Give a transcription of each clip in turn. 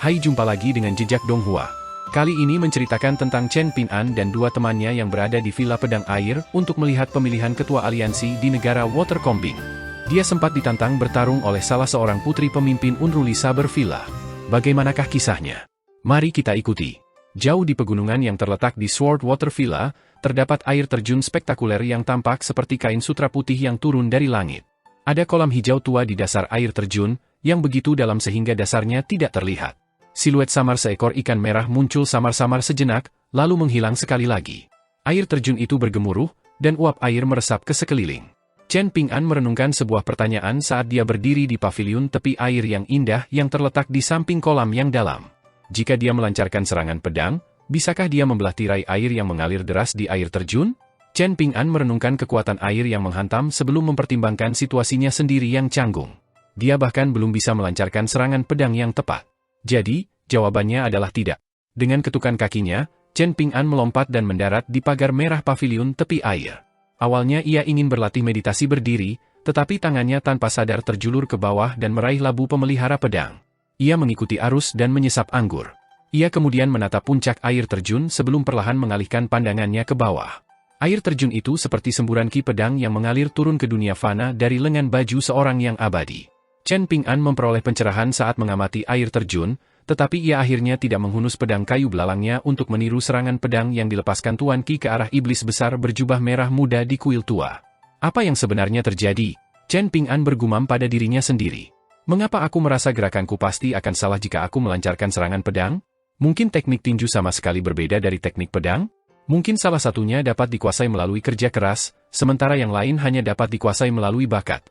Hai, jumpa lagi dengan Jejak Donghua. Kali ini menceritakan tentang Chen Ping'an dan dua temannya yang berada di Villa Pedang Air untuk melihat pemilihan ketua aliansi di negara Watercombing. Dia sempat ditantang bertarung oleh salah seorang putri pemimpin Unruly Saber Villa. Bagaimanakah kisahnya? Mari kita ikuti. Jauh di pegunungan yang terletak di Sword Water Villa, terdapat air terjun spektakuler yang tampak seperti kain sutra putih yang turun dari langit. Ada kolam hijau tua di dasar air terjun, yang begitu dalam sehingga dasarnya tidak terlihat. Siluet samar seekor ikan merah muncul samar-samar sejenak, lalu menghilang sekali lagi. Air terjun itu bergemuruh, dan uap air meresap ke sekeliling. Chen Ping'an merenungkan sebuah pertanyaan saat dia berdiri di paviliun tepi air yang indah yang terletak di samping kolam yang dalam. Jika dia melancarkan serangan pedang, bisakah dia membelah tirai air yang mengalir deras di air terjun? Chen Ping'an merenungkan kekuatan air yang menghantam sebelum mempertimbangkan situasinya sendiri yang canggung. Dia bahkan belum bisa melancarkan serangan pedang yang tepat. Jadi, jawabannya adalah tidak. Dengan ketukan kakinya, Chen Ping'an melompat dan mendarat di pagar merah paviliun tepi air. Awalnya ia ingin berlatih meditasi berdiri, tetapi tangannya tanpa sadar terjulur ke bawah dan meraih labu pemelihara pedang. Ia mengikuti arus dan menyesap anggur. Ia kemudian menatap puncak air terjun sebelum perlahan mengalihkan pandangannya ke bawah. Air terjun itu seperti semburan ki pedang yang mengalir turun ke dunia fana dari lengan baju seorang yang abadi. Chen Ping'an memperoleh pencerahan saat mengamati air terjun, tetapi ia akhirnya tidak menghunus pedang kayu belalangnya untuk meniru serangan pedang yang dilepaskan Tuan Qi ke arah iblis besar berjubah merah muda di kuil tua. Apa yang sebenarnya terjadi? Chen Ping'an bergumam pada dirinya sendiri. Mengapa aku merasa gerakanku pasti akan salah jika aku melancarkan serangan pedang? Mungkin teknik tinju sama sekali berbeda dari teknik pedang? Mungkin salah satunya dapat dikuasai melalui kerja keras, sementara yang lain hanya dapat dikuasai melalui bakat.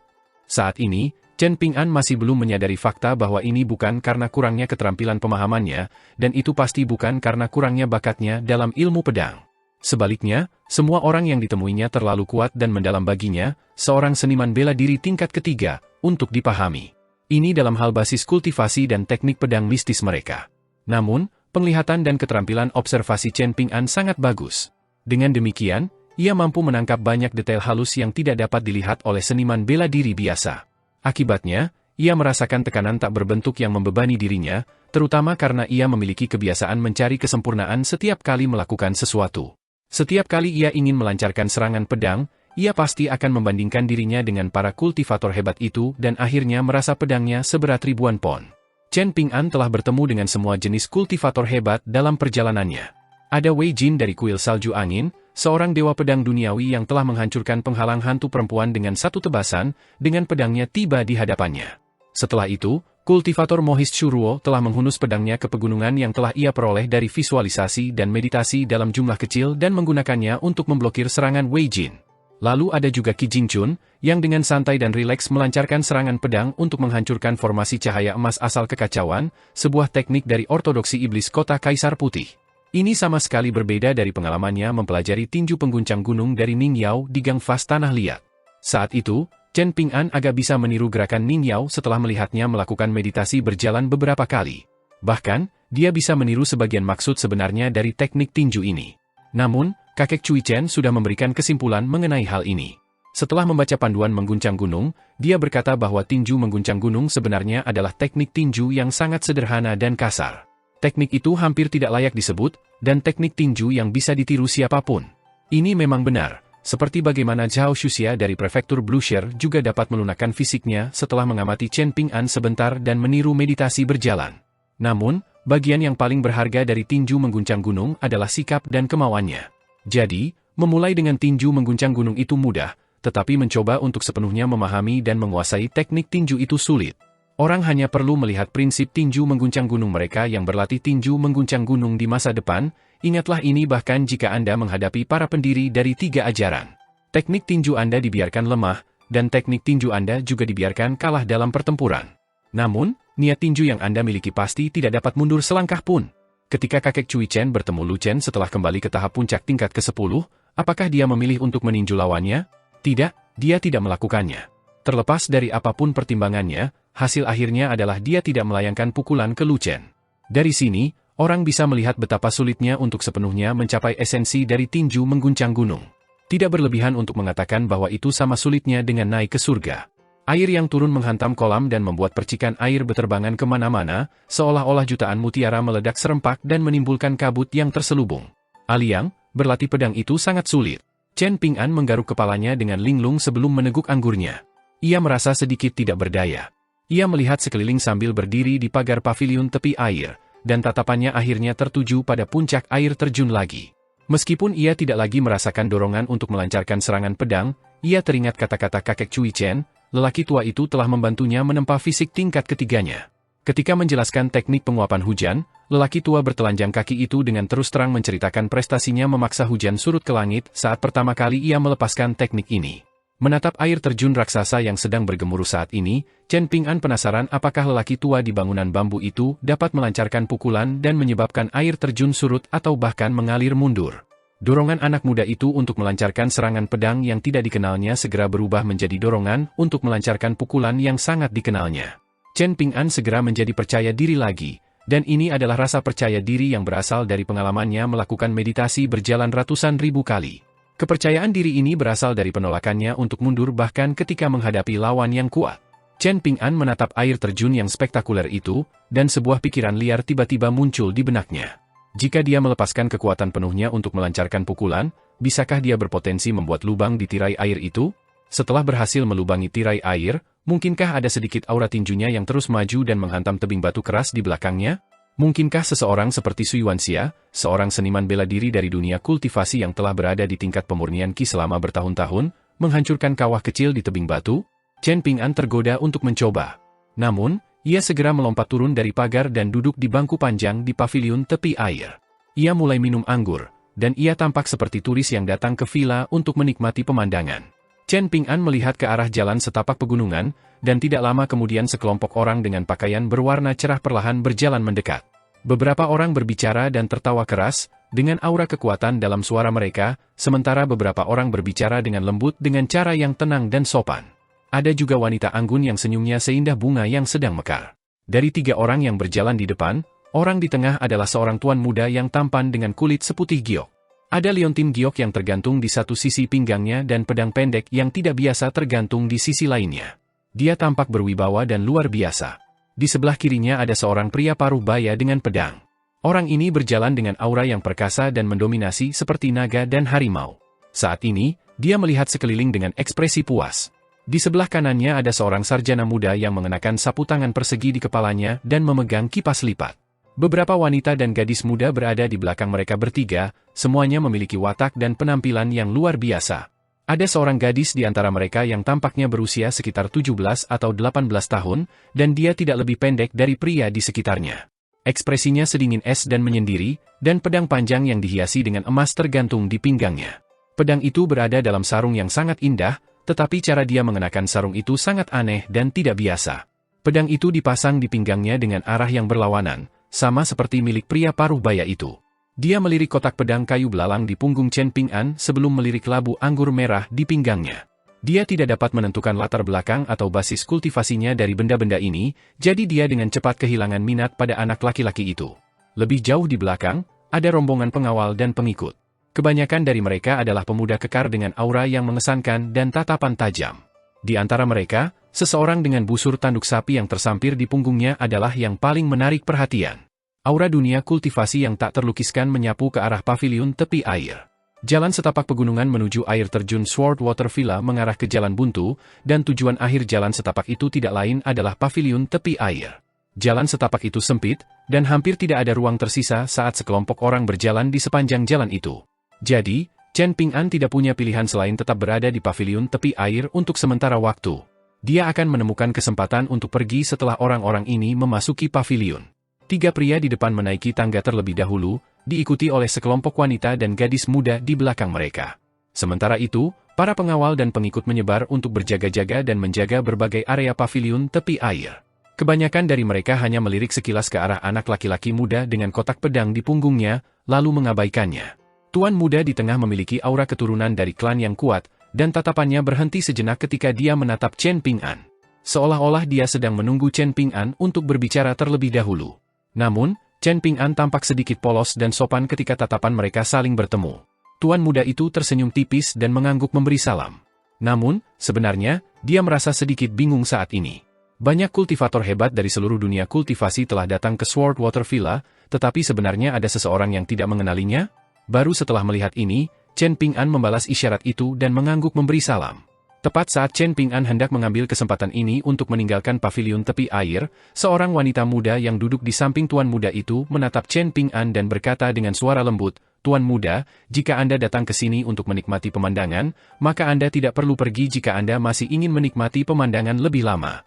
Saat ini, Chen Ping'an masih belum menyadari fakta bahwa ini bukan karena kurangnya keterampilan pemahamannya, dan itu pasti bukan karena kurangnya bakatnya dalam ilmu pedang. Sebaliknya, semua orang yang ditemuinya terlalu kuat dan mendalam baginya, seorang seniman bela diri tingkat ketiga, untuk dipahami. Ini dalam hal basis kultivasi dan teknik pedang mistis mereka. Namun, penglihatan dan keterampilan observasi Chen Ping'an sangat bagus. Dengan demikian, ia mampu menangkap banyak detail halus yang tidak dapat dilihat oleh seniman bela diri biasa. Akibatnya, ia merasakan tekanan tak berbentuk yang membebani dirinya, terutama karena ia memiliki kebiasaan mencari kesempurnaan setiap kali melakukan sesuatu. Setiap kali ia ingin melancarkan serangan pedang, ia pasti akan membandingkan dirinya dengan para kultivator hebat itu dan akhirnya merasa pedangnya seberat ribuan pon. Chen Ping'an telah bertemu dengan semua jenis kultivator hebat dalam perjalanannya. Ada Wei Jin dari kuil salju angin, seorang dewa pedang duniawi yang telah menghancurkan penghalang hantu perempuan dengan satu tebasan, dengan pedangnya tiba di hadapannya. Setelah itu, kultivator Mohis Shuruo telah menghunus pedangnya ke pegunungan yang telah ia peroleh dari visualisasi dan meditasi dalam jumlah kecil dan menggunakannya untuk memblokir serangan Wei Jin. Lalu ada juga Qi Jingchun, yang dengan santai dan rileks melancarkan serangan pedang untuk menghancurkan formasi cahaya emas asal kekacauan, sebuah teknik dari ortodoksi iblis kota Kaisar Putih. Ini sama sekali berbeda dari pengalamannya mempelajari tinju pengguncang gunung dari Ning Yao di Gang Fast Tanah Liat. Saat itu, Chen Ping'an agak bisa meniru gerakan Ning Yao setelah melihatnya melakukan meditasi berjalan beberapa kali. Bahkan, dia bisa meniru sebagian maksud sebenarnya dari teknik tinju ini. Namun, kakek Cui Chen sudah memberikan kesimpulan mengenai hal ini. Setelah membaca panduan mengguncang gunung, dia berkata bahwa tinju mengguncang gunung sebenarnya adalah teknik tinju yang sangat sederhana dan kasar. Teknik itu hampir tidak layak disebut, dan teknik tinju yang bisa ditiru siapapun. Ini memang benar, seperti bagaimana Zhao Xuxia dari prefektur Blueshire juga dapat melunakkan fisiknya setelah mengamati Chen Ping'an sebentar dan meniru meditasi berjalan. Namun, bagian yang paling berharga dari tinju mengguncang gunung adalah sikap dan kemauannya. Jadi, memulai dengan tinju mengguncang gunung itu mudah, tetapi mencoba untuk sepenuhnya memahami dan menguasai teknik tinju itu sulit. Orang hanya perlu melihat prinsip tinju mengguncang gunung mereka yang berlatih tinju mengguncang gunung di masa depan, ingatlah ini bahkan jika Anda menghadapi para pendiri dari 3 ajaran. Teknik tinju Anda dibiarkan lemah, dan teknik tinju Anda juga dibiarkan kalah dalam pertempuran. Namun, niat tinju yang Anda miliki pasti tidak dapat mundur selangkah pun. Ketika kakek Cui Chen bertemu Lu Chen setelah kembali ke tahap puncak tingkat ke-10, apakah dia memilih untuk meninju lawannya? Tidak, dia tidak melakukannya. Terlepas dari apapun pertimbangannya, hasil akhirnya adalah dia tidak melayangkan pukulan ke Lu Chen. Dari sini, orang bisa melihat betapa sulitnya untuk sepenuhnya mencapai esensi dari tinju mengguncang gunung. Tidak berlebihan untuk mengatakan bahwa itu sama sulitnya dengan naik ke surga. Air yang turun menghantam kolam dan membuat percikan air beterbangan kemana-mana, seolah-olah jutaan mutiara meledak serempak dan menimbulkan kabut yang terselubung. Aliang, berlatih pedang itu sangat sulit. Chen Ping'an menggaruk kepalanya dengan linglung sebelum meneguk anggurnya. Ia merasa sedikit tidak berdaya. Ia melihat sekeliling sambil berdiri di pagar paviliun tepi air, dan tatapannya akhirnya tertuju pada puncak air terjun lagi. Meskipun ia tidak lagi merasakan dorongan untuk melancarkan serangan pedang, ia teringat kata-kata kakek Cui Chen. Lelaki tua itu telah membantunya menempa fisik tingkat ketiganya. Ketika menjelaskan teknik penguapan hujan, lelaki tua bertelanjang kaki itu dengan terus terang menceritakan prestasinya memaksa hujan surut ke langit saat pertama kali ia melepaskan teknik ini. Menatap air terjun raksasa yang sedang bergemuruh saat ini, Chen Ping'an penasaran apakah lelaki tua di bangunan bambu itu dapat melancarkan pukulan dan menyebabkan air terjun surut atau bahkan mengalir mundur. Dorongan anak muda itu untuk melancarkan serangan pedang yang tidak dikenalnya segera berubah menjadi dorongan untuk melancarkan pukulan yang sangat dikenalnya. Chen Ping'an segera menjadi percaya diri lagi, dan ini adalah rasa percaya diri yang berasal dari pengalamannya melakukan meditasi berjalan ratusan ribu kali. Kepercayaan diri ini berasal dari penolakannya untuk mundur bahkan ketika menghadapi lawan yang kuat. Chen Ping'an menatap air terjun yang spektakuler itu, dan sebuah pikiran liar tiba-tiba muncul di benaknya. Jika dia melepaskan kekuatan penuhnya untuk melancarkan pukulan, bisakah dia berpotensi membuat lubang di tirai air itu? Setelah berhasil melubangi tirai air, mungkinkah ada sedikit aura tinjunya yang terus maju dan menghantam tebing batu keras di belakangnya? Mungkinkah seseorang seperti Sui Wanxia, seorang seniman bela diri dari dunia kultivasi yang telah berada di tingkat pemurnian Qi selama bertahun-tahun, menghancurkan kawah kecil di tebing batu? Chen Ping'an tergoda untuk mencoba. Namun, ia segera melompat turun dari pagar dan duduk di bangku panjang di paviliun tepi air. Ia mulai minum anggur, dan ia tampak seperti turis yang datang ke villa untuk menikmati pemandangan. Chen Ping'an melihat ke arah jalan setapak pegunungan, dan tidak lama kemudian sekelompok orang dengan pakaian berwarna cerah perlahan berjalan mendekat. Beberapa orang berbicara dan tertawa keras, dengan aura kekuatan dalam suara mereka, sementara beberapa orang berbicara dengan lembut dengan cara yang tenang dan sopan. Ada juga wanita anggun yang senyumnya seindah bunga yang sedang mekar. Dari 3 orang yang berjalan di depan, orang di tengah adalah seorang tuan muda yang tampan dengan kulit seputih giok. Ada liontin giok yang tergantung di satu sisi pinggangnya dan pedang pendek yang tidak biasa tergantung di sisi lainnya. Dia tampak berwibawa dan luar biasa. Di sebelah kirinya ada seorang pria paruh baya dengan pedang. Orang ini berjalan dengan aura yang perkasa dan mendominasi seperti naga dan harimau. Saat ini, dia melihat sekeliling dengan ekspresi puas. Di sebelah kanannya ada seorang sarjana muda yang mengenakan sapu tangan persegi di kepalanya dan memegang kipas lipat. Beberapa wanita dan gadis muda berada di belakang mereka bertiga, semuanya memiliki watak dan penampilan yang luar biasa. Ada seorang gadis di antara mereka yang tampaknya berusia sekitar 17 atau 18 tahun, dan dia tidak lebih pendek dari pria di sekitarnya. Ekspresinya sedingin es dan menyendiri, dan pedang panjang yang dihiasi dengan emas tergantung di pinggangnya. Pedang itu berada dalam sarung yang sangat indah, tetapi cara dia mengenakan sarung itu sangat aneh dan tidak biasa. Pedang itu dipasang di pinggangnya dengan arah yang berlawanan, sama seperti milik pria paruh baya itu. Dia melirik kotak pedang kayu belalang di punggung Chen Ping'an sebelum melirik labu anggur merah di pinggangnya. Dia tidak dapat menentukan latar belakang atau basis kultivasinya dari benda-benda ini, jadi dia dengan cepat kehilangan minat pada anak laki-laki itu. Lebih jauh di belakang, ada rombongan pengawal dan pengikut. Kebanyakan dari mereka adalah pemuda kekar dengan aura yang mengesankan dan tatapan tajam. Di antara mereka, seseorang dengan busur tanduk sapi yang tersampir di punggungnya adalah yang paling menarik perhatian. Aura dunia kultivasi yang tak terlukiskan menyapu ke arah paviliun tepi air. Jalan setapak pegunungan menuju air terjun Sword Water Villa mengarah ke Jalan Buntu, dan tujuan akhir jalan setapak itu tidak lain adalah paviliun tepi air. Jalan setapak itu sempit, dan hampir tidak ada ruang tersisa saat sekelompok orang berjalan di sepanjang jalan itu. Jadi, Chen Ping'an tidak punya pilihan selain tetap berada di paviliun tepi air untuk sementara waktu. Dia akan menemukan kesempatan untuk pergi setelah orang-orang ini memasuki paviliun. 3 pria di depan menaiki tangga terlebih dahulu, diikuti oleh sekelompok wanita dan gadis muda di belakang mereka. Sementara itu, para pengawal dan pengikut menyebar untuk berjaga-jaga dan menjaga berbagai area paviliun tepi air. Kebanyakan dari mereka hanya melirik sekilas ke arah anak laki-laki muda dengan kotak pedang di punggungnya, lalu mengabaikannya. Tuan muda di tengah memiliki aura keturunan dari klan yang kuat, dan tatapannya berhenti sejenak ketika dia menatap Chen Ping'an. Seolah-olah dia sedang menunggu Chen Ping'an untuk berbicara terlebih dahulu. Namun, Chen Ping'an tampak sedikit polos dan sopan ketika tatapan mereka saling bertemu. Tuan muda itu tersenyum tipis dan mengangguk memberi salam. Namun, sebenarnya, dia merasa sedikit bingung saat ini. Banyak kultivator hebat dari seluruh dunia kultivasi telah datang ke Swordwater Villa, tetapi sebenarnya ada seseorang yang tidak mengenalinya? Baru setelah melihat ini, Chen Ping'an membalas isyarat itu dan mengangguk memberi salam. Tepat saat Chen Ping'an hendak mengambil kesempatan ini untuk meninggalkan pavilion tepi air, seorang wanita muda yang duduk di samping tuan muda itu menatap Chen Ping'an dan berkata dengan suara lembut, "Tuan muda, jika Anda datang ke sini untuk menikmati pemandangan, maka Anda tidak perlu pergi jika Anda masih ingin menikmati pemandangan lebih lama."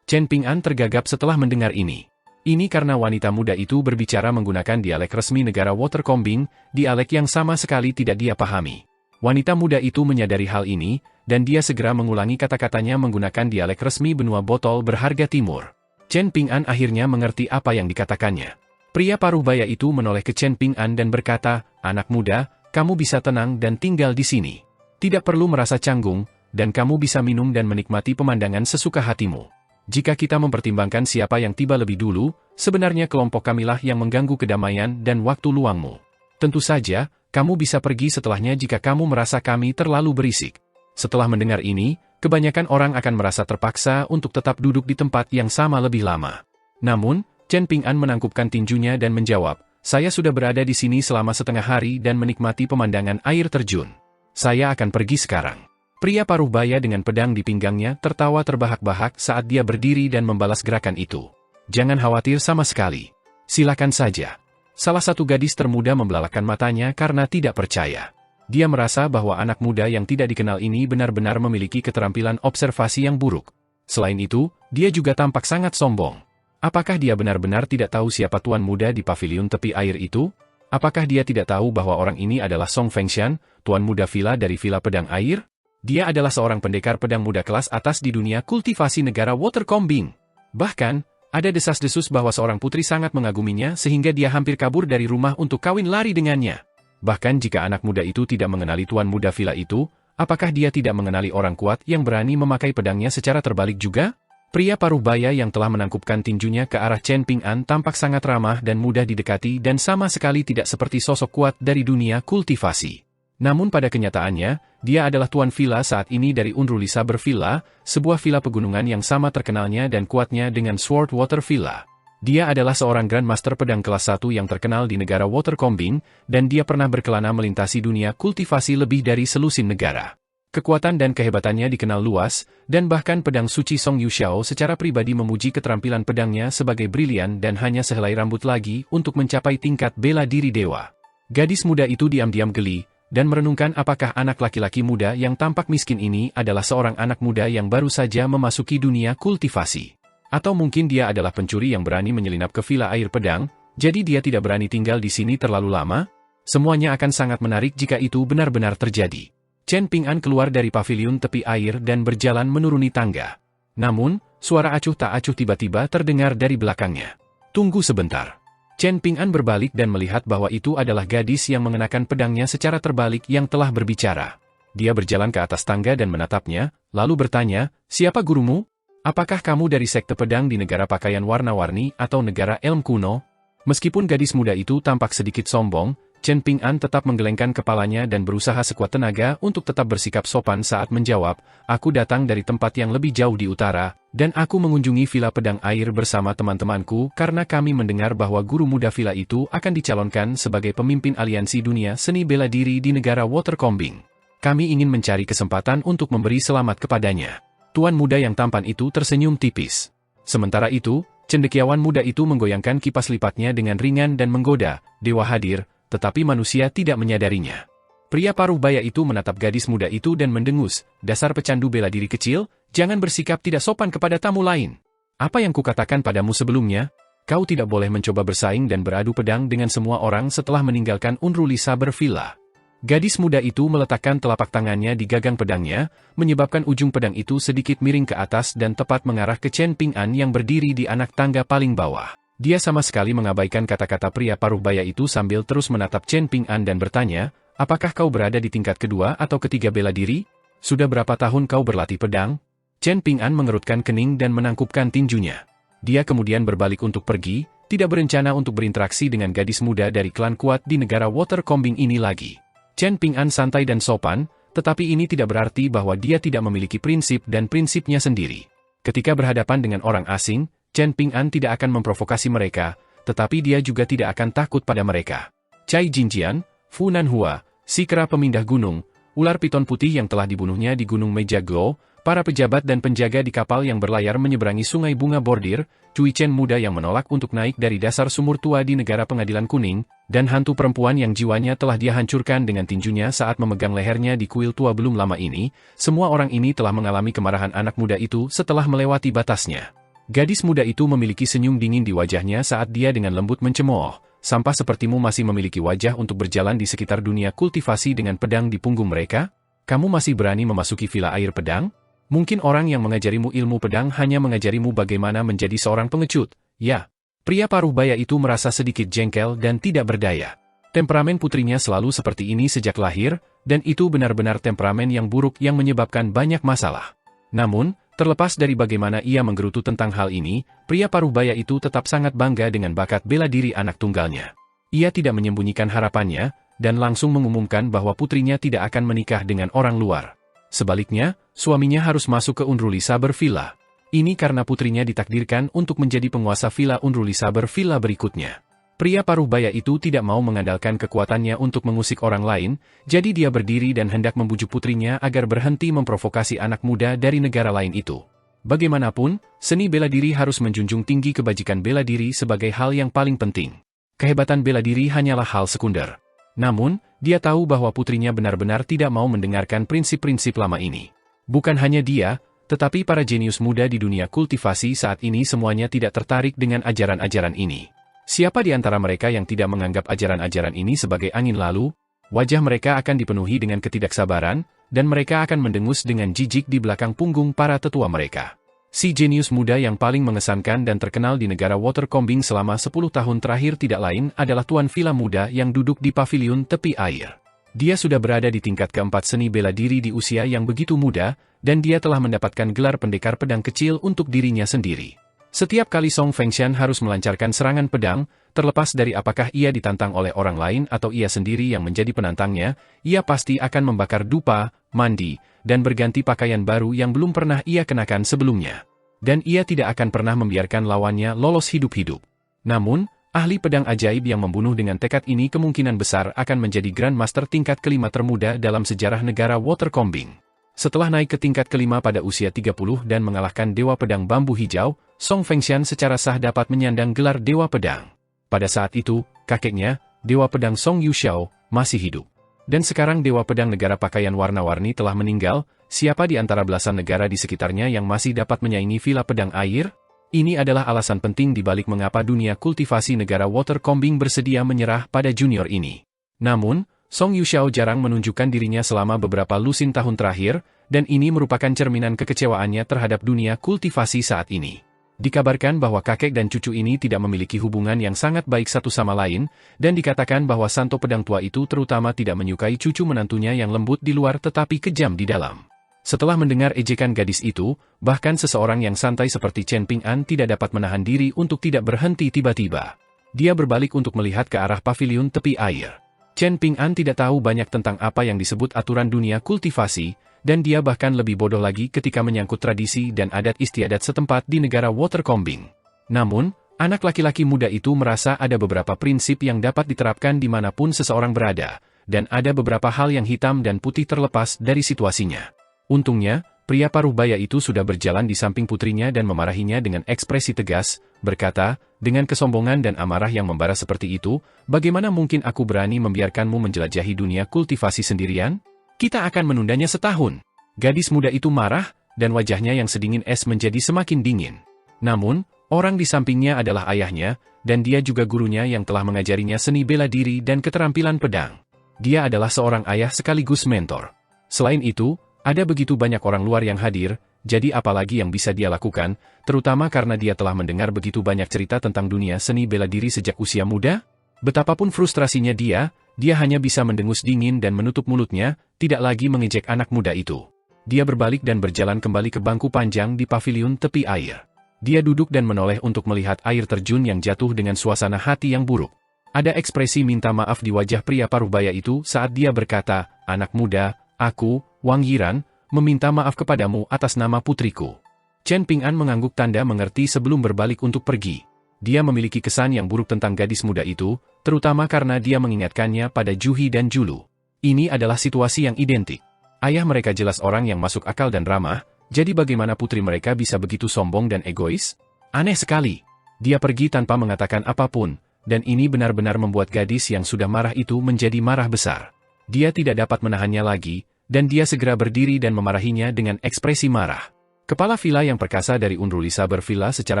Chen Ping'an tergagap setelah mendengar ini. Ini karena wanita muda itu berbicara menggunakan dialek resmi negara Watercombing, dialek yang sama sekali tidak dia pahami. Wanita muda itu menyadari hal ini, dan dia segera mengulangi kata-katanya menggunakan dialek resmi benua botol berharga timur. Chen Ping'an akhirnya mengerti apa yang dikatakannya. Pria paruh baya itu menoleh ke Chen Ping'an dan berkata, "Anak muda, kamu bisa tenang dan tinggal di sini. Tidak perlu merasa canggung, dan kamu bisa minum dan menikmati pemandangan sesuka hatimu. Jika kita mempertimbangkan siapa yang tiba lebih dulu, sebenarnya kelompok kamilah yang mengganggu kedamaian dan waktu luangmu. Tentu saja, kamu bisa pergi setelahnya jika kamu merasa kami terlalu berisik." Setelah mendengar ini, kebanyakan orang akan merasa terpaksa untuk tetap duduk di tempat yang sama lebih lama. Namun, Chen Ping'an menangkupkan tinjunya dan menjawab, "Saya sudah berada di sini selama setengah hari dan menikmati pemandangan air terjun. Saya akan pergi sekarang." Pria paruh baya dengan pedang di pinggangnya tertawa terbahak-bahak saat dia berdiri dan membalas gerakan itu. "Jangan khawatir sama sekali. Silakan saja." Salah satu gadis termuda membelalakan matanya karena tidak percaya. Dia merasa bahwa anak muda yang tidak dikenal ini benar-benar memiliki keterampilan observasi yang buruk. Selain itu, dia juga tampak sangat sombong. Apakah dia benar-benar tidak tahu siapa tuan muda di pavilion tepi air itu? Apakah dia tidak tahu bahwa orang ini adalah Song Fengshan, tuan muda villa dari Villa Pedang Air? Dia adalah seorang pendekar pedang muda kelas atas di dunia kultivasi negara Watercombing. Bahkan, ada desas-desus bahwa seorang putri sangat mengaguminya sehingga dia hampir kabur dari rumah untuk kawin lari dengannya. Bahkan jika anak muda itu tidak mengenali tuan muda villa itu, apakah dia tidak mengenali orang kuat yang berani memakai pedangnya secara terbalik juga? Pria paruh baya yang telah menangkupkan tinjunya ke arah Chen Ping'an tampak sangat ramah dan mudah didekati dan sama sekali tidak seperti sosok kuat dari dunia kultivasi. Namun pada kenyataannya, dia adalah tuan villa saat ini dari Unruly Saber Villa, sebuah villa pegunungan yang sama terkenalnya dan kuatnya dengan Swordwater Villa. Dia adalah seorang Grandmaster pedang kelas 1 yang terkenal di negara Watercombing, dan dia pernah berkelana melintasi dunia kultivasi lebih dari selusin negara. Kekuatan dan kehebatannya dikenal luas, dan bahkan pedang suci Song Yuxiao secara pribadi memuji keterampilan pedangnya sebagai brilian dan hanya sehelai rambut lagi untuk mencapai tingkat bela diri dewa. Gadis muda itu diam-diam geli, dan merenungkan apakah anak laki-laki muda yang tampak miskin ini adalah seorang anak muda yang baru saja memasuki dunia kultivasi. Atau mungkin dia adalah pencuri yang berani menyelinap ke villa air pedang, jadi dia tidak berani tinggal di sini terlalu lama? Semuanya akan sangat menarik jika itu benar-benar terjadi. Chen Ping'an keluar dari pavilion tepi air dan berjalan menuruni tangga. Namun, suara acuh tak acuh tiba-tiba terdengar dari belakangnya. "Tunggu sebentar." Chen Ping'an berbalik dan melihat bahwa itu adalah gadis yang mengenakan pedangnya secara terbalik yang telah berbicara. Dia berjalan ke atas tangga dan menatapnya, lalu bertanya, "Siapa gurumu? Apakah kamu dari sekte pedang di negara pakaian warna-warni atau negara Elm kuno?" Meskipun gadis muda itu tampak sedikit sombong, Chen Ping'an tetap menggelengkan kepalanya dan berusaha sekuat tenaga untuk tetap bersikap sopan saat menjawab, "Aku datang dari tempat yang lebih jauh di utara, dan aku mengunjungi Villa Pedang Air bersama teman-temanku karena kami mendengar bahwa guru muda villa itu akan dicalonkan sebagai pemimpin aliansi dunia seni bela diri di negara Watercombing. Kami ingin mencari kesempatan untuk memberi selamat kepadanya." Tuan muda yang tampan itu tersenyum tipis. Sementara itu, cendekiawan muda itu menggoyangkan kipas lipatnya dengan ringan dan menggoda, "Dewa hadir," tetapi manusia tidak menyadarinya. Pria paruh baya itu menatap gadis muda itu dan mendengus, "Dasar pecandu bela diri kecil, jangan bersikap tidak sopan kepada tamu lain. Apa yang kukatakan padamu sebelumnya? Kau tidak boleh mencoba bersaing dan beradu pedang dengan semua orang setelah meninggalkan Unruly Saber Villa." Gadis muda itu meletakkan telapak tangannya di gagang pedangnya, menyebabkan ujung pedang itu sedikit miring ke atas dan tepat mengarah ke Chen Ping'an yang berdiri di anak tangga paling bawah. Dia sama sekali mengabaikan kata-kata pria paruh baya itu sambil terus menatap Chen Ping'an dan bertanya, "Apakah kau berada di tingkat kedua atau ketiga bela diri? Sudah berapa tahun kau berlatih pedang?" Chen Ping'an mengerutkan kening dan menangkupkan tinjunya. Dia kemudian berbalik untuk pergi, tidak berencana untuk berinteraksi dengan gadis muda dari klan kuat di negara Watercombing ini lagi. Chen Ping'an santai dan sopan, tetapi ini tidak berarti bahwa dia tidak memiliki prinsip dan prinsipnya sendiri. Ketika berhadapan dengan orang asing, Chen Ping'an tidak akan memprovokasi mereka, tetapi dia juga tidak akan takut pada mereka. Cai Jinjian, Fu Nanhua, si kera pemindah gunung, ular piton putih yang telah dibunuhnya di Gunung Meja Glo, para pejabat dan penjaga di kapal yang berlayar menyeberangi sungai bunga bordir, Cui Chen muda yang menolak untuk naik dari dasar sumur tua di negara pengadilan kuning, dan hantu perempuan yang jiwanya telah dia hancurkan dengan tinjunya saat memegang lehernya di kuil tua belum lama ini, semua orang ini telah mengalami kemarahan anak muda itu setelah melewati batasnya. Gadis muda itu memiliki senyum dingin di wajahnya saat dia dengan lembut mencemooh, "Sampah sepertimu masih memiliki wajah untuk berjalan di sekitar dunia kultivasi dengan pedang di punggung mereka? Kamu masih berani memasuki villa air pedang? Mungkin orang yang mengajarimu ilmu pedang hanya mengajarimu bagaimana menjadi seorang pengecut." Ya, pria paruh baya itu merasa sedikit jengkel dan tidak berdaya. Temperamen putrinya selalu seperti ini sejak lahir, dan itu benar-benar temperamen yang buruk yang menyebabkan banyak masalah. Namun, terlepas dari bagaimana ia menggerutu tentang hal ini, pria paruh baya itu tetap sangat bangga dengan bakat bela diri anak tunggalnya. Ia tidak menyembunyikan harapannya, dan langsung mengumumkan bahwa putrinya tidak akan menikah dengan orang luar. Sebaliknya, suaminya harus masuk ke Unruly Saber Villa. Ini karena putrinya ditakdirkan untuk menjadi penguasa Villa Unruly Saber Villa berikutnya. Pria paruh baya itu tidak mau mengandalkan kekuatannya untuk mengusik orang lain, jadi dia berdiri dan hendak membujuk putrinya agar berhenti memprovokasi anak muda dari negara lain itu. Bagaimanapun, seni bela diri harus menjunjung tinggi kebajikan bela diri sebagai hal yang paling penting. Kehebatan bela diri hanyalah hal sekunder. Namun, dia tahu bahwa putrinya benar-benar tidak mau mendengarkan prinsip-prinsip lama ini. Bukan hanya dia, tetapi para jenius muda di dunia kultivasi saat ini semuanya tidak tertarik dengan ajaran-ajaran ini. Siapa di antara mereka yang tidak menganggap ajaran-ajaran ini sebagai angin lalu? Wajah mereka akan dipenuhi dengan ketidaksabaran, dan mereka akan mendengus dengan jijik di belakang punggung para tetua mereka. Si jenius muda yang paling mengesankan dan terkenal di negara Watercombing selama 10 tahun terakhir tidak lain adalah Tuan Villa muda yang duduk di paviliun tepi air. Dia sudah berada di tingkat keempat seni bela diri di usia yang begitu muda, dan dia telah mendapatkan gelar pendekar pedang kecil untuk dirinya sendiri. Setiap kali Song Fengshan harus melancarkan serangan pedang, terlepas dari apakah ia ditantang oleh orang lain atau ia sendiri yang menjadi penantangnya, ia pasti akan membakar dupa, mandi, dan berganti pakaian baru yang belum pernah ia kenakan sebelumnya. Dan ia tidak akan pernah membiarkan lawannya lolos hidup-hidup. Namun, ahli pedang ajaib yang membunuh dengan tekad ini kemungkinan besar akan menjadi Grandmaster tingkat kelima termuda dalam sejarah negara Watercombing. Setelah naik ke tingkat kelima pada usia 30 dan mengalahkan Dewa Pedang Bambu Hijau, Song Fengshan secara sah dapat menyandang gelar Dewa Pedang. Pada saat itu, kakeknya, Dewa Pedang Song Yuxiao, masih hidup. Dan sekarang Dewa Pedang Negara Pakaian Warna-Warni telah meninggal, siapa di antara belasan negara di sekitarnya yang masih dapat menyaingi Villa Pedang Air? Ini adalah alasan penting di balik mengapa dunia kultivasi negara Watercombing bersedia menyerah pada junior ini. Namun, Song Yuxiao jarang menunjukkan dirinya selama beberapa lusin tahun terakhir, dan ini merupakan cerminan kekecewaannya terhadap dunia kultivasi saat ini. Dikabarkan bahwa kakek dan cucu ini tidak memiliki hubungan yang sangat baik satu sama lain, dan dikatakan bahwa Santo Pedang Tua itu terutama tidak menyukai cucu menantunya yang lembut di luar tetapi kejam di dalam. Setelah mendengar ejekan gadis itu, bahkan seseorang yang santai seperti Chen Ping'an tidak dapat menahan diri untuk tidak berhenti tiba-tiba. Dia berbalik untuk melihat ke arah paviliun tepi air. Chen Ping'an tidak tahu banyak tentang apa yang disebut aturan dunia kultivasi, dan dia bahkan lebih bodoh lagi ketika menyangkut tradisi dan adat istiadat setempat di negara Watercombing. Namun, anak laki-laki muda itu merasa ada beberapa prinsip yang dapat diterapkan dimanapun seseorang berada, dan ada beberapa hal yang hitam dan putih terlepas dari situasinya. Untungnya, pria paruh baya itu sudah berjalan di samping putrinya dan memarahinya dengan ekspresi tegas, berkata, dengan kesombongan dan amarah yang membara seperti itu, bagaimana mungkin aku berani membiarkanmu menjelajahi dunia kultivasi sendirian? Kita akan menundanya setahun. Gadis muda itu marah, dan wajahnya yang sedingin es menjadi semakin dingin. Namun, orang di sampingnya adalah ayahnya, dan dia juga gurunya yang telah mengajarinya seni bela diri dan keterampilan pedang. Dia adalah seorang ayah sekaligus mentor. Selain itu, ada begitu banyak orang luar yang hadir, jadi apalagi yang bisa dia lakukan, terutama karena dia telah mendengar begitu banyak cerita tentang dunia seni bela diri sejak usia muda? Betapapun frustrasinya dia hanya bisa mendengus dingin dan menutup mulutnya, tidak lagi mengejek anak muda itu. Dia berbalik dan berjalan kembali ke bangku panjang di paviliun tepi air. Dia duduk dan menoleh untuk melihat air terjun yang jatuh dengan suasana hati yang buruk. Ada ekspresi minta maaf di wajah pria paruh baya itu saat dia berkata, "Anak muda, Aku, Wang Yiran, meminta maaf kepadamu atas nama putriku. Chen Ping'an mengangguk tanda mengerti sebelum berbalik untuk pergi. Dia memiliki kesan yang buruk tentang gadis muda itu, terutama karena dia mengingatkannya pada Juhi dan Julu. Ini adalah situasi yang identik. Ayah mereka jelas orang yang masuk akal dan ramah, jadi bagaimana putri mereka bisa begitu sombong dan egois? Aneh sekali. Dia pergi tanpa mengatakan apapun, dan ini benar-benar membuat gadis yang sudah marah itu menjadi marah besar. Dia tidak dapat menahannya lagi, dan dia segera berdiri dan memarahinya dengan ekspresi marah. Kepala villa yang perkasa dari Unruli Saber Villa secara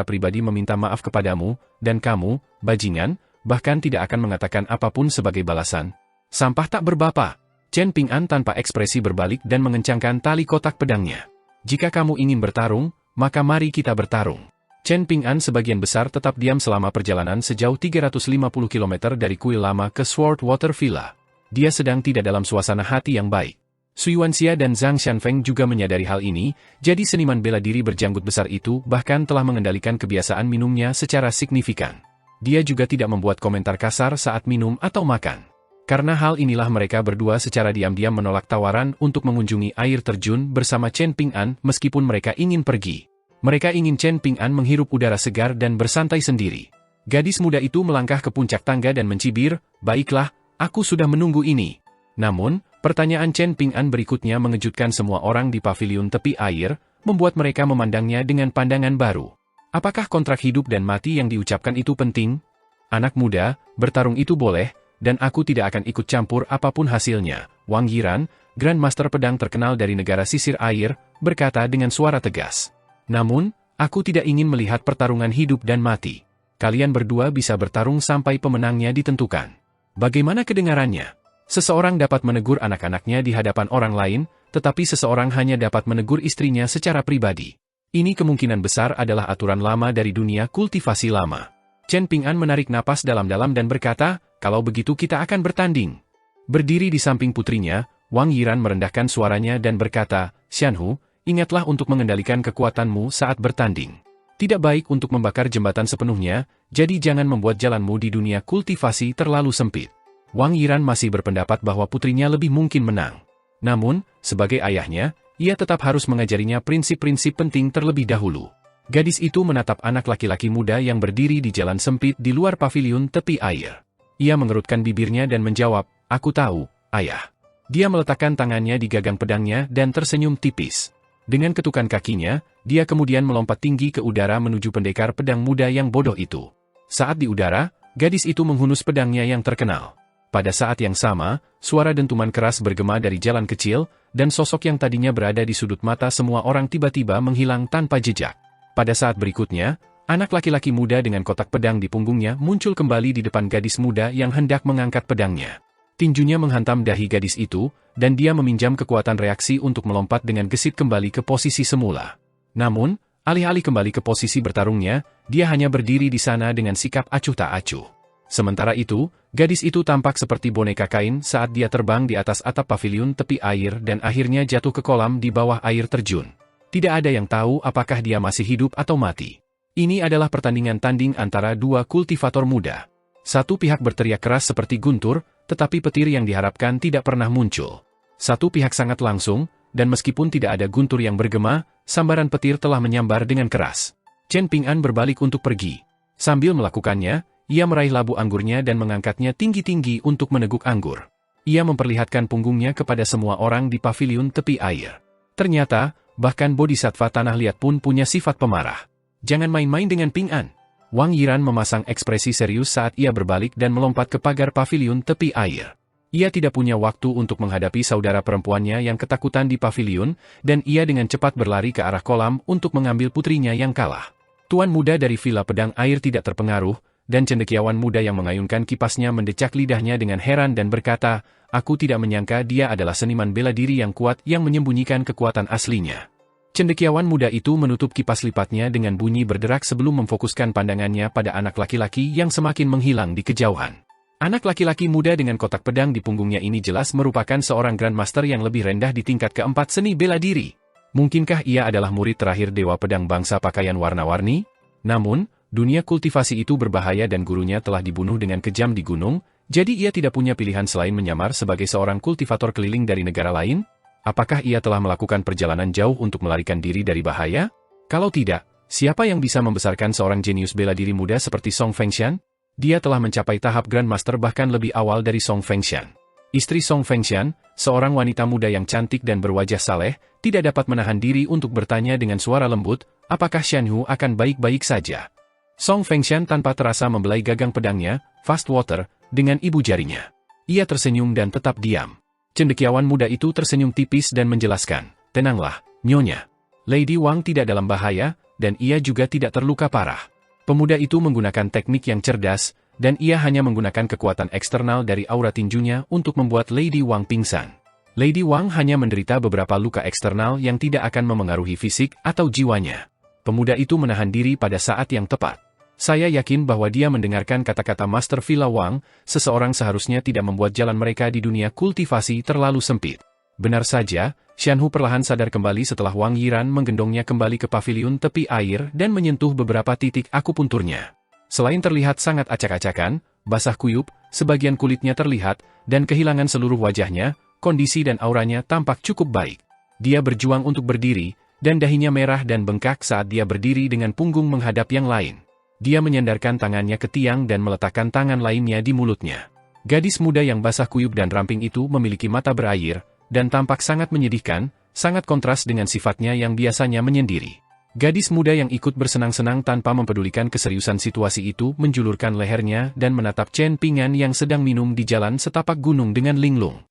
pribadi meminta maaf kepadamu, dan kamu, bajingan, bahkan tidak akan mengatakan apapun sebagai balasan. Sampah tak berbapa. Chen Ping'an tanpa ekspresi berbalik dan mengencangkan tali kotak pedangnya. Jika kamu ingin bertarung, maka mari kita bertarung. Chen Ping'an sebagian besar tetap diam selama perjalanan sejauh 350 km dari kuil lama ke Sword Water Villa. Dia sedang tidak dalam suasana hati yang baik. Sui Wanxia dan Zhang Xianfeng juga menyadari hal ini, jadi seniman bela diri berjanggut besar itu bahkan telah mengendalikan kebiasaan minumnya secara signifikan. Dia juga tidak membuat komentar kasar saat minum atau makan. Karena hal inilah mereka berdua secara diam-diam menolak tawaran untuk mengunjungi air terjun bersama Chen Ping'an meskipun mereka ingin pergi. Mereka ingin Chen Ping'an menghirup udara segar dan bersantai sendiri. Gadis muda itu melangkah ke puncak tangga dan mencibir, "Baiklah, aku sudah menunggu ini." Namun, pertanyaan Chen Ping'an berikutnya mengejutkan semua orang di paviliun tepi air, membuat mereka memandangnya dengan pandangan baru. Apakah kontrak hidup dan mati yang diucapkan itu penting? Anak muda, bertarung itu boleh, dan aku tidak akan ikut campur apapun hasilnya. Wang Yiran, Grandmaster pedang terkenal dari negara sisir air, berkata dengan suara tegas. Namun, aku tidak ingin melihat pertarungan hidup dan mati. Kalian berdua bisa bertarung sampai pemenangnya ditentukan. Bagaimana kedengarannya? Seseorang dapat menegur anak-anaknya di hadapan orang lain, tetapi seseorang hanya dapat menegur istrinya secara pribadi. Ini kemungkinan besar adalah aturan lama dari dunia kultivasi lama. Chen Ping'an menarik napas dalam-dalam dan berkata, "Kalau begitu kita akan bertanding." Berdiri di samping putrinya, Wang Yiran merendahkan suaranya dan berkata, "Xianhu, ingatlah untuk mengendalikan kekuatanmu saat bertanding. Tidak baik untuk membakar jembatan sepenuhnya, jadi jangan membuat jalanmu di dunia kultivasi terlalu sempit." Wang Yiran masih berpendapat bahwa putrinya lebih mungkin menang. Namun, sebagai ayahnya, ia tetap harus mengajarinya prinsip-prinsip penting terlebih dahulu. Gadis itu menatap anak laki-laki muda yang berdiri di jalan sempit di luar paviliun tepi air. Ia mengerutkan bibirnya dan menjawab, "Aku tahu, ayah." Dia meletakkan tangannya di gagang pedangnya dan tersenyum tipis. Dengan ketukan kakinya, dia kemudian melompat tinggi ke udara menuju pendekar pedang muda yang bodoh itu. Saat di udara, gadis itu menghunus pedangnya yang terkenal. Pada saat yang sama, suara dentuman keras bergema dari jalan kecil, dan sosok yang tadinya berada di sudut mata semua orang tiba-tiba menghilang tanpa jejak. Pada saat berikutnya, anak laki-laki muda dengan kotak pedang di punggungnya muncul kembali di depan gadis muda yang hendak mengangkat pedangnya. Tinjunya menghantam dahi gadis itu, dan dia meminjam kekuatan reaksi untuk melompat dengan gesit kembali ke posisi semula. Namun, alih-alih kembali ke posisi bertarungnya, dia hanya berdiri di sana dengan sikap acuh tak acuh. Sementara itu, gadis itu tampak seperti boneka kain saat dia terbang di atas atap paviliun tepi air dan akhirnya jatuh ke kolam di bawah air terjun. Tidak ada yang tahu apakah dia masih hidup atau mati. Ini adalah pertandingan tanding antara dua kultivator muda. Satu pihak berteriak keras seperti guntur, tetapi petir yang diharapkan tidak pernah muncul. Satu pihak sangat langsung, dan meskipun tidak ada guntur yang bergema, sambaran petir telah menyambar dengan keras. Chen Ping'an berbalik untuk pergi. Sambil melakukannya, ia meraih labu anggurnya dan mengangkatnya tinggi-tinggi untuk meneguk anggur. Ia memperlihatkan punggungnya kepada semua orang di paviliun tepi air. Ternyata, bahkan bodhisattva tanah liat pun punya sifat pemarah. Jangan main-main dengan Ping'an. Wang Yiran memasang ekspresi serius saat ia berbalik dan melompat ke pagar paviliun tepi air. Ia tidak punya waktu untuk menghadapi saudara perempuannya yang ketakutan di paviliun, dan ia dengan cepat berlari ke arah kolam untuk mengambil putrinya yang kalah. Tuan muda dari Villa Pedang Air tidak terpengaruh, dan cendekiawan muda yang mengayunkan kipasnya mendecak lidahnya dengan heran dan berkata, "Aku tidak menyangka dia adalah seniman bela diri yang kuat yang menyembunyikan kekuatan aslinya." Cendekiawan muda itu menutup kipas lipatnya dengan bunyi berderak sebelum memfokuskan pandangannya pada anak laki-laki yang semakin menghilang di kejauhan. Anak laki-laki muda dengan kotak pedang di punggungnya ini jelas merupakan seorang Grandmaster yang lebih rendah di tingkat keempat seni bela diri. Mungkinkah ia adalah murid terakhir Dewa Pedang Bangsa Pakaian Warna-Warni? Namun, dunia kultivasi itu berbahaya dan gurunya telah dibunuh dengan kejam di gunung, jadi ia tidak punya pilihan selain menyamar sebagai seorang kultivator keliling dari negara lain? Apakah ia telah melakukan perjalanan jauh untuk melarikan diri dari bahaya? Kalau tidak, siapa yang bisa membesarkan seorang jenius bela diri muda seperti Song Fengshan? Dia telah mencapai tahap Grandmaster bahkan lebih awal dari Song Fengshan. Istri Song Fengshan, seorang wanita muda yang cantik dan berwajah saleh, tidak dapat menahan diri untuk bertanya dengan suara lembut, apakah Shanhu akan baik-baik saja? Song Fengshan tanpa terasa membelai gagang pedangnya, Fast Water, dengan ibu jarinya. Ia tersenyum dan tetap diam. Cendekiawan muda itu tersenyum tipis dan menjelaskan, tenanglah, Nyonya. Lady Wang tidak dalam bahaya, dan ia juga tidak terluka parah. Pemuda itu menggunakan teknik yang cerdas, dan ia hanya menggunakan kekuatan eksternal dari aura tinjunya untuk membuat Lady Wang pingsan. Lady Wang hanya menderita beberapa luka eksternal yang tidak akan memengaruhi fisik atau jiwanya. Pemuda itu menahan diri pada saat yang tepat. Saya yakin bahwa dia mendengarkan kata-kata Master Villa Wang, seseorang seharusnya tidak membuat jalan mereka di dunia kultivasi terlalu sempit. Benar saja, Shanhu perlahan sadar kembali setelah Wang Yiran menggendongnya kembali ke paviliun tepi air dan menyentuh beberapa titik akupunturnya. Selain terlihat sangat acak-acakan, basah kuyup, sebagian kulitnya terlihat, dan kehilangan seluruh wajahnya, kondisi dan auranya tampak cukup baik. Dia berjuang untuk berdiri, dan dahinya merah dan bengkak saat dia berdiri dengan punggung menghadap yang lain. Dia menyandarkan tangannya ke tiang dan meletakkan tangan lainnya di mulutnya. Gadis muda yang basah kuyup dan ramping itu memiliki mata berair, dan tampak sangat menyedihkan, sangat kontras dengan sifatnya yang biasanya menyendiri. Gadis muda yang ikut bersenang-senang tanpa mempedulikan keseriusan situasi itu menjulurkan lehernya dan menatap Chen Pingan yang sedang minum di jalan setapak gunung dengan linglung.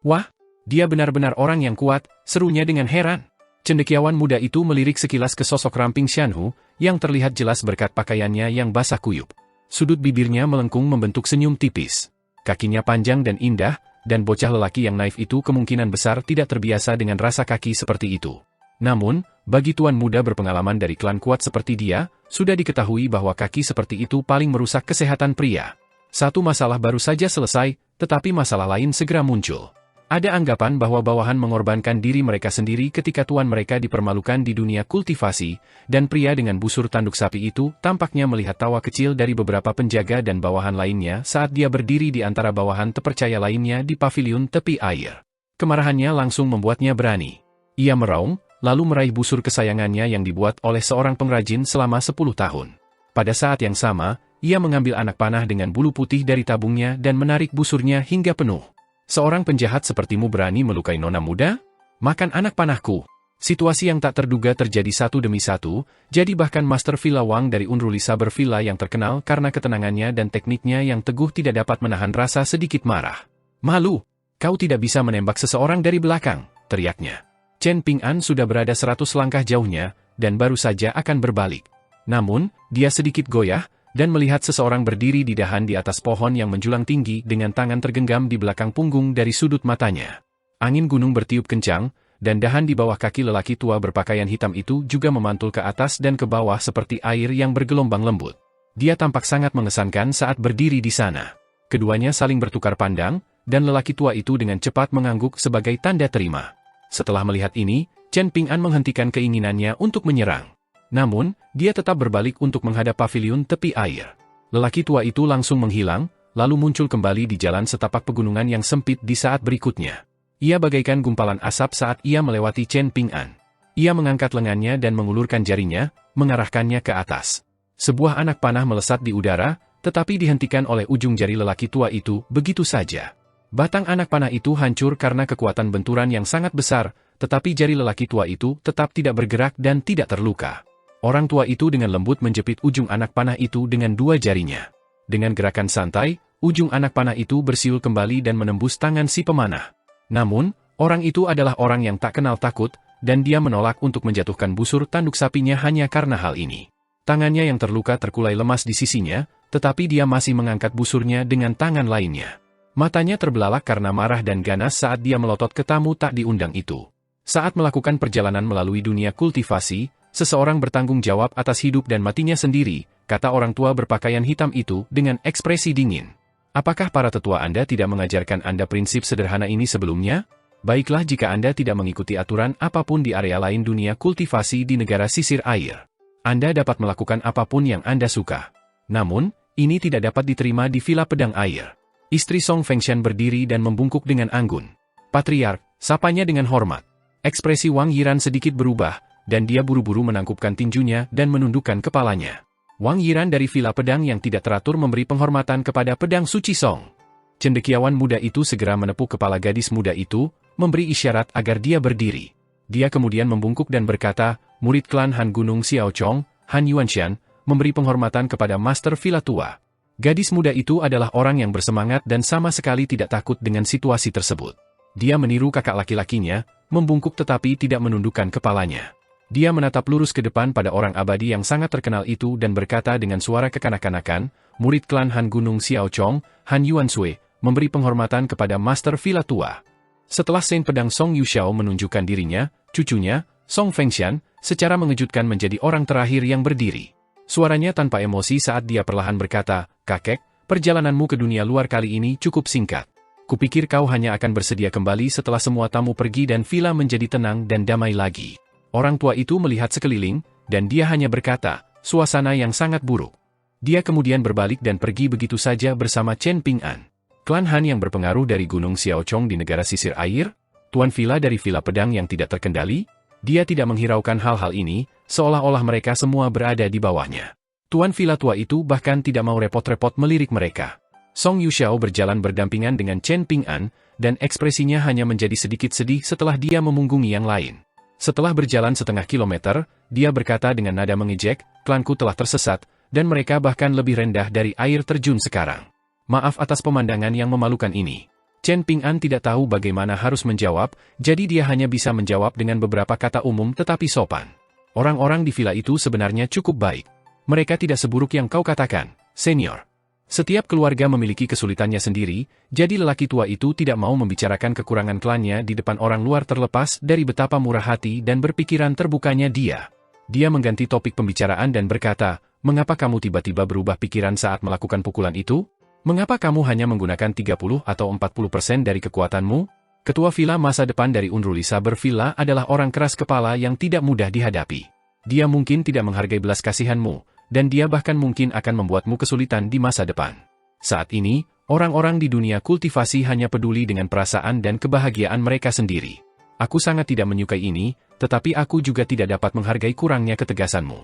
Wah, dia benar-benar orang yang kuat, serunya dengan heran. Cendekiawan muda itu melirik sekilas ke sosok ramping Shanhu, yang terlihat jelas berkat pakaiannya yang basah kuyup. Sudut bibirnya melengkung membentuk senyum tipis. Kakinya panjang dan indah, dan bocah lelaki yang naif itu kemungkinan besar tidak terbiasa dengan rasa kaki seperti itu. Namun, bagi tuan muda berpengalaman dari klan kuat seperti dia, sudah diketahui bahwa kaki seperti itu paling merusak kesehatan pria. Satu masalah baru saja selesai, tetapi masalah lain segera muncul. Ada anggapan bahwa bawahan mengorbankan diri mereka sendiri ketika tuan mereka dipermalukan di dunia kultivasi, dan pria dengan busur tanduk sapi itu tampaknya melihat tawa kecil dari beberapa penjaga dan bawahan lainnya saat dia berdiri di antara bawahan terpercaya lainnya di paviliun tepi air. Kemarahannya langsung membuatnya berani. Ia meraung, lalu meraih busur kesayangannya yang dibuat oleh seorang pengrajin selama 10 tahun. Pada saat yang sama, ia mengambil anak panah dengan bulu putih dari tabungnya dan menarik busurnya hingga penuh. Seorang penjahat sepertimu berani melukai nona muda? Makan anak panahku. Situasi yang tak terduga terjadi satu demi satu, jadi bahkan Master Villa Wang dari Unruly Saber Villa yang terkenal karena ketenangannya dan tekniknya yang teguh tidak dapat menahan rasa sedikit marah. Malu, kau tidak bisa menembak seseorang dari belakang, teriaknya. Chen Ping'an sudah berada 100 langkah jauhnya, dan baru saja akan berbalik. Namun, dia sedikit goyah, dan melihat seseorang berdiri di dahan di atas pohon yang menjulang tinggi dengan tangan tergenggam di belakang punggung dari sudut matanya. Angin gunung bertiup kencang, dan dahan di bawah kaki lelaki tua berpakaian hitam itu juga memantul ke atas dan ke bawah seperti air yang bergelombang lembut. Dia tampak sangat mengesankan saat berdiri di sana. Keduanya saling bertukar pandang, dan lelaki tua itu dengan cepat mengangguk sebagai tanda terima. Setelah melihat ini, Chen Ping'an menghentikan keinginannya untuk menyerang. Namun, dia tetap berbalik untuk menghadap paviliun tepi air. Lelaki tua itu langsung menghilang, lalu muncul kembali di jalan setapak pegunungan yang sempit di saat berikutnya. Ia bagaikan gumpalan asap saat ia melewati Chen Ping'an. Ia mengangkat lengannya dan mengulurkan jarinya, mengarahkannya ke atas. Sebuah anak panah melesat di udara, tetapi dihentikan oleh ujung jari lelaki tua itu begitu saja. Batang anak panah itu hancur karena kekuatan benturan yang sangat besar, tetapi jari lelaki tua itu tetap tidak bergerak dan tidak terluka. Orang tua itu dengan lembut menjepit ujung anak panah itu dengan dua jarinya. Dengan gerakan santai, ujung anak panah itu bersiul kembali dan menembus tangan si pemanah. Namun, orang itu adalah orang yang tak kenal takut, dan dia menolak untuk menjatuhkan busur tanduk sapinya hanya karena hal ini. Tangannya yang terluka terkulai lemas di sisinya, tetapi dia masih mengangkat busurnya dengan tangan lainnya. Matanya terbelalak karena marah dan ganas saat dia melotot ke tamu tak diundang itu. Saat melakukan perjalanan melalui dunia kultivasi, seseorang bertanggung jawab atas hidup dan matinya sendiri, kata orang tua berpakaian hitam itu dengan ekspresi dingin. Apakah para tetua Anda tidak mengajarkan Anda prinsip sederhana ini sebelumnya? Baiklah jika Anda tidak mengikuti aturan apapun di area lain dunia kultivasi di negara sisir air. Anda dapat melakukan apapun yang Anda suka. Namun, ini tidak dapat diterima di Villa Pedang Air. Istri Song Fengshan berdiri dan membungkuk dengan anggun. Patriark, Sapanya dengan hormat. Ekspresi Wang Yiran sedikit berubah, dan dia buru-buru menangkupkan tinjunya dan menundukkan kepalanya. Wang Yiran dari Villa Pedang yang tidak teratur memberi penghormatan kepada pedang suci Song. Cendekiawan muda itu segera menepuk kepala gadis muda itu, memberi isyarat agar dia berdiri. Dia kemudian membungkuk dan berkata, murid klan Han Gunung Xiaochong, Han Yuanshan, memberi penghormatan kepada Master Villa Tua. Gadis muda itu adalah orang yang bersemangat dan sama sekali tidak takut dengan situasi tersebut. Dia meniru kakak laki-lakinya, membungkuk tetapi tidak menundukkan kepalanya. Dia menatap lurus ke depan pada orang abadi yang sangat terkenal itu dan berkata dengan suara kekanak-kanakan, murid klan Han Gunung Xiaochong, Han Yuanshui, memberi penghormatan kepada Master Villa Tua. Setelah Saint Pedang Song Yuxiao menunjukkan dirinya, cucunya, Song Fengshan, secara mengejutkan menjadi orang terakhir yang berdiri. Suaranya tanpa emosi saat dia perlahan berkata, kakek, perjalananmu ke dunia luar kali ini cukup singkat. Kupikir kau hanya akan bersedia kembali setelah semua tamu pergi dan villa menjadi tenang dan damai lagi. Orang tua itu melihat sekeliling, dan dia hanya berkata, suasana yang sangat buruk. Dia kemudian berbalik dan pergi begitu saja bersama Chen Ping'an. Klan Han yang berpengaruh dari Gunung Xiaochong di negara sisir air, tuan villa dari Villa Pedang yang tidak terkendali, dia tidak menghiraukan hal-hal ini, seolah-olah mereka semua berada di bawahnya. Tuan villa tua itu bahkan tidak mau repot-repot melirik mereka. Song Yuxiao berjalan berdampingan dengan Chen Ping'an, dan ekspresinya hanya menjadi sedikit sedih setelah dia memunggungi yang lain. Setelah berjalan setengah kilometer, dia berkata dengan nada mengejek, klanku telah tersesat, dan mereka bahkan lebih rendah dari air terjun sekarang. Maaf atas pemandangan yang memalukan ini. Chen Ping'an tidak tahu bagaimana harus menjawab, jadi dia hanya bisa menjawab dengan beberapa kata umum tetapi sopan. Orang-orang di villa itu sebenarnya cukup baik. Mereka tidak seburuk yang kau katakan, senior. Setiap keluarga memiliki kesulitannya sendiri, jadi lelaki tua itu tidak mau membicarakan kekurangan klannya di depan orang luar terlepas dari betapa murah hati dan berpikiran terbukanya dia. Dia mengganti topik pembicaraan dan berkata, mengapa kamu tiba-tiba berubah pikiran saat melakukan pukulan itu? Mengapa kamu hanya menggunakan 30 atau 40% dari kekuatanmu? Ketua villa masa depan dari Unruly Saber Villa adalah orang keras kepala yang tidak mudah dihadapi. Dia mungkin tidak menghargai belas kasihanmu, dan dia bahkan mungkin akan membuatmu kesulitan di masa depan. Saat ini, orang-orang di dunia kultivasi hanya peduli dengan perasaan dan kebahagiaan mereka sendiri. Aku sangat tidak menyukai ini, tetapi aku juga tidak dapat menghargai kurangnya ketegasanmu.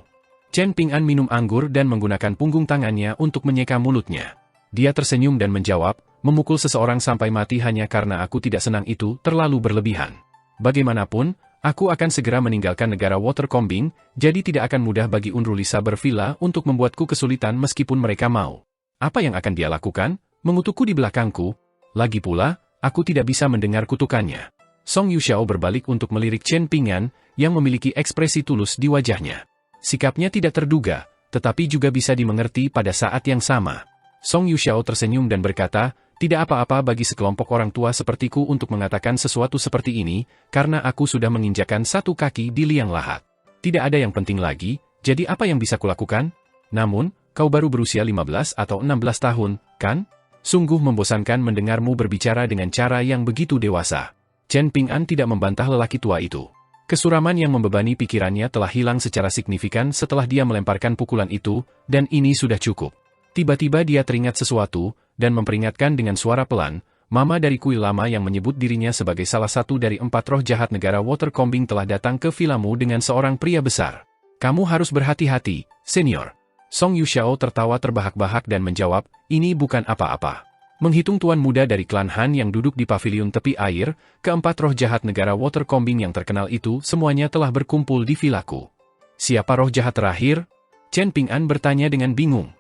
Chen Ping'an minum anggur dan menggunakan punggung tangannya untuk menyeka mulutnya. Dia tersenyum dan menjawab, memukul seseorang sampai mati hanya karena aku tidak senang itu terlalu berlebihan. Bagaimanapun, aku akan segera meninggalkan negara Watercombing, jadi tidak akan mudah bagi Unruly Saber Villa untuk membuatku kesulitan meskipun mereka mau. Apa yang akan dia lakukan? Mengutukku di belakangku? Lagi pula, aku tidak bisa mendengar kutukannya. Song Yuxiao berbalik untuk melirik Chen Ping'an, yang memiliki ekspresi tulus di wajahnya. Sikapnya tidak terduga, tetapi juga bisa dimengerti pada saat yang sama. Song Yuxiao tersenyum dan berkata, tidak apa-apa bagi sekelompok orang tua sepertiku untuk mengatakan sesuatu seperti ini, karena aku sudah menginjakan satu kaki di liang lahat. Tidak ada yang penting lagi, jadi apa yang bisa kulakukan? Namun, kau baru berusia 15 atau 16 tahun, kan? Sungguh membosankan mendengarmu berbicara dengan cara yang begitu dewasa. Chen Ping'an tidak membantah lelaki tua itu. Kesuraman yang membebani pikirannya telah hilang secara signifikan setelah dia melemparkan pukulan itu, dan ini sudah cukup. Tiba-tiba dia teringat sesuatu, dan memperingatkan dengan suara pelan, Mama dari kuil lama yang menyebut dirinya sebagai salah satu dari 4 roh jahat negara Watercombing telah datang ke vilamu dengan seorang pria besar. Kamu harus berhati-hati, senior. Song Yuxiao tertawa terbahak-bahak dan menjawab, ini bukan apa-apa. Menghitung tuan muda dari klan Han yang duduk di paviliun tepi air, keempat roh jahat negara Watercombing yang terkenal itu semuanya telah berkumpul di vilaku. Siapa roh jahat terakhir? Chen Ping'an bertanya dengan bingung.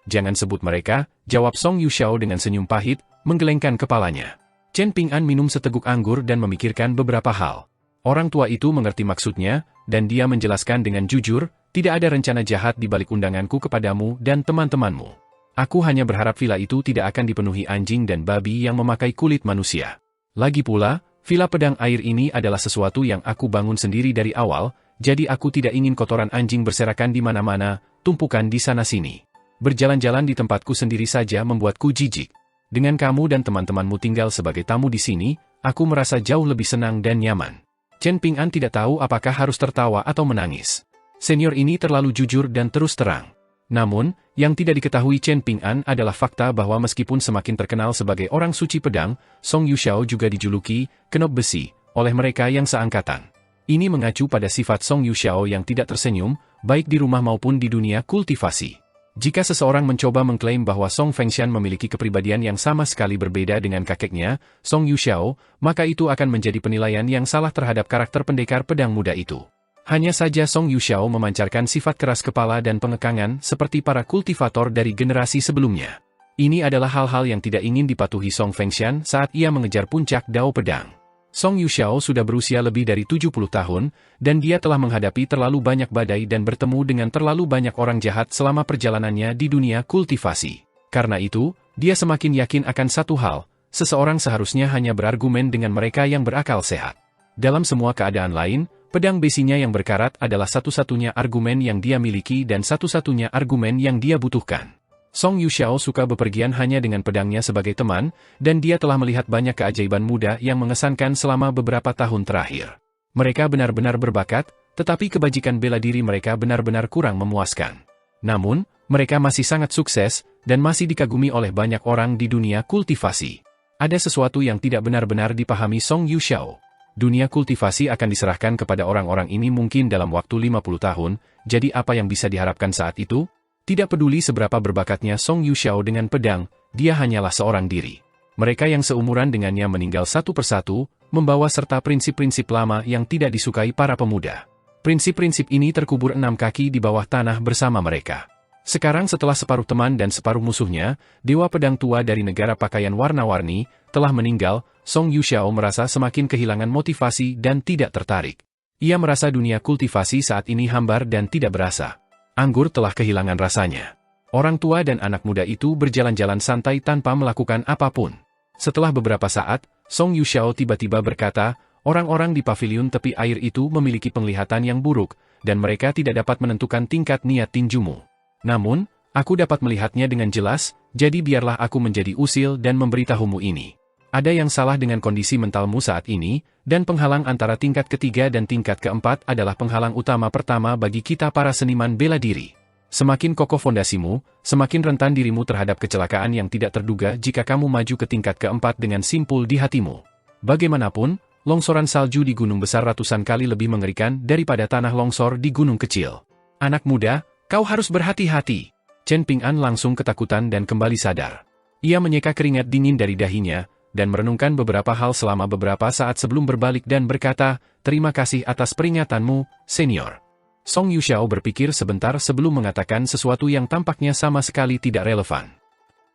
Jangan sebut mereka, jawab Song Yuxiao dengan senyum pahit, menggelengkan kepalanya. Chen Ping'an minum seteguk anggur dan memikirkan beberapa hal. Orang tua itu mengerti maksudnya, dan dia menjelaskan dengan jujur, tidak ada rencana jahat di balik undanganku kepadamu dan teman-temanmu. Aku hanya berharap villa itu tidak akan dipenuhi anjing dan babi yang memakai kulit manusia. Lagi pula, villa pedang air ini adalah sesuatu yang aku bangun sendiri dari awal, jadi aku tidak ingin kotoran anjing berserakan di mana-mana, tumpukan di sana-sini. Berjalan-jalan di tempatku sendiri saja membuatku jijik. Dengan kamu dan teman-temanmu tinggal sebagai tamu di sini, aku merasa jauh lebih senang dan nyaman. Chen Ping'an tidak tahu apakah harus tertawa atau menangis. Senior ini terlalu jujur dan terus terang. Namun, yang tidak diketahui Chen Ping'an adalah fakta bahwa meskipun semakin terkenal sebagai orang suci pedang, Song Yuxiao juga dijuluki Kenop Besi oleh mereka yang seangkatan. Ini mengacu pada sifat Song Yuxiao yang tidak tersenyum, baik di rumah maupun di dunia kultivasi. Jika seseorang mencoba mengklaim bahwa Song Fengshan memiliki kepribadian yang sama sekali berbeda dengan kakeknya, Song Yuxiao, maka itu akan menjadi penilaian yang salah terhadap karakter pendekar pedang muda itu. Hanya saja Song Yuxiao memancarkan sifat keras kepala dan pengekangan seperti para kultivator dari generasi sebelumnya. Ini adalah hal-hal yang tidak ingin dipatuhi Song Fengshan saat ia mengejar puncak Dao Pedang. Song Yuxiao sudah berusia lebih dari 70 tahun, dan dia telah menghadapi terlalu banyak badai dan bertemu dengan terlalu banyak orang jahat selama perjalanannya di dunia kultivasi. Karena itu, dia semakin yakin akan satu hal, seseorang seharusnya hanya berargumen dengan mereka yang berakal sehat. Dalam semua keadaan lain, pedang besinya yang berkarat adalah satu-satunya argumen yang dia miliki dan satu-satunya argumen yang dia butuhkan. Song Yuxiao suka bepergian hanya dengan pedangnya sebagai teman, dan dia telah melihat banyak keajaiban muda yang mengesankan selama beberapa tahun terakhir. Mereka benar-benar berbakat, tetapi kebajikan bela diri mereka benar-benar kurang memuaskan. Namun, mereka masih sangat sukses, dan masih dikagumi oleh banyak orang di dunia kultivasi. Ada sesuatu yang tidak benar-benar dipahami Song Yuxiao. Dunia kultivasi akan diserahkan kepada orang-orang ini mungkin dalam waktu 50 tahun, jadi apa yang bisa diharapkan saat itu? Tidak peduli seberapa berbakatnya Song Yuxiao dengan pedang, dia hanyalah seorang diri. Mereka yang seumuran dengannya meninggal satu persatu, membawa serta prinsip-prinsip lama yang tidak disukai para pemuda. Prinsip-prinsip ini terkubur 6 kaki di bawah tanah bersama mereka. Sekarang setelah separuh teman dan separuh musuhnya, Dewa Pedang Tua dari negara pakaian warna-warni, telah meninggal, Song Yuxiao merasa semakin kehilangan motivasi dan tidak tertarik. Ia merasa dunia kultivasi saat ini hambar dan tidak berasa. Anggur telah kehilangan rasanya. Orang tua dan anak muda itu berjalan-jalan santai tanpa melakukan apapun. Setelah beberapa saat, Song Yuxiao tiba-tiba berkata, orang-orang di pavilion tepi air itu memiliki penglihatan yang buruk, dan mereka tidak dapat menentukan tingkat niat tinjumu. Namun, aku dapat melihatnya dengan jelas, jadi biarlah aku menjadi usil dan memberitahumu ini. Ada yang salah dengan kondisi mentalmu saat ini, dan penghalang antara tingkat ketiga dan tingkat keempat adalah penghalang utama pertama bagi kita para seniman bela diri. Semakin kokoh fondasimu, semakin rentan dirimu terhadap kecelakaan yang tidak terduga jika kamu maju ke tingkat keempat dengan simpul di hatimu. Bagaimanapun, longsoran salju di gunung besar ratusan kali lebih mengerikan daripada tanah longsor di gunung kecil. Anak muda, kau harus berhati-hati. Chen Ping'an langsung ketakutan dan kembali sadar. Ia menyeka keringat dingin dari dahinya, dan merenungkan beberapa hal selama beberapa saat sebelum berbalik dan berkata, terima kasih atas peringatanmu, senior. Song Yuxiao berpikir sebentar sebelum mengatakan sesuatu yang tampaknya sama sekali tidak relevan.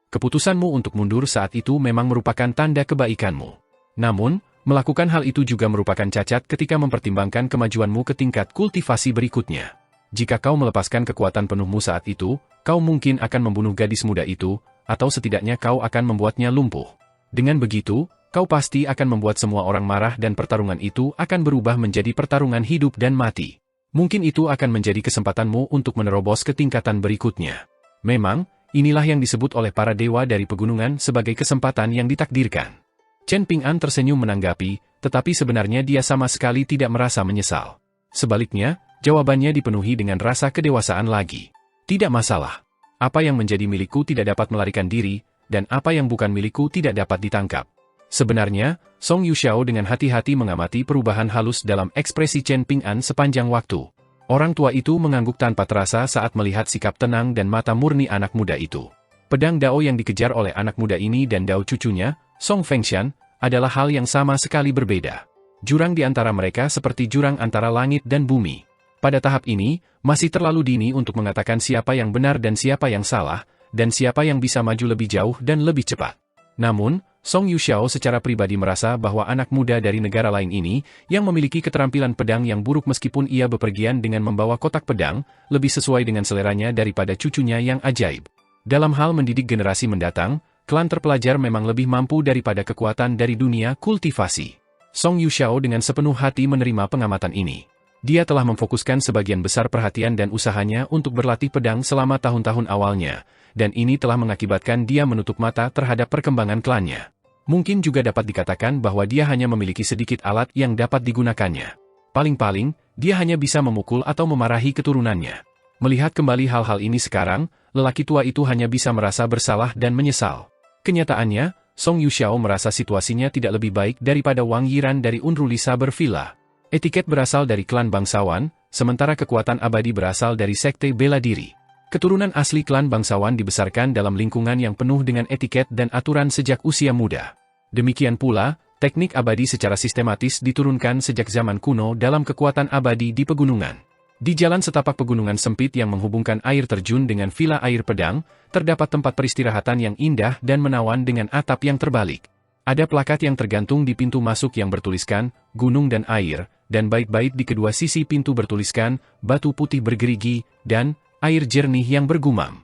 Keputusanmu untuk mundur saat itu memang merupakan tanda kebaikanmu. Namun, melakukan hal itu juga merupakan cacat ketika mempertimbangkan kemajuanmu ke tingkat kultivasi berikutnya. Jika kau melepaskan kekuatan penuhmu saat itu, kau mungkin akan membunuh gadis muda itu, atau setidaknya kau akan membuatnya lumpuh. Dengan begitu, kau pasti akan membuat semua orang marah dan pertarungan itu akan berubah menjadi pertarungan hidup dan mati. Mungkin itu akan menjadi kesempatanmu untuk menerobos ke tingkatan berikutnya. Memang, inilah yang disebut oleh para dewa dari pegunungan sebagai kesempatan yang ditakdirkan. Chen Ping'an tersenyum menanggapi, tetapi sebenarnya dia sama sekali tidak merasa menyesal. Sebaliknya, jawabannya dipenuhi dengan rasa kedewasaan lagi. Tidak masalah. Apa yang menjadi milikku tidak dapat melarikan diri, dan apa yang bukan milikku tidak dapat ditangkap. Sebenarnya, Song Yuxiao dengan hati-hati mengamati perubahan halus dalam ekspresi Chen Ping'an sepanjang waktu. Orang tua itu mengangguk tanpa terasa saat melihat sikap tenang dan mata murni anak muda itu. Pedang Dao yang dikejar oleh anak muda ini dan Dao cucunya, Song Fengshan, adalah hal yang sama sekali berbeda. Jurang di antara mereka seperti jurang antara langit dan bumi. Pada tahap ini, masih terlalu dini untuk mengatakan siapa yang benar dan siapa yang salah, dan siapa yang bisa maju lebih jauh dan lebih cepat. Namun, Song Yuxiao secara pribadi merasa bahwa anak muda dari negara lain ini, yang memiliki keterampilan pedang yang buruk meskipun ia bepergian dengan membawa kotak pedang, lebih sesuai dengan seleranya daripada cucunya yang ajaib. Dalam hal mendidik generasi mendatang, klan terpelajar memang lebih mampu daripada kekuatan dari dunia kultivasi. Song Yuxiao dengan sepenuh hati menerima pengamatan ini. Dia telah memfokuskan sebagian besar perhatian dan usahanya untuk berlatih pedang selama tahun-tahun awalnya, dan ini telah mengakibatkan dia menutup mata terhadap perkembangan klannya. Mungkin juga dapat dikatakan bahwa dia hanya memiliki sedikit alat yang dapat digunakannya. Paling-paling, dia hanya bisa memukul atau memarahi keturunannya. Melihat kembali hal-hal ini sekarang, lelaki tua itu hanya bisa merasa bersalah dan menyesal. Kenyataannya, Song Yuxiao merasa situasinya tidak lebih baik daripada Wang Yiran dari Unruly Saber Villa. Etiket berasal dari klan bangsawan, sementara kekuatan abadi berasal dari sekte bela diri. Keturunan asli klan bangsawan dibesarkan dalam lingkungan yang penuh dengan etiket dan aturan sejak usia muda. Demikian pula, teknik abadi secara sistematis diturunkan sejak zaman kuno dalam kekuatan abadi di pegunungan. Di jalan setapak pegunungan sempit yang menghubungkan air terjun dengan Villa Air Pedang, terdapat tempat peristirahatan yang indah dan menawan dengan atap yang terbalik. Ada plakat yang tergantung di pintu masuk yang bertuliskan, Gunung dan Air, dan bait-bait di kedua sisi pintu bertuliskan, Batu putih bergerigi, dan air jernih yang bergumam.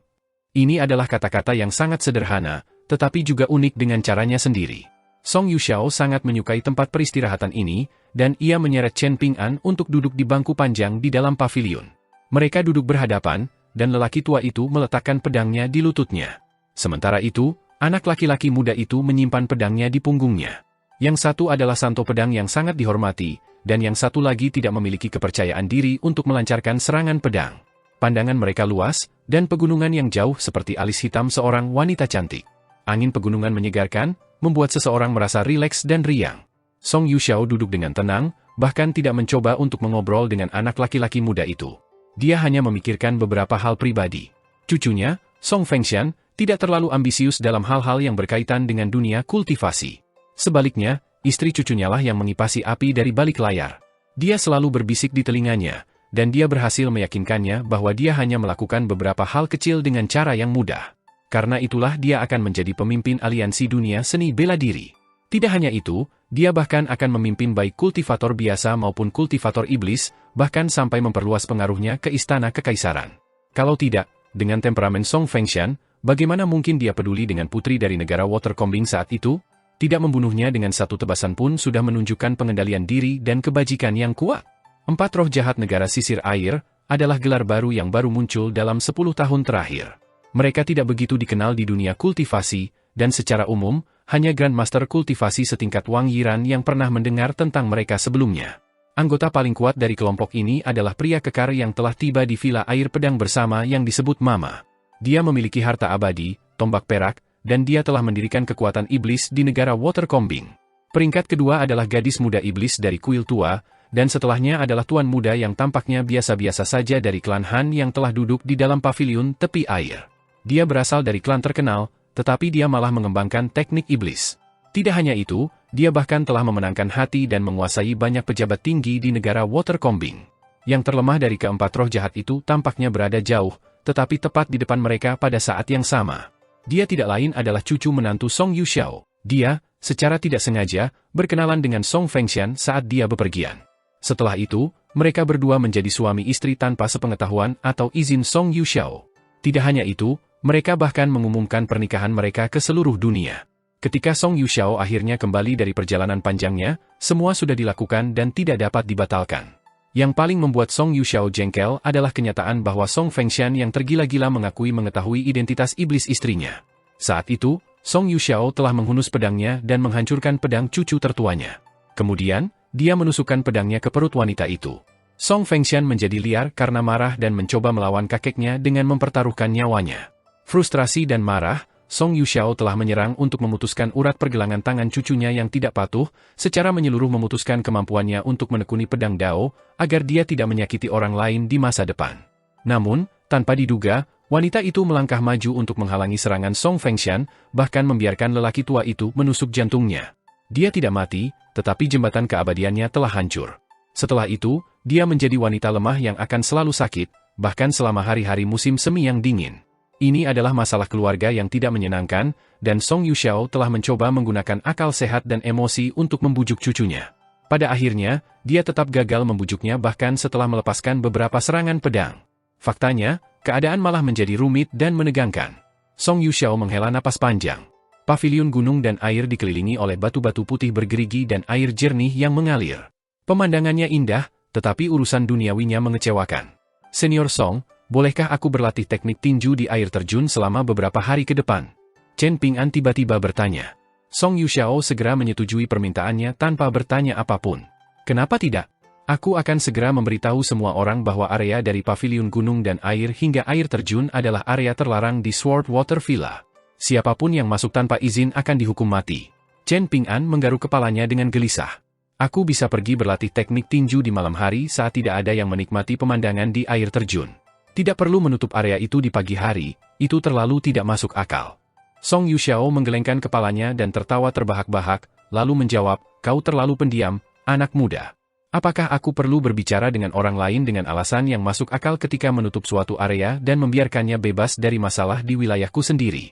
Ini adalah kata-kata yang sangat sederhana, tetapi juga unik dengan caranya sendiri. Song Yuxiao sangat menyukai tempat peristirahatan ini, dan ia menyeret Chen Ping'an untuk duduk di bangku panjang di dalam pavilion. Mereka duduk berhadapan, dan lelaki tua itu meletakkan pedangnya di lututnya. Sementara itu, anak laki-laki muda itu menyimpan pedangnya di punggungnya. Yang satu adalah santo pedang yang sangat dihormati, dan yang satu lagi tidak memiliki kepercayaan diri untuk melancarkan serangan pedang. Pandangan mereka luas, dan pegunungan yang jauh seperti alis hitam seorang wanita cantik. Angin pegunungan menyegarkan, membuat seseorang merasa rileks dan riang. Song Yuxiao duduk dengan tenang, bahkan tidak mencoba untuk mengobrol dengan anak laki-laki muda itu. Dia hanya memikirkan beberapa hal pribadi. Cucunya, Song Fengshan, tidak terlalu ambisius dalam hal-hal yang berkaitan dengan dunia kultivasi. Sebaliknya, istri cucunya lah yang mengipasi api dari balik layar. Dia selalu berbisik di telinganya, dan dia berhasil meyakinkannya bahwa dia hanya melakukan beberapa hal kecil dengan cara yang mudah. Karena itulah dia akan menjadi pemimpin aliansi dunia seni bela diri. Tidak hanya itu, dia bahkan akan memimpin baik kultivator biasa maupun kultivator iblis, bahkan sampai memperluas pengaruhnya ke istana kekaisaran. Kalau tidak, dengan temperamen Song Fengshan, bagaimana mungkin dia peduli dengan putri dari negara Watercombing saat itu? Tidak membunuhnya dengan satu tebasan pun sudah menunjukkan pengendalian diri dan kebajikan yang kuat. 4 roh jahat negara sisir air adalah gelar baru yang baru muncul dalam 10 tahun terakhir. Mereka tidak begitu dikenal di dunia kultivasi, dan secara umum, hanya Grandmaster kultivasi setingkat Wang Yiran yang pernah mendengar tentang mereka sebelumnya. Anggota paling kuat dari kelompok ini adalah pria kekar yang telah tiba di Villa Air Pedang bersama yang disebut Mama. Dia memiliki harta abadi, tombak perak, dan dia telah mendirikan kekuatan iblis di negara Watercombing. Peringkat kedua adalah gadis muda iblis dari kuil tua, dan setelahnya adalah tuan muda yang tampaknya biasa-biasa saja dari klan Han yang telah duduk di dalam pavilion tepi air. Dia berasal dari klan terkenal, tetapi dia malah mengembangkan teknik iblis. Tidak hanya itu, dia bahkan telah memenangkan hati dan menguasai banyak pejabat tinggi di negara Watercombing. Yang terlemah dari keempat roh jahat itu tampaknya berada jauh, tetapi tepat di depan mereka pada saat yang sama. Dia tidak lain adalah cucu menantu Song Yuxiao. Dia, secara tidak sengaja, berkenalan dengan Song Fengshan saat dia bepergian. Setelah itu, mereka berdua menjadi suami istri tanpa sepengetahuan atau izin Song Yuxiao. Tidak hanya itu, mereka bahkan mengumumkan pernikahan mereka ke seluruh dunia. Ketika Song Yuxiao akhirnya kembali dari perjalanan panjangnya, semua sudah dilakukan dan tidak dapat dibatalkan. Yang paling membuat Song Yuxiao jengkel adalah kenyataan bahwa Song Fengshan yang tergila-gila mengetahui identitas iblis istrinya. Saat itu, Song Yuxiao telah menghunus pedangnya dan menghancurkan pedang cucu tertuanya. Kemudian, dia menusukkan pedangnya ke perut wanita itu. Song Fengshan menjadi liar karena marah dan mencoba melawan kakeknya dengan mempertaruhkan nyawanya. Frustrasi dan marah, Song Yuxiao telah menyerang untuk memutuskan urat pergelangan tangan cucunya yang tidak patuh, secara menyeluruh memutuskan kemampuannya untuk menekuni pedang Dao, agar dia tidak menyakiti orang lain di masa depan. Namun, tanpa diduga, wanita itu melangkah maju untuk menghalangi serangan Song Fengshan, bahkan membiarkan lelaki tua itu menusuk jantungnya. Dia tidak mati, tetapi jembatan keabadiannya telah hancur. Setelah itu, dia menjadi wanita lemah yang akan selalu sakit, bahkan selama hari-hari musim semi yang dingin. Ini adalah masalah keluarga yang tidak menyenangkan, dan Song Yuxiao telah mencoba menggunakan akal sehat dan emosi untuk membujuk cucunya. Pada akhirnya, dia tetap gagal membujuknya bahkan setelah melepaskan beberapa serangan pedang. Faktanya, keadaan malah menjadi rumit dan menegangkan. Song Yuxiao menghela napas panjang. Pavilion gunung dan air dikelilingi oleh batu-batu putih bergerigi dan air jernih yang mengalir. Pemandangannya indah, tetapi urusan duniawinya mengecewakan. Senior Song, bolehkah aku berlatih teknik tinju di air terjun selama beberapa hari ke depan? Chen Ping'an tiba-tiba bertanya. Song Yuxiao segera menyetujui permintaannya tanpa bertanya apapun. Kenapa tidak? Aku akan segera memberitahu semua orang bahwa area dari paviliun gunung dan air hingga air terjun adalah area terlarang di Swordwater Villa. Siapapun yang masuk tanpa izin akan dihukum mati. Chen Ping'an menggaruk kepalanya dengan gelisah. Aku bisa pergi berlatih teknik tinju di malam hari saat tidak ada yang menikmati pemandangan di air terjun. Tidak perlu menutup area itu di pagi hari, itu terlalu tidak masuk akal. Song Yuxiao menggelengkan kepalanya dan tertawa terbahak-bahak, lalu menjawab, kau terlalu pendiam, anak muda. Apakah aku perlu berbicara dengan orang lain dengan alasan yang masuk akal ketika menutup suatu area dan membiarkannya bebas dari masalah di wilayahku sendiri?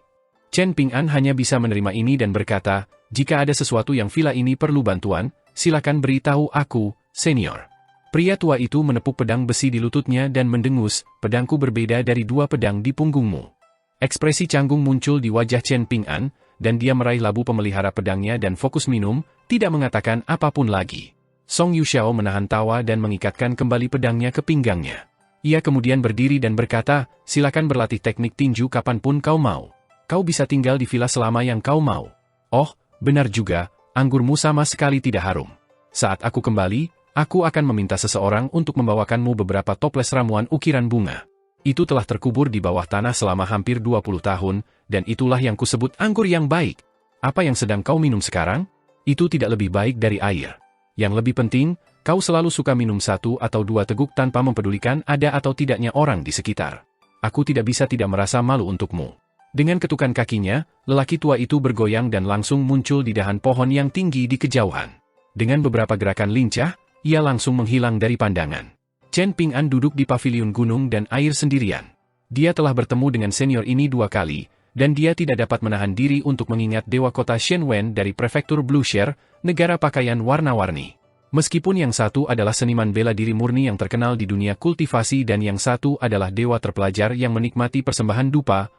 Chen Ping'an hanya bisa menerima ini dan berkata, jika ada sesuatu yang villa ini perlu bantuan, silakan beritahu aku, senior. Pria tua itu menepuk pedang besi di lututnya dan mendengus, pedangku berbeda dari dua pedang di punggungmu. Ekspresi canggung muncul di wajah Chen Ping'an, dan dia meraih labu pemelihara pedangnya dan fokus minum, tidak mengatakan apapun lagi. Song Yuxiao menahan tawa dan mengikatkan kembali pedangnya ke pinggangnya. Ia kemudian berdiri dan berkata, silakan berlatih teknik tinju kapanpun kau mau. Kau bisa tinggal di villa selama yang kau mau. Oh, benar juga, anggurmu sama sekali tidak harum. Saat aku kembali, aku akan meminta seseorang untuk membawakanmu beberapa toples ramuan ukiran bunga. Itu telah terkubur di bawah tanah selama hampir 20 tahun, dan itulah yang kusebut anggur yang baik. Apa yang sedang kau minum sekarang? Itu tidak lebih baik dari air. Yang lebih penting, kau selalu suka minum 1 atau 2 teguk tanpa mempedulikan ada atau tidaknya orang di sekitar. Aku tidak bisa tidak merasa malu untukmu. Dengan ketukan kakinya, lelaki tua itu bergoyang dan langsung muncul di dahan pohon yang tinggi di kejauhan. Dengan beberapa gerakan lincah, ia langsung menghilang dari pandangan. Chen Ping'an duduk di paviliun gunung dan air sendirian. Dia telah bertemu dengan senior ini 2 kali, dan dia tidak dapat menahan diri untuk mengingat dewa kota Shen Wen dari prefektur Blue Share, negara pakaian warna-warni. Meskipun yang satu adalah seniman bela diri murni yang terkenal di dunia kultivasi dan yang satu adalah dewa terpelajar yang menikmati persembahan dupa,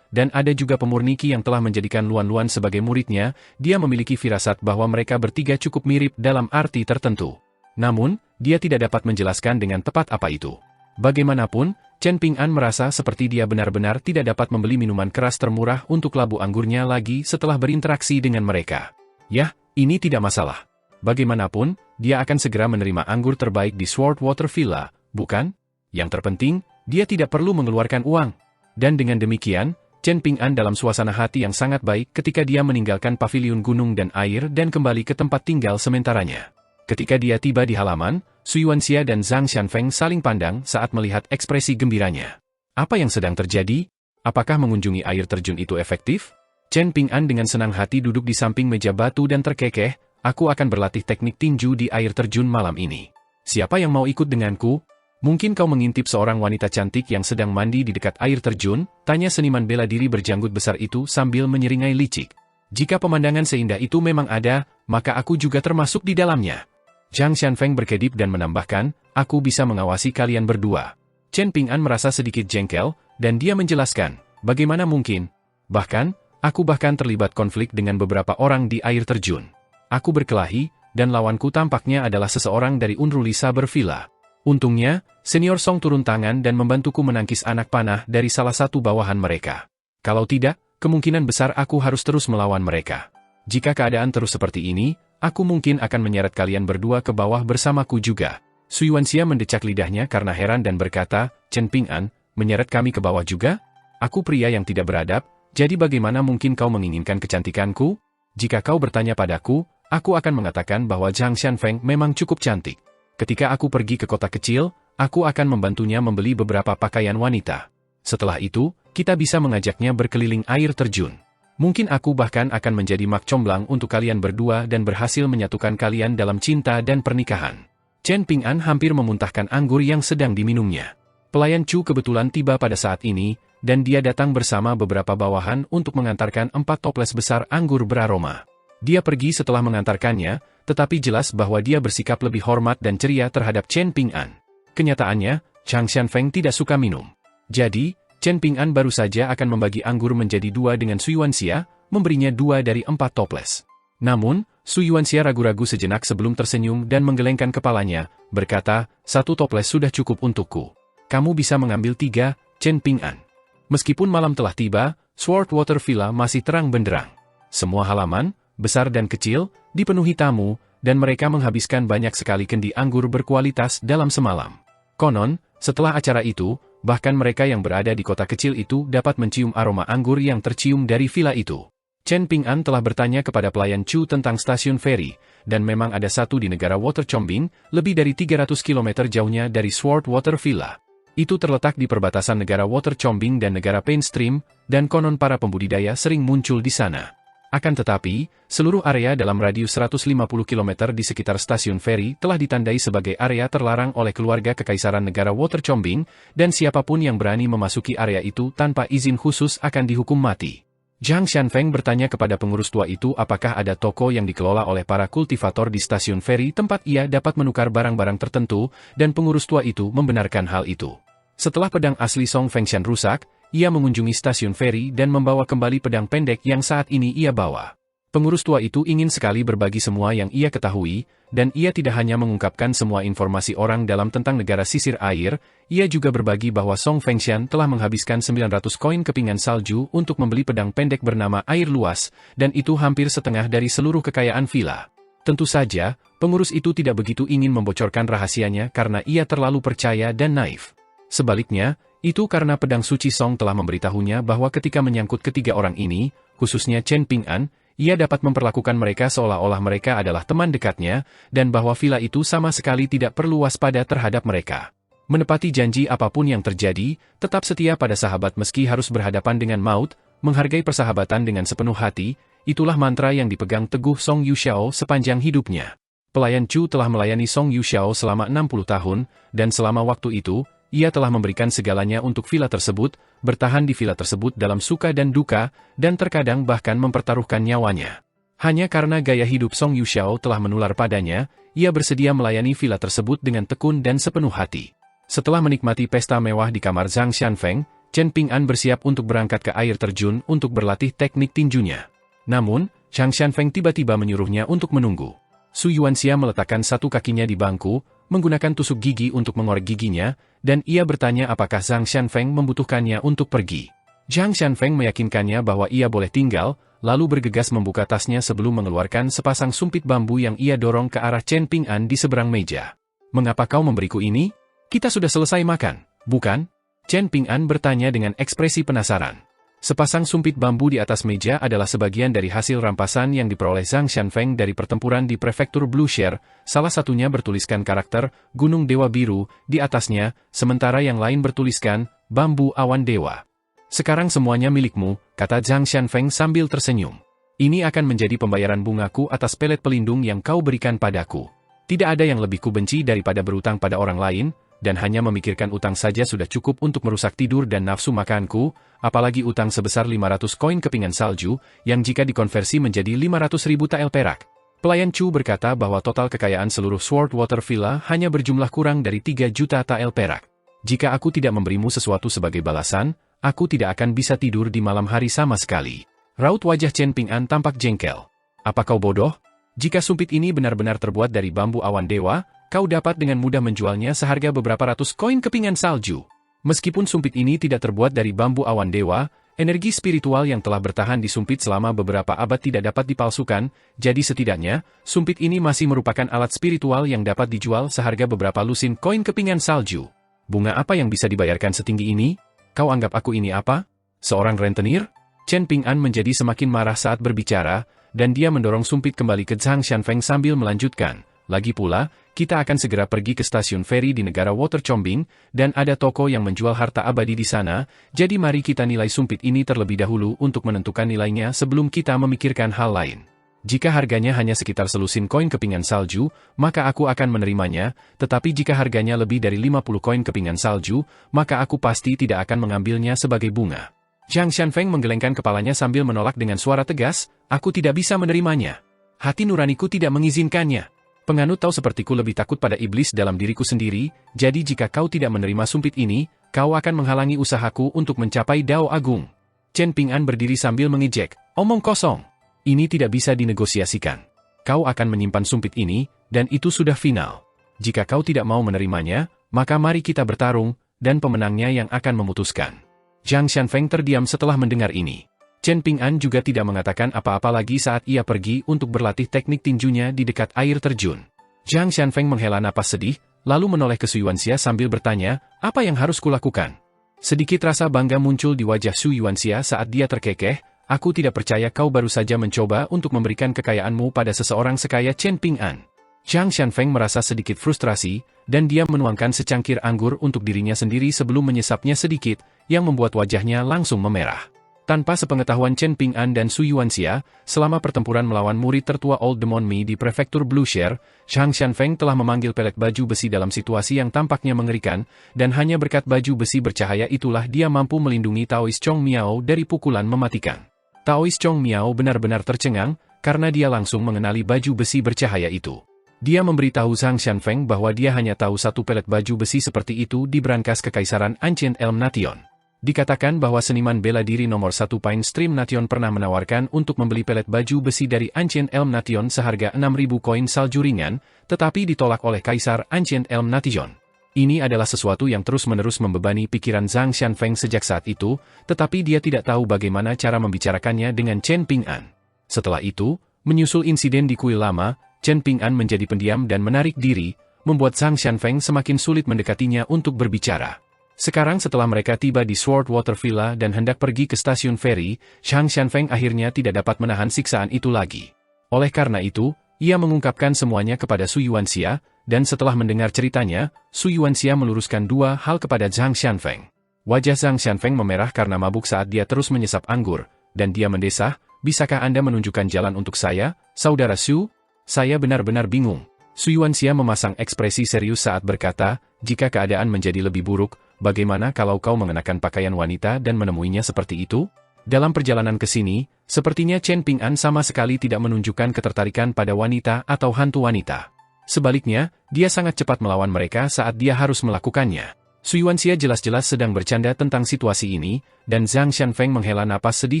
dan ada juga pemurniki yang telah menjadikan Luan-Luan sebagai muridnya, dia memiliki firasat bahwa mereka bertiga cukup mirip dalam arti tertentu. Namun, dia tidak dapat menjelaskan dengan tepat apa itu. Bagaimanapun, Chen Ping'an merasa seperti dia benar-benar tidak dapat membeli minuman keras termurah untuk labu anggurnya lagi setelah berinteraksi dengan mereka. Yah, ini tidak masalah. Bagaimanapun, dia akan segera menerima anggur terbaik di Swordwater Villa, bukan? Yang terpenting, dia tidak perlu mengeluarkan uang. Dan dengan demikian, Chen Ping'an dalam suasana hati yang sangat baik ketika dia meninggalkan paviliun gunung dan air dan kembali ke tempat tinggal sementaranya. Ketika dia tiba di halaman, Sui Yuanxia dan Zhang Xianfeng saling pandang saat melihat ekspresi gembiranya. Apa yang sedang terjadi? Apakah mengunjungi air terjun itu efektif? Chen Ping'an dengan senang hati duduk di samping meja batu dan terkekeh, aku akan berlatih teknik tinju di air terjun malam ini. Siapa yang mau ikut denganku? Mungkin kau mengintip seorang wanita cantik yang sedang mandi di dekat air terjun, tanya seniman bela diri berjanggut besar itu sambil menyeringai licik. Jika pemandangan seindah itu memang ada, maka aku juga termasuk di dalamnya. Zhang Xianfeng berkedip dan menambahkan, aku bisa mengawasi kalian berdua. Chen Ping'an merasa sedikit jengkel, dan dia menjelaskan, bagaimana mungkin? Bahkan, aku bahkan terlibat konflik dengan beberapa orang di air terjun. Aku berkelahi, dan lawanku tampaknya adalah seseorang dari Unruly Saber Villa. Untungnya, senior Song turun tangan dan membantuku menangkis anak panah dari salah satu bawahan mereka. Kalau tidak, kemungkinan besar aku harus terus melawan mereka. Jika keadaan terus seperti ini, aku mungkin akan menyeret kalian berdua ke bawah bersamaku juga. Sui Yuanxia mendecak lidahnya karena heran dan berkata, Chen Ping'an, menyeret kami ke bawah juga? Aku pria yang tidak beradab, jadi bagaimana mungkin kau menginginkan kecantikanku? Jika kau bertanya padaku, aku akan mengatakan bahwa Zhang Xianfeng memang cukup cantik. Ketika aku pergi ke kota kecil, aku akan membantunya membeli beberapa pakaian wanita. Setelah itu, kita bisa mengajaknya berkeliling air terjun. Mungkin aku bahkan akan menjadi mak comblang untuk kalian berdua dan berhasil menyatukan kalian dalam cinta dan pernikahan. Chen Ping'an hampir memuntahkan anggur yang sedang diminumnya. Pelayan Chu kebetulan tiba pada saat ini, dan dia datang bersama beberapa bawahan untuk mengantarkan 4 toples besar anggur beraroma. Dia pergi setelah mengantarkannya, tetapi jelas bahwa dia bersikap lebih hormat dan ceria terhadap Chen Ping'an. Kenyataannya, Zhang Xianfeng tidak suka minum. Jadi, Chen Ping'an baru saja akan membagi anggur menjadi 2 dengan Sui Yuanxia, memberinya 2 dari 4 toples. Namun, Sui Yuanxia ragu-ragu sejenak sebelum tersenyum dan menggelengkan kepalanya, berkata, 1 toples sudah cukup untukku. Kamu bisa mengambil 3, Chen Ping'an. Meskipun malam telah tiba, Swordwater Villa masih terang benderang. Semua halaman, besar dan kecil, dipenuhi tamu, dan mereka menghabiskan banyak sekali kendi anggur berkualitas dalam semalam. Konon, setelah acara itu, bahkan mereka yang berada di kota kecil itu dapat mencium aroma anggur yang tercium dari villa itu. Chen Ping'an telah bertanya kepada pelayan Chu tentang stasiun feri, dan memang ada satu di negara Water Chombing, lebih dari 300 km jauhnya dari Sword Water Villa. Itu terletak di perbatasan negara Water Chombing dan negara Painstream, dan konon para pembudidaya sering muncul di sana. Akan tetapi, seluruh area dalam radius 150 km di sekitar stasiun feri telah ditandai sebagai area terlarang oleh keluarga Kekaisaran Negara Water Chombing, dan siapapun yang berani memasuki area itu tanpa izin khusus akan dihukum mati. Zhang Xianfeng bertanya kepada pengurus tua itu apakah ada toko yang dikelola oleh para kultivator di stasiun feri tempat ia dapat menukar barang-barang tertentu, dan pengurus tua itu membenarkan hal itu. Setelah pedang asli Song Fengshan rusak, ia mengunjungi stasiun feri dan membawa kembali pedang pendek yang saat ini ia bawa. Pengurus tua itu ingin sekali berbagi semua yang ia ketahui, dan ia tidak hanya mengungkapkan semua informasi orang dalam tentang negara sisir air, ia juga berbagi bahwa Song Fengshan telah menghabiskan 900 koin kepingan salju untuk membeli pedang pendek bernama Air Luas, dan itu hampir setengah dari seluruh kekayaan villa. Tentu saja, pengurus itu tidak begitu ingin membocorkan rahasianya karena ia terlalu percaya dan naif. Sebaliknya, itu karena pedang suci Song telah memberitahunya bahwa ketika menyangkut ketiga orang ini, khususnya Chen Ping'an, ia dapat memperlakukan mereka seolah-olah mereka adalah teman dekatnya, dan bahwa villa itu sama sekali tidak perlu waspada terhadap mereka. Menepati janji apapun yang terjadi, tetap setia pada sahabat meski harus berhadapan dengan maut, menghargai persahabatan dengan sepenuh hati, itulah mantra yang dipegang teguh Song Yuxiao sepanjang hidupnya. Pelayan Chu telah melayani Song Yuxiao selama 60 tahun, dan selama waktu itu, ia telah memberikan segalanya untuk villa tersebut, bertahan di villa tersebut dalam suka dan duka, dan terkadang bahkan mempertaruhkan nyawanya. Hanya karena gaya hidup Song Yuxiao telah menular padanya, ia bersedia melayani villa tersebut dengan tekun dan sepenuh hati. Setelah menikmati pesta mewah di kamar Zhang Xianfeng, Chen Ping'an bersiap untuk berangkat ke air terjun untuk berlatih teknik tinjunya. Namun, Zhang Xianfeng tiba-tiba menyuruhnya untuk menunggu. Su Yuanxia meletakkan satu kakinya di bangku, menggunakan tusuk gigi untuk mengorek giginya, dan ia bertanya apakah Zhang Xianfeng membutuhkannya untuk pergi. Zhang Xianfeng meyakinkannya bahwa ia boleh tinggal, lalu bergegas membuka tasnya sebelum mengeluarkan sepasang sumpit bambu yang ia dorong ke arah Chen Ping'an di seberang meja. "Mengapa kau memberiku ini? Kita sudah selesai makan, bukan?" Chen Ping'an bertanya dengan ekspresi penasaran. Sepasang sumpit bambu di atas meja adalah sebagian dari hasil rampasan yang diperoleh Zhang Xianfeng dari pertempuran di prefektur Blue Share, salah satunya bertuliskan karakter Gunung Dewa Biru di atasnya, sementara yang lain bertuliskan Bambu Awan Dewa. "Sekarang semuanya milikmu," kata Zhang Xianfeng sambil tersenyum. "Ini akan menjadi pembayaran bungaku atas pelet pelindung yang kau berikan padaku. Tidak ada yang lebih kubenci daripada berutang pada orang lain, dan hanya memikirkan utang saja sudah cukup untuk merusak tidur dan nafsu makanku, apalagi utang sebesar 500 koin kepingan salju, yang jika dikonversi menjadi 500.000 tael perak." Pelayan Chu berkata bahwa total kekayaan seluruh Sword Water Villa hanya berjumlah kurang dari 3 juta tael perak. "Jika aku tidak memberimu sesuatu sebagai balasan, aku tidak akan bisa tidur di malam hari sama sekali." Raut wajah Chen Ping'an tampak jengkel. "Apa kau bodoh? Jika sumpit ini benar-benar terbuat dari bambu awan dewa, kau dapat dengan mudah menjualnya seharga beberapa ratus koin kepingan salju. Meskipun sumpit ini tidak terbuat dari bambu awan dewa, energi spiritual yang telah bertahan di sumpit selama beberapa abad tidak dapat dipalsukan, jadi setidaknya, sumpit ini masih merupakan alat spiritual yang dapat dijual seharga beberapa lusin koin kepingan salju. Bunga apa yang bisa dibayarkan setinggi ini? Kau anggap aku ini apa? Seorang rentenir?" Chen Ping'an menjadi semakin marah saat berbicara, dan dia mendorong sumpit kembali ke Zhang Xianfeng sambil melanjutkan, "Lagi pula, kita akan segera pergi ke stasiun feri di negara Water Chombing, dan ada toko yang menjual harta abadi di sana, jadi mari kita nilai sumpit ini terlebih dahulu untuk menentukan nilainya sebelum kita memikirkan hal lain. Jika harganya hanya sekitar selusin koin kepingan salju, maka aku akan menerimanya, tetapi jika harganya lebih dari 50 koin kepingan salju, maka aku pasti tidak akan mengambilnya sebagai bunga." Zhang Xianfeng menggelengkan kepalanya sambil menolak dengan suara tegas, "Aku tidak bisa menerimanya. Hati nuraniku tidak mengizinkannya. Penganut Tao sepertiku lebih takut pada iblis dalam diriku sendiri, jadi jika kau tidak menerima sumpit ini, kau akan menghalangi usahaku untuk mencapai Dao Agung." Chen Ping'an berdiri sambil mengejek, "Omong kosong. Ini tidak bisa dinegosiasikan. Kau akan menyimpan sumpit ini, dan itu sudah final. Jika kau tidak mau menerimanya, maka mari kita bertarung, dan pemenangnya yang akan memutuskan." Zhang Xianfeng terdiam setelah mendengar ini. Chen Ping'an juga tidak mengatakan apa-apa lagi saat ia pergi untuk berlatih teknik tinjunya di dekat air terjun. Zhang Xianfeng menghela napas sedih, lalu menoleh ke Su Yuanxia sambil bertanya, apa yang harus kulakukan? Sedikit rasa bangga muncul di wajah Su Yuanxia saat dia terkekeh, aku tidak percaya kau baru saja mencoba untuk memberikan kekayaanmu pada seseorang sekaya Chen Ping'an. Zhang Xianfeng merasa sedikit frustrasi, dan dia menuangkan secangkir anggur untuk dirinya sendiri sebelum menyesapnya sedikit, yang membuat wajahnya langsung memerah. Tanpa sepengetahuan Chen Ping'an dan Su Yuanxia, selama pertempuran melawan murid tertua Old Demon Mi di prefektur Blue Share, Zhang Xianfeng telah memanggil pelet baju besi dalam situasi yang tampaknya mengerikan, dan hanya berkat baju besi bercahaya itulah dia mampu melindungi Taoist Chong Miao dari pukulan mematikan. Taoist Chong Miao benar-benar tercengang, karena dia langsung mengenali baju besi bercahaya itu. Dia memberitahu Zhang Xianfeng bahwa dia hanya tahu satu pelet baju besi seperti itu di brankas Kekaisaran Ancient Elm Nation. Dikatakan bahwa seniman bela diri nomor 1 Pine Stream Nation pernah menawarkan untuk membeli pelet baju besi dari Ancient Elm Nation seharga 6.000 koin salju ringan, tetapi ditolak oleh Kaisar Ancient Elm Nation. Ini adalah sesuatu yang terus-menerus membebani pikiran Zhang Xianfeng sejak saat itu, tetapi dia tidak tahu bagaimana cara membicarakannya dengan Chen Ping'an. Setelah itu, menyusul insiden di kuil lama, Chen Ping'an menjadi pendiam dan menarik diri, membuat Zhang Xianfeng semakin sulit mendekatinya untuk berbicara. Sekarang setelah mereka tiba di Sword Water Villa dan hendak pergi ke stasiun feri, Zhang Xianfeng akhirnya tidak dapat menahan siksaan itu lagi. Oleh karena itu, ia mengungkapkan semuanya kepada Su Yuanxia, dan setelah mendengar ceritanya, Su Yuanxia meluruskan dua hal kepada Zhang Xianfeng. Wajah Zhang Xianfeng memerah karena mabuk saat dia terus menyesap anggur, dan dia mendesah, bisakah Anda menunjukkan jalan untuk saya, Saudara Su? Saya benar-benar bingung. Su Yuanxia memasang ekspresi serius saat berkata, jika keadaan menjadi lebih buruk, bagaimana kalau kau mengenakan pakaian wanita dan menemuinya seperti itu? Dalam perjalanan ke sini, sepertinya Chen Ping'an sama sekali tidak menunjukkan ketertarikan pada wanita atau hantu wanita. Sebaliknya, dia sangat cepat melawan mereka saat dia harus melakukannya. Su Yuanxia jelas-jelas sedang bercanda tentang situasi ini, dan Zhang Xianfeng menghela napas sedih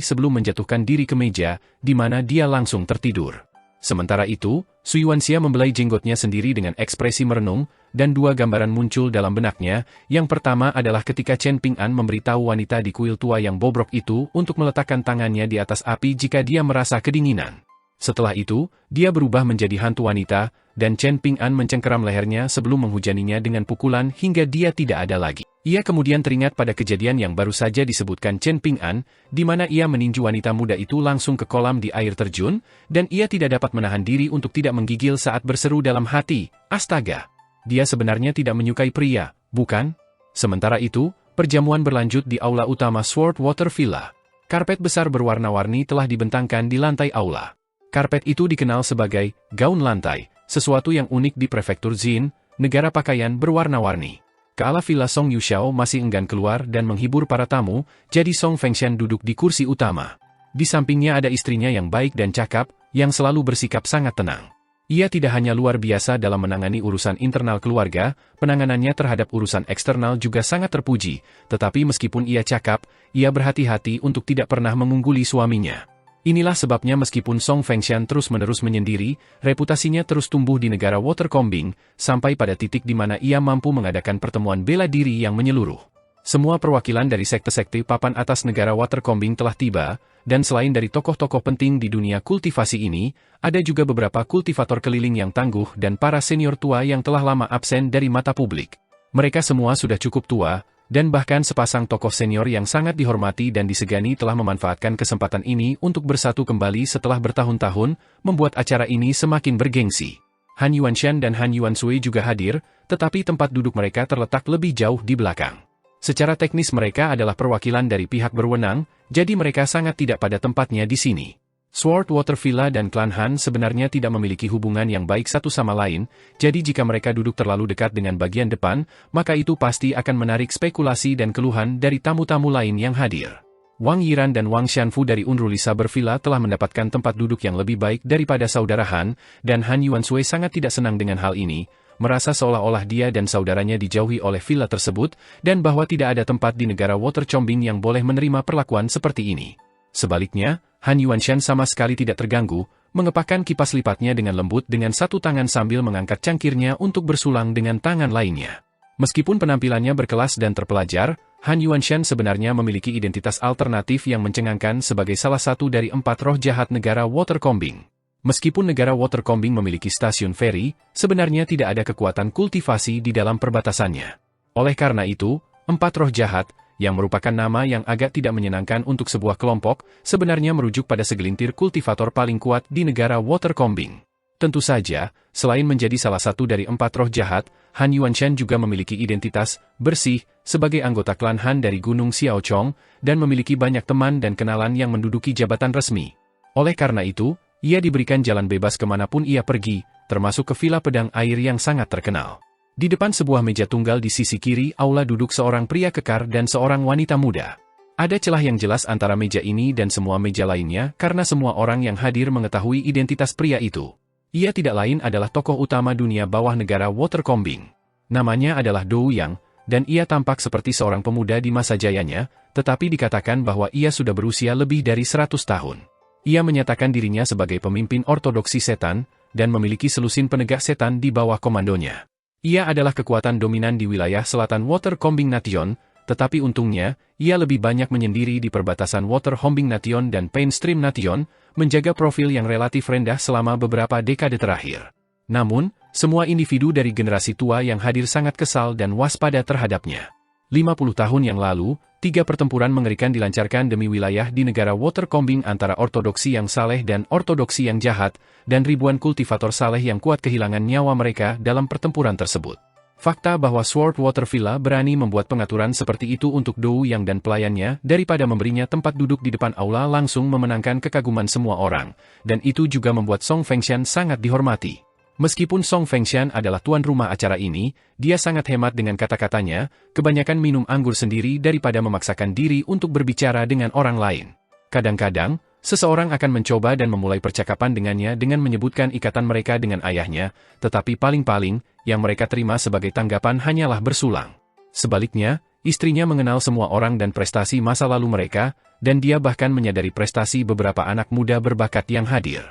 sebelum menjatuhkan diri ke meja, di mana dia langsung tertidur. Sementara itu, Su Yuanxia membelai jenggotnya sendiri dengan ekspresi merenung, dan dua gambaran muncul dalam benaknya. Yang pertama adalah ketika Chen Ping'an memberitahu wanita di kuil tua yang bobrok itu untuk meletakkan tangannya di atas api jika dia merasa kedinginan. Setelah itu, dia berubah menjadi hantu wanita, dan Chen Ping'an mencengkeram lehernya sebelum menghujaninya dengan pukulan hingga dia tidak ada lagi. Ia kemudian teringat pada kejadian yang baru saja disebutkan Chen Ping'an, di mana ia meninju wanita muda itu langsung ke kolam di air terjun, dan ia tidak dapat menahan diri untuk tidak menggigil saat berseru dalam hati, astaga! Dia sebenarnya tidak menyukai pria, bukan? Sementara itu, perjamuan berlanjut di aula utama Sword Water Villa. Karpet besar berwarna-warni telah dibentangkan di lantai aula. Karpet itu dikenal sebagai gaun lantai, sesuatu yang unik di prefektur Jin, negara pakaian berwarna-warni. Kala Villa Song Yuxiao masih enggan keluar dan menghibur para tamu, jadi Song Fengshan duduk di kursi utama. Di sampingnya ada istrinya yang baik dan cakap, yang selalu bersikap sangat tenang. Ia tidak hanya luar biasa dalam menangani urusan internal keluarga, penanganannya terhadap urusan eksternal juga sangat terpuji, tetapi meskipun ia cakap, ia berhati-hati untuk tidak pernah mengungguli suaminya. Inilah sebabnya meskipun Song Fengshan terus-menerus menyendiri, reputasinya terus tumbuh di negara Watercombing, sampai pada titik di mana ia mampu mengadakan pertemuan bela diri yang menyeluruh. Semua perwakilan dari sekte-sekte papan atas negara Watercombing telah tiba, dan selain dari tokoh-tokoh penting di dunia kultivasi ini, ada juga beberapa kultivator keliling yang tangguh dan para senior tua yang telah lama absen dari mata publik. Mereka semua sudah cukup tua, dan bahkan sepasang tokoh senior yang sangat dihormati dan disegani telah memanfaatkan kesempatan ini untuk bersatu kembali setelah bertahun-tahun, membuat acara ini semakin bergengsi. Han Yuanshan dan Han Yuansui juga hadir, tetapi tempat duduk mereka terletak lebih jauh di belakang. Secara teknis mereka adalah perwakilan dari pihak berwenang, jadi mereka sangat tidak pada tempatnya di sini. Sword Water Villa dan klan Han sebenarnya tidak memiliki hubungan yang baik satu sama lain, jadi jika mereka duduk terlalu dekat dengan bagian depan, maka itu pasti akan menarik spekulasi dan keluhan dari tamu-tamu lain yang hadir. Wang Yiran dan Wang Xianfu dari Unruly Saber Villa telah mendapatkan tempat duduk yang lebih baik daripada saudara Han, dan Han Yuansui sangat tidak senang dengan hal ini, merasa seolah-olah dia dan saudaranya dijauhi oleh villa tersebut, dan bahwa tidak ada tempat di negara Watercombing yang boleh menerima perlakuan seperti ini. Sebaliknya, Han Yuanshan sama sekali tidak terganggu, mengepakkan kipas lipatnya dengan lembut dengan satu tangan sambil mengangkat cangkirnya untuk bersulang dengan tangan lainnya. Meskipun penampilannya berkelas dan terpelajar, Han Yuanshan sebenarnya memiliki identitas alternatif yang mencengangkan sebagai salah satu dari 4 roh jahat negara Watercombing. Meskipun negara Watercombing memiliki stasiun feri, sebenarnya tidak ada kekuatan kultivasi di dalam perbatasannya. Oleh karena itu, 4 roh jahat, yang merupakan nama yang agak tidak menyenangkan untuk sebuah kelompok, sebenarnya merujuk pada segelintir kultivator paling kuat di negara Watercombing. Tentu saja, selain menjadi salah satu dari 4 roh jahat, Han Yuanshan juga memiliki identitas bersih sebagai anggota klan Han dari Gunung Xiaochong dan memiliki banyak teman dan kenalan yang menduduki jabatan resmi. Oleh karena itu, ia diberikan jalan bebas kemanapun ia pergi, termasuk ke Villa Pedang Air yang sangat terkenal. Di depan sebuah meja tunggal di sisi kiri aula duduk seorang pria kekar dan seorang wanita muda. Ada celah yang jelas antara meja ini dan semua meja lainnya karena semua orang yang hadir mengetahui identitas pria itu. Ia tidak lain adalah tokoh utama dunia bawah negara Watercombing. Namanya adalah Dou Yang, dan ia tampak seperti seorang pemuda di masa jayanya, tetapi dikatakan bahwa ia sudah berusia lebih dari 100 tahun. Ia menyatakan dirinya sebagai pemimpin ortodoksi setan, dan memiliki selusin penegak setan di bawah komandonya. Ia adalah kekuatan dominan di wilayah selatan Watercombing Nation, tetapi untungnya, ia lebih banyak menyendiri di perbatasan Watercombing Nation dan Painstream Nation, menjaga profil yang relatif rendah selama beberapa dekade terakhir. Namun, semua individu dari generasi tua yang hadir sangat kesal dan waspada terhadapnya. 50 tahun yang lalu, 3 pertempuran mengerikan dilancarkan demi wilayah di negara Watercombing antara ortodoksi yang saleh dan ortodoksi yang jahat, dan ribuan kultivator saleh yang kuat kehilangan nyawa mereka dalam pertempuran tersebut. Fakta bahwa Swordwater Villa berani membuat pengaturan seperti itu untuk Dou Yang dan pelayannya daripada memberinya tempat duduk di depan aula langsung memenangkan kekaguman semua orang, dan itu juga membuat Song Fengshan sangat dihormati. Meskipun Song Fengshan adalah tuan rumah acara ini, dia sangat hemat dengan kata-katanya, kebanyakan minum anggur sendiri daripada memaksakan diri untuk berbicara dengan orang lain. Kadang-kadang, seseorang akan mencoba dan memulai percakapan dengannya dengan menyebutkan ikatan mereka dengan ayahnya, tetapi paling-paling, yang mereka terima sebagai tanggapan hanyalah bersulang. Sebaliknya, istrinya mengenal semua orang dan prestasi masa lalu mereka, dan dia bahkan menyadari prestasi beberapa anak muda berbakat yang hadir.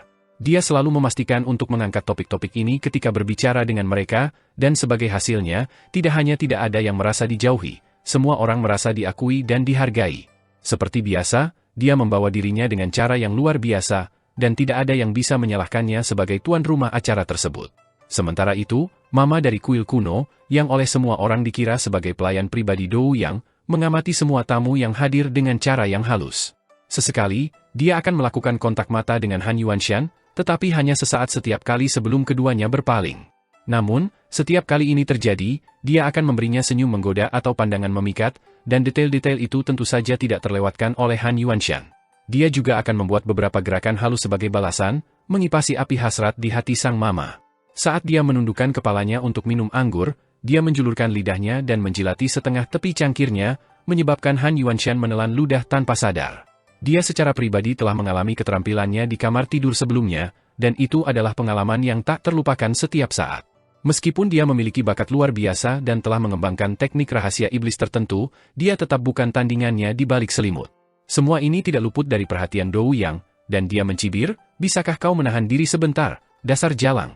Dia selalu memastikan untuk mengangkat topik-topik ini ketika berbicara dengan mereka, dan sebagai hasilnya, tidak hanya tidak ada yang merasa dijauhi, semua orang merasa diakui dan dihargai. Seperti biasa, dia membawa dirinya dengan cara yang luar biasa, dan tidak ada yang bisa menyalahkannya sebagai tuan rumah acara tersebut. Sementara itu, Mama dari kuil kuno, yang oleh semua orang dikira sebagai pelayan pribadi Dou Yang, mengamati semua tamu yang hadir dengan cara yang halus. Sesekali, dia akan melakukan kontak mata dengan Han Yuanshan, tetapi hanya sesaat setiap kali sebelum keduanya berpaling. Namun, setiap kali ini terjadi, dia akan memberinya senyum menggoda atau pandangan memikat, dan detail-detail itu tentu saja tidak terlewatkan oleh Han Yuanshan. Dia juga akan membuat beberapa gerakan halus sebagai balasan, mengipasi api hasrat di hati sang mama. Saat dia menundukkan kepalanya untuk minum anggur, dia menjulurkan lidahnya dan menjilati setengah tepi cangkirnya, menyebabkan Han Yuanshan menelan ludah tanpa sadar. Dia secara pribadi telah mengalami keterampilannya di kamar tidur sebelumnya, dan itu adalah pengalaman yang tak terlupakan setiap saat. Meskipun dia memiliki bakat luar biasa dan telah mengembangkan teknik rahasia iblis tertentu, dia tetap bukan tandingannya di balik selimut. Semua ini tidak luput dari perhatian Dou Yang, dan dia mencibir, "Bisakah kau menahan diri sebentar, dasar jalang?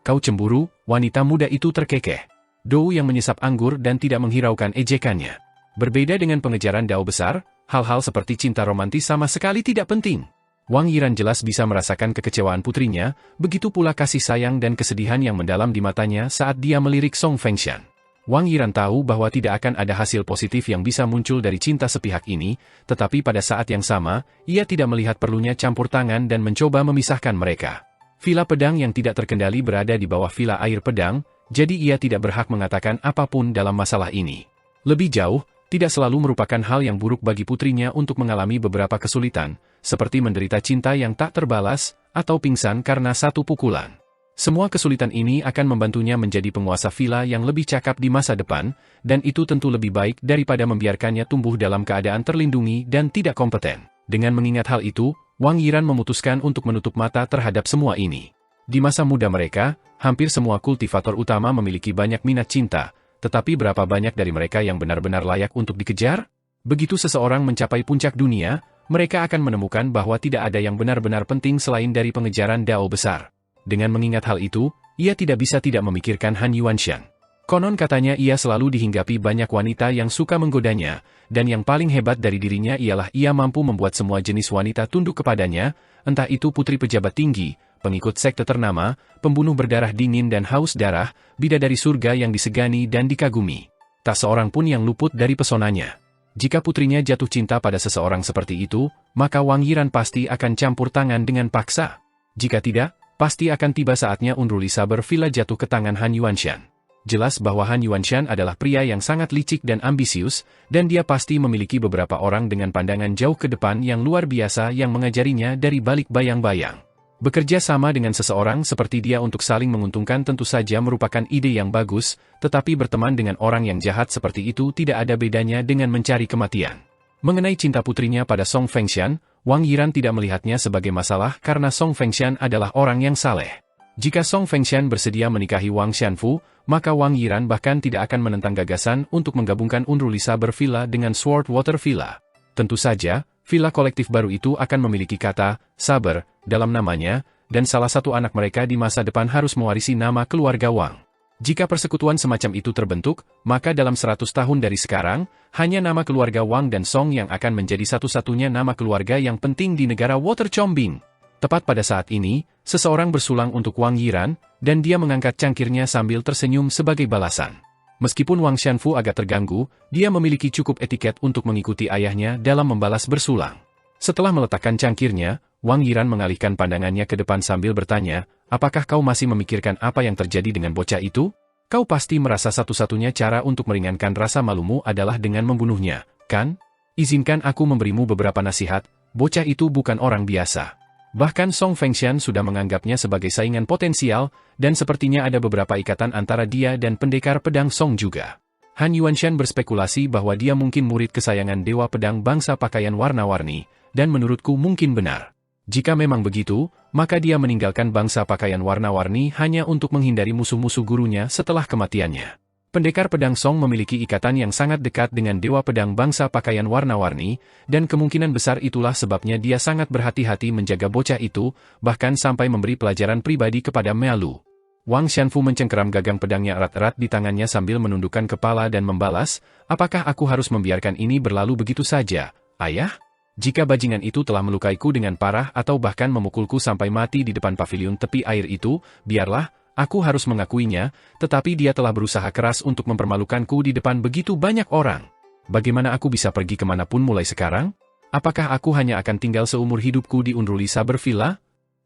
Kau cemburu?" Wanita muda itu terkekeh. Dou Yang menyesap anggur dan tidak menghiraukan ejekannya. Berbeda dengan pengejaran Dao besar, hal-hal seperti cinta romantis sama sekali tidak penting. Wang Yiran jelas bisa merasakan kekecewaan putrinya, begitu pula kasih sayang dan kesedihan yang mendalam di matanya saat dia melirik Song Fengshan. Wang Yiran tahu bahwa tidak akan ada hasil positif yang bisa muncul dari cinta sepihak ini, tetapi pada saat yang sama, ia tidak melihat perlunya campur tangan dan mencoba memisahkan mereka. Villa Pedang yang tidak terkendali berada di bawah Villa Air Pedang, jadi ia tidak berhak mengatakan apapun dalam masalah ini. Lebih jauh, tidak selalu merupakan hal yang buruk bagi putrinya untuk mengalami beberapa kesulitan, seperti menderita cinta yang tak terbalas, atau pingsan karena satu pukulan. Semua kesulitan ini akan membantunya menjadi penguasa villa yang lebih cakap di masa depan, dan itu tentu lebih baik daripada membiarkannya tumbuh dalam keadaan terlindungi dan tidak kompeten. Dengan mengingat hal itu, Wang Yiran memutuskan untuk menutup mata terhadap semua ini. Di masa muda mereka, hampir semua kultivator utama memiliki banyak minat cinta, tetapi berapa banyak dari mereka yang benar-benar layak untuk dikejar? Begitu seseorang mencapai puncak dunia, mereka akan menemukan bahwa tidak ada yang benar-benar penting selain dari pengejaran Dao besar. Dengan mengingat hal itu, ia tidak bisa tidak memikirkan Han Yuanshan. Konon katanya ia selalu dihinggapi banyak wanita yang suka menggodanya, dan yang paling hebat dari dirinya ialah ia mampu membuat semua jenis wanita tunduk kepadanya, entah itu putri pejabat tinggi, pengikut sekte ternama, pembunuh berdarah dingin dan haus darah, bidadari surga yang disegani dan dikagumi. Tak seorang pun yang luput dari pesonanya. Jika putrinya jatuh cinta pada seseorang seperti itu, maka Wang Yiran pasti akan campur tangan dengan paksa. Jika tidak, pasti akan tiba saatnya Unruly Saber Villa jatuh ke tangan Han Yuanshan. Jelas bahwa Han Yuanshan adalah pria yang sangat licik dan ambisius, dan dia pasti memiliki beberapa orang dengan pandangan jauh ke depan yang luar biasa yang mengajarinya dari balik bayang-bayang. Bekerja sama dengan seseorang seperti dia untuk saling menguntungkan tentu saja merupakan ide yang bagus, tetapi berteman dengan orang yang jahat seperti itu tidak ada bedanya dengan mencari kematian. Mengenai cinta putrinya pada Song Fengshan, Wang Yiran tidak melihatnya sebagai masalah karena Song Fengshan adalah orang yang saleh. Jika Song Fengshan bersedia menikahi Wang Xianfu, maka Wang Yiran bahkan tidak akan menentang gagasan untuk menggabungkan Unruly Saber Villa dengan Sword Water Villa. Tentu saja, villa kolektif baru itu akan memiliki kata Saber dalam namanya, dan salah satu anak mereka di masa depan harus mewarisi nama keluarga Wang. Jika persekutuan semacam itu terbentuk, maka dalam 100 tahun dari sekarang, hanya nama keluarga Wang dan Song yang akan menjadi satu-satunya nama keluarga yang penting di negara Water Chombing. Tepat pada saat ini, seseorang bersulang untuk Wang Yiran, dan dia mengangkat cangkirnya sambil tersenyum sebagai balasan. Meskipun Wang Xianfu agak terganggu, dia memiliki cukup etiket untuk mengikuti ayahnya dalam membalas bersulang. Setelah meletakkan cangkirnya, Wang Yiran mengalihkan pandangannya ke depan sambil bertanya, apakah kau masih memikirkan apa yang terjadi dengan bocah itu? Kau pasti merasa satu-satunya cara untuk meringankan rasa malumu adalah dengan membunuhnya, kan? Izinkan aku memberimu beberapa nasihat, bocah itu bukan orang biasa. Bahkan Song Fengshan sudah menganggapnya sebagai saingan potensial, dan sepertinya ada beberapa ikatan antara dia dan pendekar pedang Song juga. Han Yuanshan berspekulasi bahwa dia mungkin murid kesayangan Dewa Pedang bangsa pakaian warna-warni, dan menurutku mungkin benar. Jika memang begitu, maka dia meninggalkan bangsa pakaian warna-warni hanya untuk menghindari musuh-musuh gurunya setelah kematiannya. Pendekar pedang Song memiliki ikatan yang sangat dekat dengan Dewa Pedang bangsa pakaian warna-warni, dan kemungkinan besar itulah sebabnya dia sangat berhati-hati menjaga bocah itu, bahkan sampai memberi pelajaran pribadi kepada Mealu. Wang Xianfu mencengkeram gagang pedangnya erat-erat di tangannya sambil menundukkan kepala dan membalas, apakah aku harus membiarkan ini berlalu begitu saja, ayah? Jika bajingan itu telah melukaiku dengan parah atau bahkan memukulku sampai mati di depan pavilion tepi air itu, biarlah, aku harus mengakuinya, tetapi dia telah berusaha keras untuk mempermalukanku di depan begitu banyak orang. Bagaimana aku bisa pergi kemanapun mulai sekarang? Apakah aku hanya akan tinggal seumur hidupku di Unruly Saber Villa?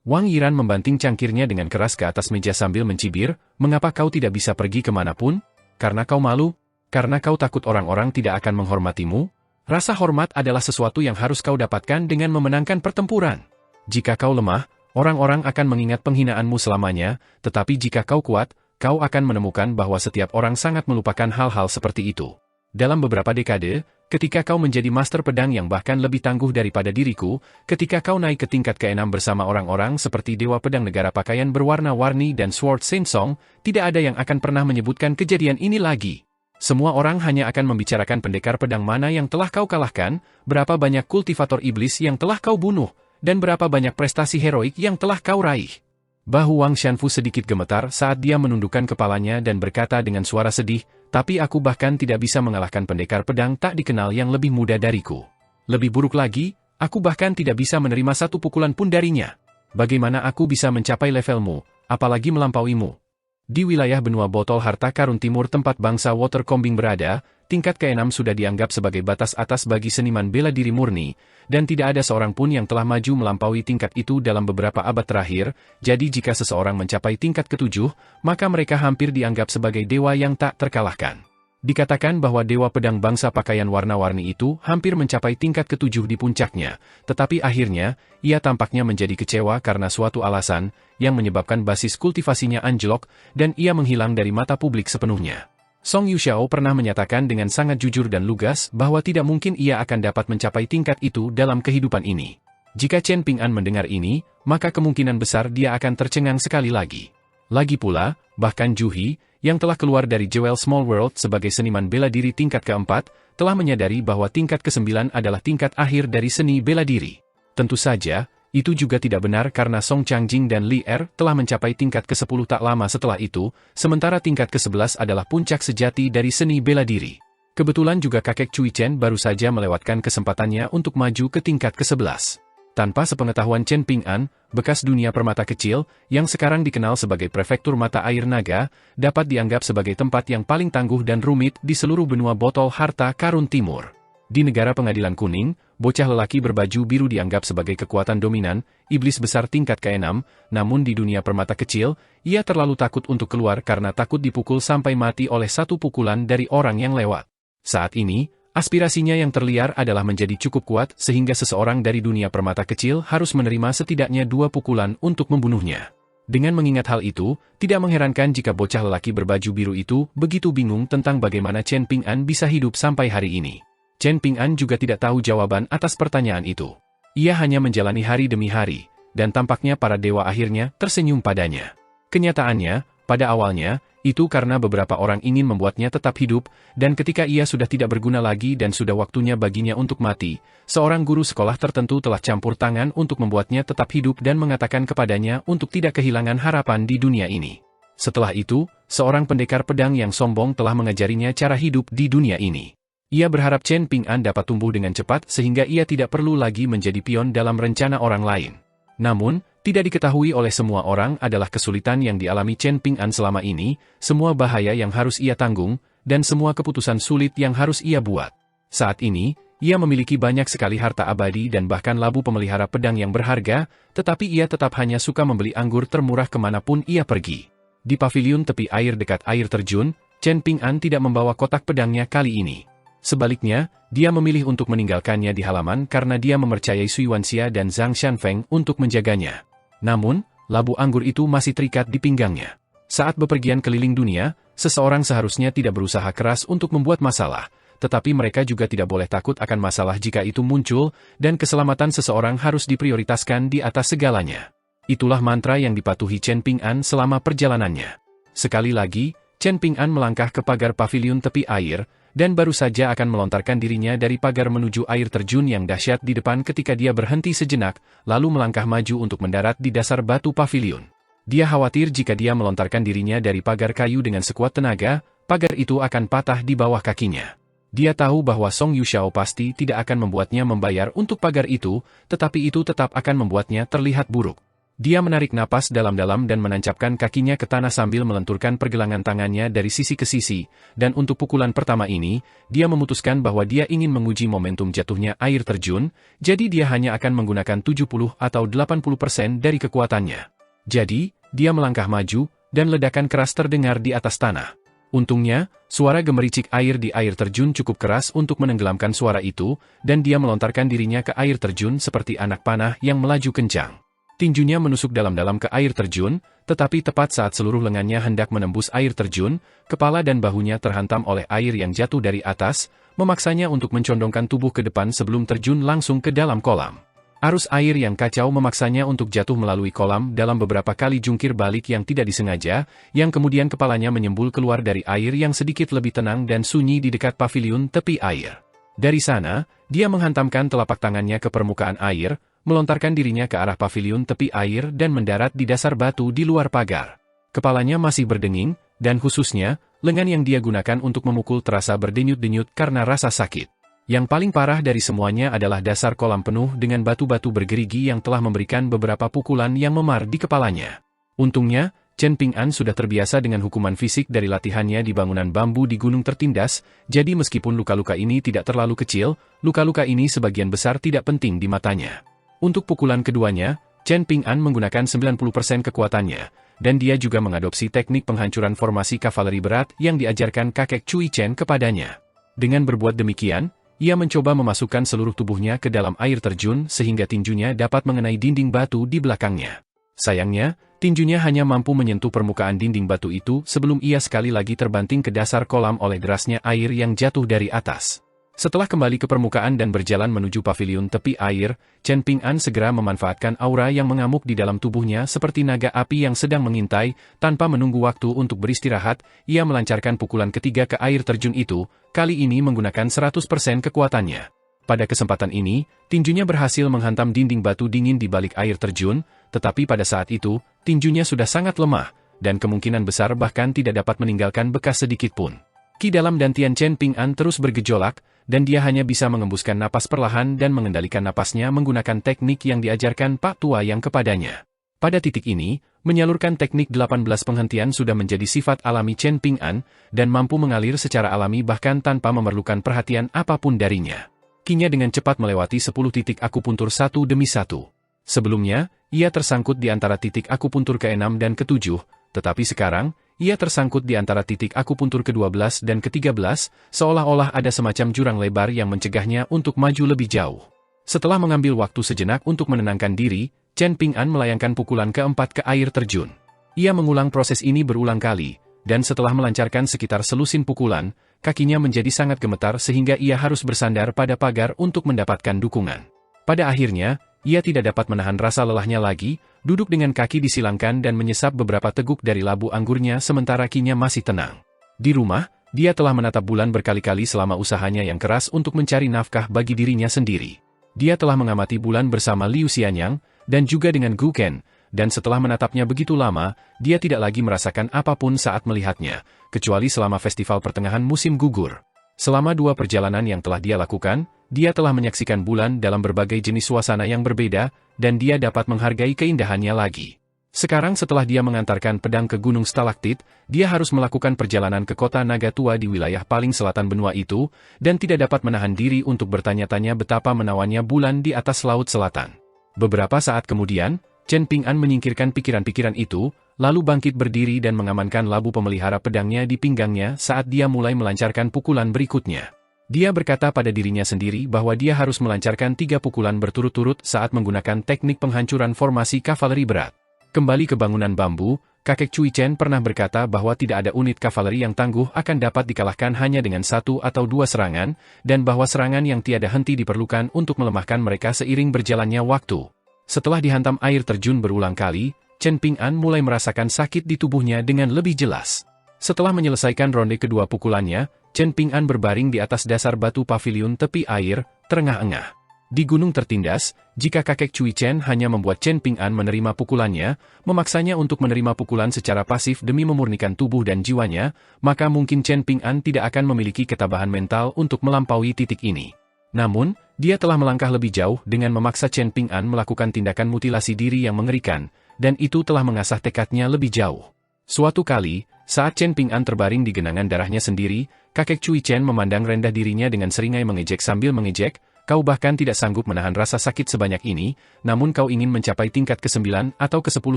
Wang Yiran membanting cangkirnya dengan keras ke atas meja sambil mencibir, mengapa kau tidak bisa pergi kemanapun? Karena kau malu? Karena kau takut orang-orang tidak akan menghormatimu? Rasa hormat adalah sesuatu yang harus kau dapatkan dengan memenangkan pertempuran. Jika kau lemah, orang-orang akan mengingat penghinaanmu selamanya, tetapi jika kau kuat, kau akan menemukan bahwa setiap orang sangat melupakan hal-hal seperti itu. Dalam beberapa dekade, ketika kau menjadi master pedang yang bahkan lebih tangguh daripada diriku, ketika kau naik ke tingkat ke-6 bersama orang-orang seperti Dewa Pedang Negara Pakaian Berwarna-Warni dan Sword Saint Song, tidak ada yang akan pernah menyebutkan kejadian ini lagi. Semua orang hanya akan membicarakan pendekar pedang mana yang telah kau kalahkan, berapa banyak kultivator iblis yang telah kau bunuh, dan berapa banyak prestasi heroik yang telah kau raih. Bahu Wang Xianfu sedikit gemetar saat dia menundukkan kepalanya dan berkata dengan suara sedih, tapi aku bahkan tidak bisa mengalahkan pendekar pedang tak dikenal yang lebih muda dariku. Lebih buruk lagi, aku bahkan tidak bisa menerima satu pukulan pun darinya. Bagaimana aku bisa mencapai levelmu, apalagi melampauimu? Di wilayah benua botol harta karun timur tempat bangsa Water Combing berada, tingkat ke-6 sudah dianggap sebagai batas atas bagi seniman bela diri murni, dan tidak ada seorang pun yang telah maju melampaui tingkat itu dalam beberapa abad terakhir, jadi jika seseorang mencapai tingkat ke-7, maka mereka hampir dianggap sebagai dewa yang tak terkalahkan. Dikatakan bahwa Dewa Pedang bangsa pakaian warna-warni itu hampir mencapai tingkat ke-7 di puncaknya, tetapi akhirnya, ia tampaknya menjadi kecewa karena suatu alasan, yang menyebabkan basis kultivasinya anjlok, dan ia menghilang dari mata publik sepenuhnya. Song Yuxiao pernah menyatakan dengan sangat jujur dan lugas bahwa tidak mungkin ia akan dapat mencapai tingkat itu dalam kehidupan ini. Jika Chen Ping'an mendengar ini, maka kemungkinan besar dia akan tercengang sekali lagi. Lagi pula, bahkan Ju He, yang telah keluar dari Jewel Small World sebagai seniman bela diri tingkat ke-4, telah menyadari bahwa tingkat ke-9 adalah tingkat akhir dari seni bela diri. Tentu saja, Itu juga tidak benar karena Song Changjing dan Li Er telah mencapai tingkat ke-10 tak lama setelah itu, sementara tingkat ke-11 adalah puncak sejati dari seni bela diri. Kebetulan juga kakek Cui Chen baru saja melewatkan kesempatannya untuk maju ke tingkat ke-11. Tanpa sepengetahuan Chen Ping'an, bekas dunia permata kecil, yang sekarang dikenal sebagai prefektur mata air naga, dapat dianggap sebagai tempat yang paling tangguh dan rumit di seluruh benua botol harta karun timur. Di negara pengadilan kuning, bocah lelaki berbaju biru dianggap sebagai kekuatan dominan, iblis besar tingkat ke-6, namun di dunia permata kecil, ia terlalu takut untuk keluar karena takut dipukul sampai mati oleh satu pukulan dari orang yang lewat. Saat ini, aspirasinya yang terliar adalah menjadi cukup kuat sehingga seseorang dari dunia permata kecil harus menerima setidaknya 2 pukulan untuk membunuhnya. Dengan mengingat hal itu, tidak mengherankan jika bocah lelaki berbaju biru itu begitu bingung tentang bagaimana Chen Ping'an bisa hidup sampai hari ini. Chen Ping'an juga tidak tahu jawaban atas pertanyaan itu. Ia hanya menjalani hari demi hari, dan tampaknya para dewa akhirnya tersenyum padanya. Kenyataannya, pada awalnya, itu karena beberapa orang ingin membuatnya tetap hidup, dan ketika ia sudah tidak berguna lagi dan sudah waktunya baginya untuk mati, seorang guru sekolah tertentu telah campur tangan untuk membuatnya tetap hidup dan mengatakan kepadanya untuk tidak kehilangan harapan di dunia ini. Setelah itu, seorang pendekar pedang yang sombong telah mengajarinya cara hidup di dunia ini. Ia berharap Chen Ping'an dapat tumbuh dengan cepat sehingga ia tidak perlu lagi menjadi pion dalam rencana orang lain. Namun, tidak diketahui oleh semua orang adalah kesulitan yang dialami Chen Ping'an selama ini, semua bahaya yang harus ia tanggung, dan semua keputusan sulit yang harus ia buat. Saat ini, ia memiliki banyak sekali harta abadi dan bahkan labu pemelihara pedang yang berharga, tetapi ia tetap hanya suka membeli anggur termurah kemanapun ia pergi. Di paviliun tepi air dekat air terjun, Chen Ping'an tidak membawa kotak pedangnya kali ini. Sebaliknya, dia memilih untuk meninggalkannya di halaman karena dia mempercayai Sui Wanxia dan Zhang Shanfeng untuk menjaganya. Namun, labu anggur itu masih terikat di pinggangnya. Saat bepergian keliling dunia, seseorang seharusnya tidak berusaha keras untuk membuat masalah, tetapi mereka juga tidak boleh takut akan masalah jika itu muncul, dan keselamatan seseorang harus diprioritaskan di atas segalanya. Itulah mantra yang dipatuhi Chen Ping'an selama perjalanannya. Sekali lagi, Chen Ping'an melangkah ke pagar paviliun tepi air, dan baru saja akan melontarkan dirinya dari pagar menuju air terjun yang dahsyat di depan ketika dia berhenti sejenak, lalu melangkah maju untuk mendarat di dasar batu paviliun. Dia khawatir jika dia melontarkan dirinya dari pagar kayu dengan sekuat tenaga, pagar itu akan patah di bawah kakinya. Dia tahu bahwa Song Yuxiao pasti tidak akan membuatnya membayar untuk pagar itu, tetapi itu tetap akan membuatnya terlihat buruk. Dia menarik napas dalam-dalam dan menancapkan kakinya ke tanah sambil melenturkan pergelangan tangannya dari sisi ke sisi, dan untuk pukulan pertama ini, dia memutuskan bahwa dia ingin menguji momentum jatuhnya air terjun, jadi dia hanya akan menggunakan 70 atau 80% dari kekuatannya. Jadi, dia melangkah maju, dan ledakan keras terdengar di atas tanah. Untungnya, suara gemericik air di air terjun cukup keras untuk menenggelamkan suara itu, dan dia melontarkan dirinya ke air terjun seperti anak panah yang melaju kencang. Tinjunya menusuk dalam-dalam ke air terjun, tetapi tepat saat seluruh lengannya hendak menembus air terjun, kepala dan bahunya terhantam oleh air yang jatuh dari atas, memaksanya untuk mencondongkan tubuh ke depan sebelum terjun langsung ke dalam kolam. Arus air yang kacau memaksanya untuk jatuh melalui kolam dalam beberapa kali jungkir balik yang tidak disengaja, yang kemudian kepalanya menyembul keluar dari air yang sedikit lebih tenang dan sunyi di dekat paviliun tepi air. Dari sana, dia menghantamkan telapak tangannya ke permukaan air, melontarkan dirinya ke arah paviliun tepi air dan mendarat di dasar batu di luar pagar. Kepalanya masih berdenging, dan khususnya, lengan yang dia gunakan untuk memukul terasa berdenyut-denyut karena rasa sakit. Yang paling parah dari semuanya adalah dasar kolam penuh dengan batu-batu bergerigi yang telah memberikan beberapa pukulan yang memar di kepalanya. Untungnya, Chen Ping'an sudah terbiasa dengan hukuman fisik dari latihannya di bangunan bambu di gunung tertindas, jadi meskipun luka-luka ini tidak terlalu kecil, luka-luka ini sebagian besar tidak penting di matanya. Untuk pukulan keduanya, Chen Ping'an menggunakan 90% kekuatannya, dan dia juga mengadopsi teknik penghancuran formasi kavaleri berat yang diajarkan kakek Cui Chen kepadanya. Dengan berbuat demikian, ia mencoba memasukkan seluruh tubuhnya ke dalam air terjun sehingga tinjunya dapat mengenai dinding batu di belakangnya. Sayangnya, tinjunya hanya mampu menyentuh permukaan dinding batu itu sebelum ia sekali lagi terbanting ke dasar kolam oleh derasnya air yang jatuh dari atas. Setelah kembali ke permukaan dan berjalan menuju paviliun tepi air, Chen Ping'an segera memanfaatkan aura yang mengamuk di dalam tubuhnya seperti naga api yang sedang mengintai, tanpa menunggu waktu untuk beristirahat, ia melancarkan pukulan ketiga ke air terjun itu, kali ini menggunakan 100% kekuatannya. Pada kesempatan ini, tinjunya berhasil menghantam dinding batu dingin di balik air terjun, tetapi pada saat itu, tinjunya sudah sangat lemah, dan kemungkinan besar bahkan tidak dapat meninggalkan bekas sedikit pun. Ki dalam dantian Chen Ping'an terus bergejolak, dan dia hanya bisa mengembuskan napas perlahan dan mengendalikan napasnya menggunakan teknik yang diajarkan Pak Tua yang kepadanya. Pada titik ini, menyalurkan teknik 18 penghentian sudah menjadi sifat alami Chen Ping'an, dan mampu mengalir secara alami bahkan tanpa memerlukan perhatian apapun darinya. Kinya dengan cepat melewati 10 titik akupuntur satu demi satu. Sebelumnya, ia tersangkut di antara titik akupuntur ke-6 dan ke-7, tetapi sekarang, ia tersangkut di antara titik akupuntur ke-12 dan ke-13, seolah-olah ada semacam jurang lebar yang mencegahnya untuk maju lebih jauh. Setelah mengambil waktu sejenak untuk menenangkan diri, Chen Ping'an melayangkan pukulan keempat ke air terjun. Ia mengulang proses ini berulang kali, dan setelah melancarkan sekitar selusin pukulan, kakinya menjadi sangat gemetar sehingga ia harus bersandar pada pagar untuk mendapatkan dukungan. Pada akhirnya, ia tidak dapat menahan rasa lelahnya lagi, duduk dengan kaki disilangkan dan menyesap beberapa teguk dari labu anggurnya sementara kinya masih tenang. Di rumah, dia telah menatap bulan berkali-kali selama usahanya yang keras untuk mencari nafkah bagi dirinya sendiri. Dia telah mengamati bulan bersama Liu Xianyang, dan juga dengan Gu Ken, dan setelah menatapnya begitu lama, dia tidak lagi merasakan apapun saat melihatnya, kecuali selama festival pertengahan musim gugur. Selama 2 perjalanan yang telah dia lakukan, dia telah menyaksikan bulan dalam berbagai jenis suasana yang berbeda, dan dia dapat menghargai keindahannya lagi. Sekarang setelah dia mengantarkan pedang ke Gunung Stalaktit, dia harus melakukan perjalanan ke kota naga tua di wilayah paling selatan benua itu, dan tidak dapat menahan diri untuk bertanya-tanya betapa menawannya bulan di atas laut selatan. Beberapa saat kemudian, Chen Ping'an menyingkirkan pikiran-pikiran itu, lalu bangkit berdiri dan mengamankan labu pemelihara pedangnya di pinggangnya saat dia mulai melancarkan pukulan berikutnya. Dia berkata pada dirinya sendiri bahwa dia harus melancarkan 3 pukulan berturut-turut saat menggunakan teknik penghancuran formasi kavaleri berat. Kembali ke bangunan bambu, kakek Cui Chen pernah berkata bahwa tidak ada unit kavaleri yang tangguh akan dapat dikalahkan hanya dengan 1 atau 2 serangan, dan bahwa serangan yang tiada henti diperlukan untuk melemahkan mereka seiring berjalannya waktu. Setelah dihantam air terjun berulang kali, Chen Ping'an mulai merasakan sakit di tubuhnya dengan lebih jelas. Setelah menyelesaikan ronde kedua pukulannya, Chen Ping'an berbaring di atas dasar batu paviliun tepi air, terengah-engah. Di gunung tertindas, jika kakek Cui Chen hanya membuat Chen Ping'an menerima pukulannya, memaksanya untuk menerima pukulan secara pasif demi memurnikan tubuh dan jiwanya, maka mungkin Chen Ping'an tidak akan memiliki ketabahan mental untuk melampaui titik ini. Namun, dia telah melangkah lebih jauh dengan memaksa Chen Ping'an melakukan tindakan mutilasi diri yang mengerikan, dan itu telah mengasah tekadnya lebih jauh. Suatu kali, saat Chen Ping'an terbaring di genangan darahnya sendiri, kakek Cui Chen memandang rendah dirinya dengan seringai mengejek sambil mengejek, "Kau bahkan tidak sanggup menahan rasa sakit sebanyak ini, namun kau ingin mencapai tingkat ke-9 atau ke-10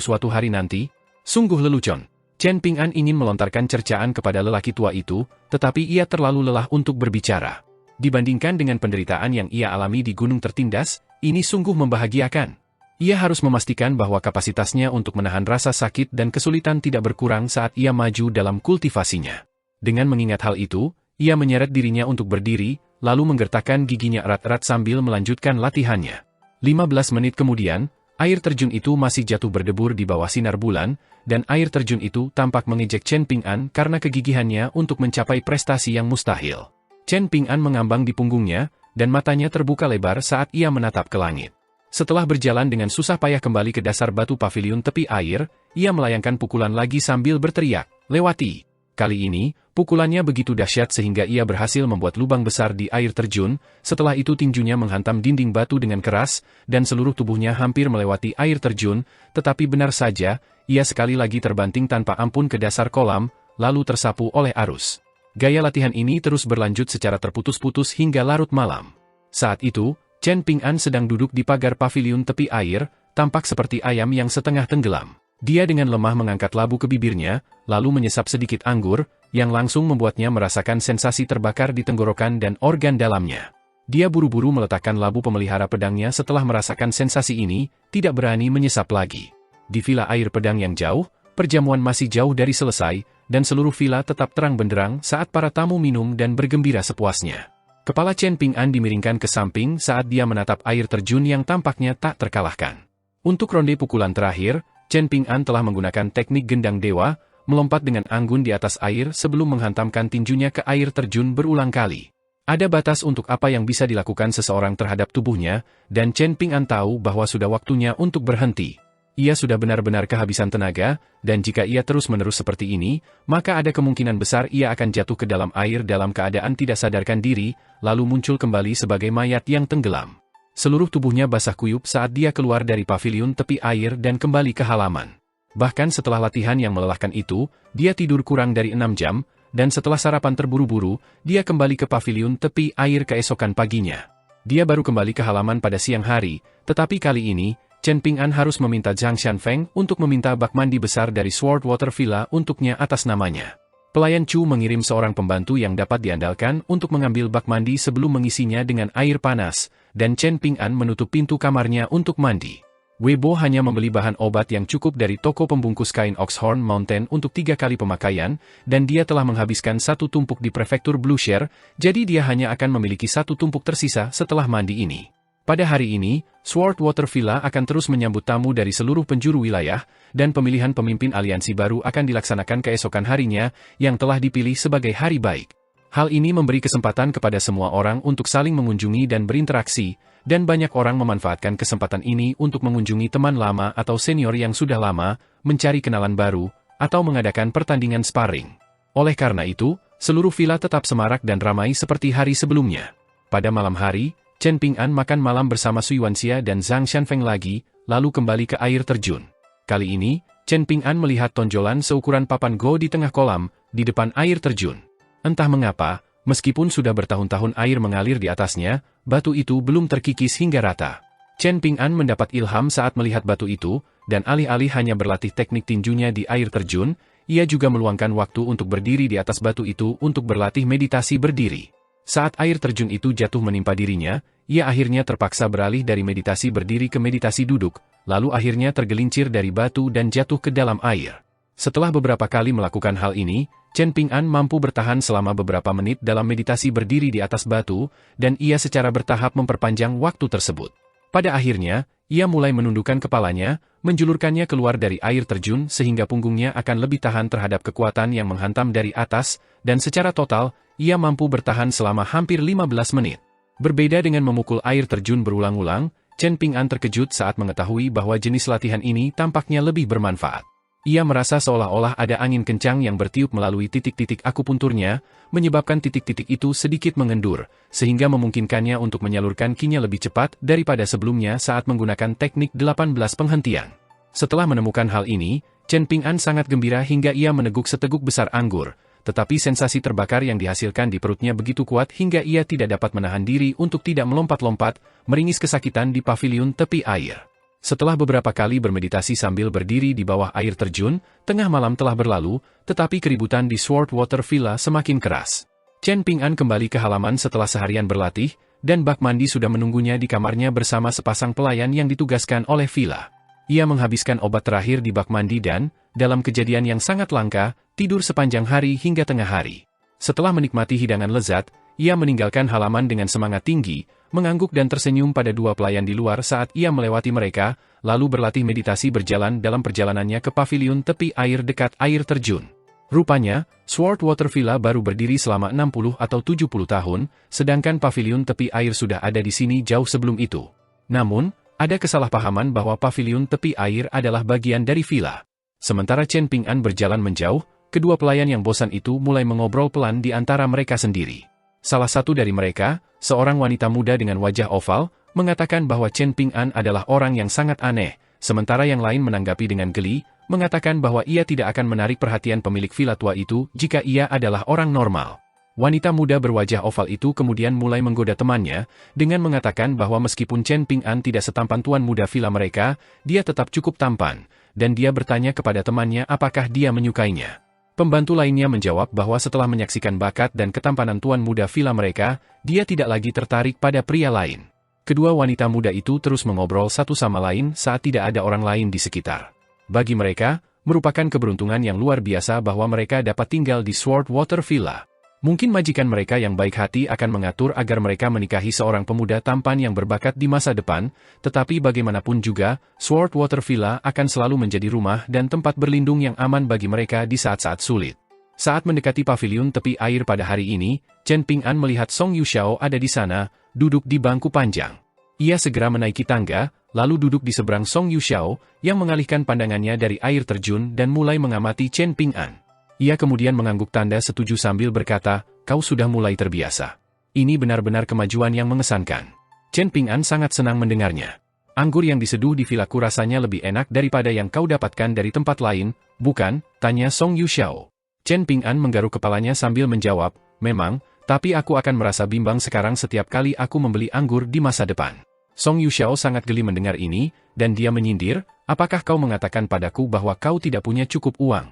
suatu hari nanti? Sungguh lelucon." Chen Ping'an ingin melontarkan cercaan kepada lelaki tua itu, tetapi ia terlalu lelah untuk berbicara. Dibandingkan dengan penderitaan yang ia alami di gunung tertindas, ini sungguh membahagiakan. Ia harus memastikan bahwa kapasitasnya untuk menahan rasa sakit dan kesulitan tidak berkurang saat ia maju dalam kultivasinya. Dengan mengingat hal itu, ia menyeret dirinya untuk berdiri, lalu menggertakkan giginya erat-erat sambil melanjutkan latihannya. 15 menit kemudian, air terjun itu masih jatuh berdebur di bawah sinar bulan, dan air terjun itu tampak mengejek Chen Ping'an karena kegigihannya untuk mencapai prestasi yang mustahil. Chen Ping'an mengambang di punggungnya, dan matanya terbuka lebar saat ia menatap ke langit. Setelah berjalan dengan susah payah kembali ke dasar batu paviliun tepi air, ia melayangkan pukulan lagi sambil berteriak, "Lewati!" Kali ini, pukulannya begitu dahsyat sehingga ia berhasil membuat lubang besar di air terjun, setelah itu tinjunya menghantam dinding batu dengan keras, dan seluruh tubuhnya hampir melewati air terjun, tetapi benar saja, ia sekali lagi terbanting tanpa ampun ke dasar kolam, lalu tersapu oleh arus. Gaya latihan ini terus berlanjut secara terputus-putus hingga larut malam. Saat itu, Chen Ping'an sedang duduk di pagar paviliun tepi air, tampak seperti ayam yang setengah tenggelam. Dia dengan lemah mengangkat labu ke bibirnya, lalu menyesap sedikit anggur, yang langsung membuatnya merasakan sensasi terbakar di tenggorokan dan organ dalamnya. Dia buru-buru meletakkan labu pemelihara pedangnya setelah merasakan sensasi ini, tidak berani menyesap lagi. Di villa air pedang yang jauh, perjamuan masih jauh dari selesai, dan seluruh villa tetap terang benderang saat para tamu minum dan bergembira sepuasnya. Kepala Chen Ping'an dimiringkan ke samping saat dia menatap air terjun yang tampaknya tak terkalahkan. Untuk ronde pukulan terakhir, Chen Ping'an telah menggunakan teknik gendang dewa, melompat dengan anggun di atas air sebelum menghantamkan tinjunya ke air terjun berulang kali. Ada batas untuk apa yang bisa dilakukan seseorang terhadap tubuhnya, dan Chen Ping'an tahu bahwa sudah waktunya untuk berhenti. Ia sudah benar-benar kehabisan tenaga, dan jika ia terus-menerus seperti ini, maka ada kemungkinan besar ia akan jatuh ke dalam air dalam keadaan tidak sadarkan diri, lalu muncul kembali sebagai mayat yang tenggelam. Seluruh tubuhnya basah kuyup saat dia keluar dari paviliun tepi air dan kembali ke halaman. Bahkan setelah latihan yang melelahkan itu, dia tidur kurang dari 6 jam, dan setelah sarapan terburu-buru, dia kembali ke paviliun tepi air keesokan paginya. Dia baru kembali ke halaman pada siang hari, tetapi kali ini, Chen Ping'an harus meminta Zhang Xianfeng untuk meminta bak mandi besar dari Sword Water Villa untuknya atas namanya. Pelayan Chu mengirim seorang pembantu yang dapat diandalkan untuk mengambil bak mandi sebelum mengisinya dengan air panas, dan Chen Ping'an menutup pintu kamarnya untuk mandi. Weibo hanya membeli bahan obat yang cukup dari toko pembungkus kain Oxhorn Mountain untuk 3 kali pemakaian, dan dia telah menghabiskan 1 tumpuk di prefektur Blueshire, jadi dia hanya akan memiliki 1 tumpuk tersisa setelah mandi ini. Pada hari ini, Sword Water Villa akan terus menyambut tamu dari seluruh penjuru wilayah, dan pemilihan pemimpin aliansi baru akan dilaksanakan keesokan harinya, yang telah dipilih sebagai hari baik. Hal ini memberi kesempatan kepada semua orang untuk saling mengunjungi dan berinteraksi, dan banyak orang memanfaatkan kesempatan ini untuk mengunjungi teman lama atau senior yang sudah lama, mencari kenalan baru, atau mengadakan pertandingan sparring. Oleh karena itu, seluruh villa tetap semarak dan ramai seperti hari sebelumnya. Pada malam hari, Chen Ping'an makan malam bersama Sui Wanxia dan Zhang Xianfeng lagi, lalu kembali ke air terjun. Kali ini, Chen Ping'an melihat tonjolan seukuran papan go di tengah kolam, di depan air terjun. Entah mengapa, meskipun sudah bertahun-tahun air mengalir di atasnya, batu itu belum terkikis hingga rata. Chen Ping'an mendapat ilham saat melihat batu itu, dan alih-alih hanya berlatih teknik tinjunya di air terjun, ia juga meluangkan waktu untuk berdiri di atas batu itu untuk berlatih meditasi berdiri. Saat air terjun itu jatuh menimpa dirinya, ia akhirnya terpaksa beralih dari meditasi berdiri ke meditasi duduk, lalu akhirnya tergelincir dari batu dan jatuh ke dalam air. Setelah beberapa kali melakukan hal ini, Chen Ping'an mampu bertahan selama beberapa menit dalam meditasi berdiri di atas batu, dan ia secara bertahap memperpanjang waktu tersebut. Pada akhirnya, ia mulai menundukkan kepalanya, menjulurkannya keluar dari air terjun sehingga punggungnya akan lebih tahan terhadap kekuatan yang menghantam dari atas, dan secara total, ia mampu bertahan selama hampir 15 menit. Berbeda dengan memukul air terjun berulang-ulang, Chen Ping'an terkejut saat mengetahui bahwa jenis latihan ini tampaknya lebih bermanfaat. Ia merasa seolah-olah ada angin kencang yang bertiup melalui titik-titik akupunturnya, menyebabkan titik-titik itu sedikit mengendur, sehingga memungkinkannya untuk menyalurkan qi-nya lebih cepat daripada sebelumnya saat menggunakan teknik 18 penghentian. Setelah menemukan hal ini, Chen Ping'an sangat gembira hingga ia meneguk seteguk besar anggur, tetapi sensasi terbakar yang dihasilkan di perutnya begitu kuat hingga ia tidak dapat menahan diri untuk tidak melompat-lompat, meringis kesakitan di paviliun tepi air. Setelah beberapa kali bermeditasi sambil berdiri di bawah air terjun, tengah malam telah berlalu, tetapi keributan di Sword Water Villa semakin keras. Chen Ping'an kembali ke halaman setelah seharian berlatih, dan bak mandi sudah menunggunya di kamarnya bersama sepasang pelayan yang ditugaskan oleh villa. Ia menghabiskan obat terakhir di bak mandi dan, dalam kejadian yang sangat langka, tidur sepanjang hari hingga tengah hari. Setelah menikmati hidangan lezat, ia meninggalkan halaman dengan semangat tinggi, mengangguk dan tersenyum pada 2 pelayan di luar saat ia melewati mereka, lalu berlatih meditasi berjalan dalam perjalanannya ke paviliun tepi air dekat air terjun. Rupanya, Sword Water Villa baru berdiri selama 60 atau 70 tahun, sedangkan paviliun tepi air sudah ada di sini jauh sebelum itu. Namun, ada kesalahpahaman bahwa paviliun tepi air adalah bagian dari villa. Sementara Chen Ping'an berjalan menjauh, kedua pelayan yang bosan itu mulai mengobrol pelan di antara mereka sendiri. Salah satu dari mereka, seorang wanita muda dengan wajah oval, mengatakan bahwa Chen Ping'an adalah orang yang sangat aneh, sementara yang lain menanggapi dengan geli, mengatakan bahwa ia tidak akan menarik perhatian pemilik villa tua itu jika ia adalah orang normal. Wanita muda berwajah oval itu kemudian mulai menggoda temannya, dengan mengatakan bahwa meskipun Chen Ping'an tidak setampan tuan muda villa mereka, dia tetap cukup tampan, dan dia bertanya kepada temannya apakah dia menyukainya. Pembantu lainnya menjawab bahwa setelah menyaksikan bakat dan ketampanan tuan muda villa mereka, dia tidak lagi tertarik pada pria lain. Kedua wanita muda itu terus mengobrol satu sama lain saat tidak ada orang lain di sekitar. Bagi mereka, merupakan keberuntungan yang luar biasa bahwa mereka dapat tinggal di Sword Water Villa. Mungkin majikan mereka yang baik hati akan mengatur agar mereka menikahi seorang pemuda tampan yang berbakat di masa depan, tetapi bagaimanapun juga, Sword Water Villa akan selalu menjadi rumah dan tempat berlindung yang aman bagi mereka di saat-saat sulit. Saat mendekati paviliun tepi air pada hari ini, Chen Ping'an melihat Song Yuxiao ada di sana, duduk di bangku panjang. Ia segera menaiki tangga, lalu duduk di seberang Song Yuxiao, yang mengalihkan pandangannya dari air terjun dan mulai mengamati Chen Ping'an. Ia kemudian mengangguk tanda setuju sambil berkata, "Kau sudah mulai terbiasa. Ini benar-benar kemajuan yang mengesankan." Chen Ping'an sangat senang mendengarnya. "Anggur yang diseduh di vilaku rasanya lebih enak daripada yang kau dapatkan dari tempat lain, bukan?" tanya Song Yuxiao. Chen Ping'an menggaruk kepalanya sambil menjawab, "Memang, tapi aku akan merasa bimbang sekarang setiap kali aku membeli anggur di masa depan." Song Yuxiao sangat geli mendengar ini, dan dia menyindir, "Apakah kau mengatakan padaku bahwa kau tidak punya cukup uang?"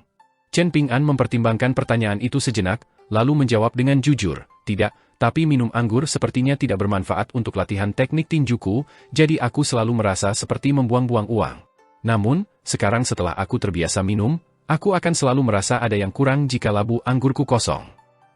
Chen Ping'an mempertimbangkan pertanyaan itu sejenak, lalu menjawab dengan jujur, "Tidak, tapi minum anggur sepertinya tidak bermanfaat untuk latihan teknik tinjuku, jadi aku selalu merasa seperti membuang-buang uang. Namun, sekarang setelah aku terbiasa minum, aku akan selalu merasa ada yang kurang jika labu anggurku kosong."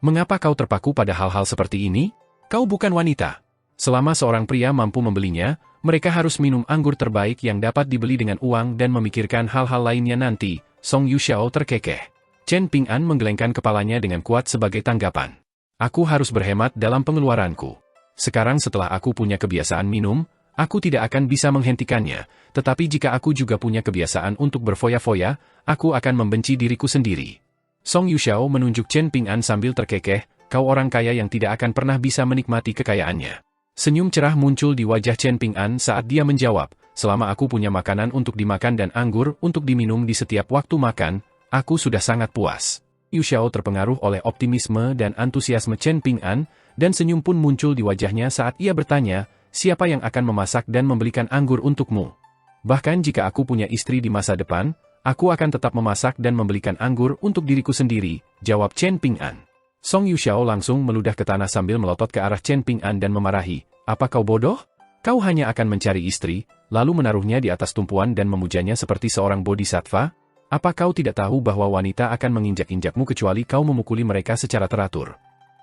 "Mengapa kau terpaku pada hal-hal seperti ini? Kau bukan wanita. Selama seorang pria mampu membelinya, mereka harus minum anggur terbaik yang dapat dibeli dengan uang dan memikirkan hal-hal lainnya nanti." Song Yuxiao terkekeh. Chen Ping'an menggelengkan kepalanya dengan kuat sebagai tanggapan. "Aku harus berhemat dalam pengeluaranku. Sekarang setelah aku punya kebiasaan minum, aku tidak akan bisa menghentikannya, tetapi jika aku juga punya kebiasaan untuk berfoya-foya, aku akan membenci diriku sendiri." Song Yuxiao menunjuk Chen Ping'an sambil terkekeh, "Kau orang kaya yang tidak akan pernah bisa menikmati kekayaannya." Senyum cerah muncul di wajah Chen Ping'an saat dia menjawab, "Selama aku punya makanan untuk dimakan dan anggur untuk diminum di setiap waktu makan, aku sudah sangat puas." Yuxiao terpengaruh oleh optimisme dan antusiasme Chen Ping'an, dan senyum pun muncul di wajahnya saat ia bertanya, "Siapa yang akan memasak dan membelikan anggur untukmu? Bahkan jika aku punya istri di masa depan, aku akan tetap memasak dan membelikan anggur untuk diriku sendiri," jawab Chen Ping'an. Song Yuxiao langsung meludah ke tanah sambil melotot ke arah Chen Ping'an dan memarahi, "Apa kau bodoh? Kau hanya akan mencari istri, lalu menaruhnya di atas tumpuan dan memujanya seperti seorang bodhisattva? Apa kau tidak tahu bahwa wanita akan menginjak-injakmu kecuali kau memukuli mereka secara teratur?"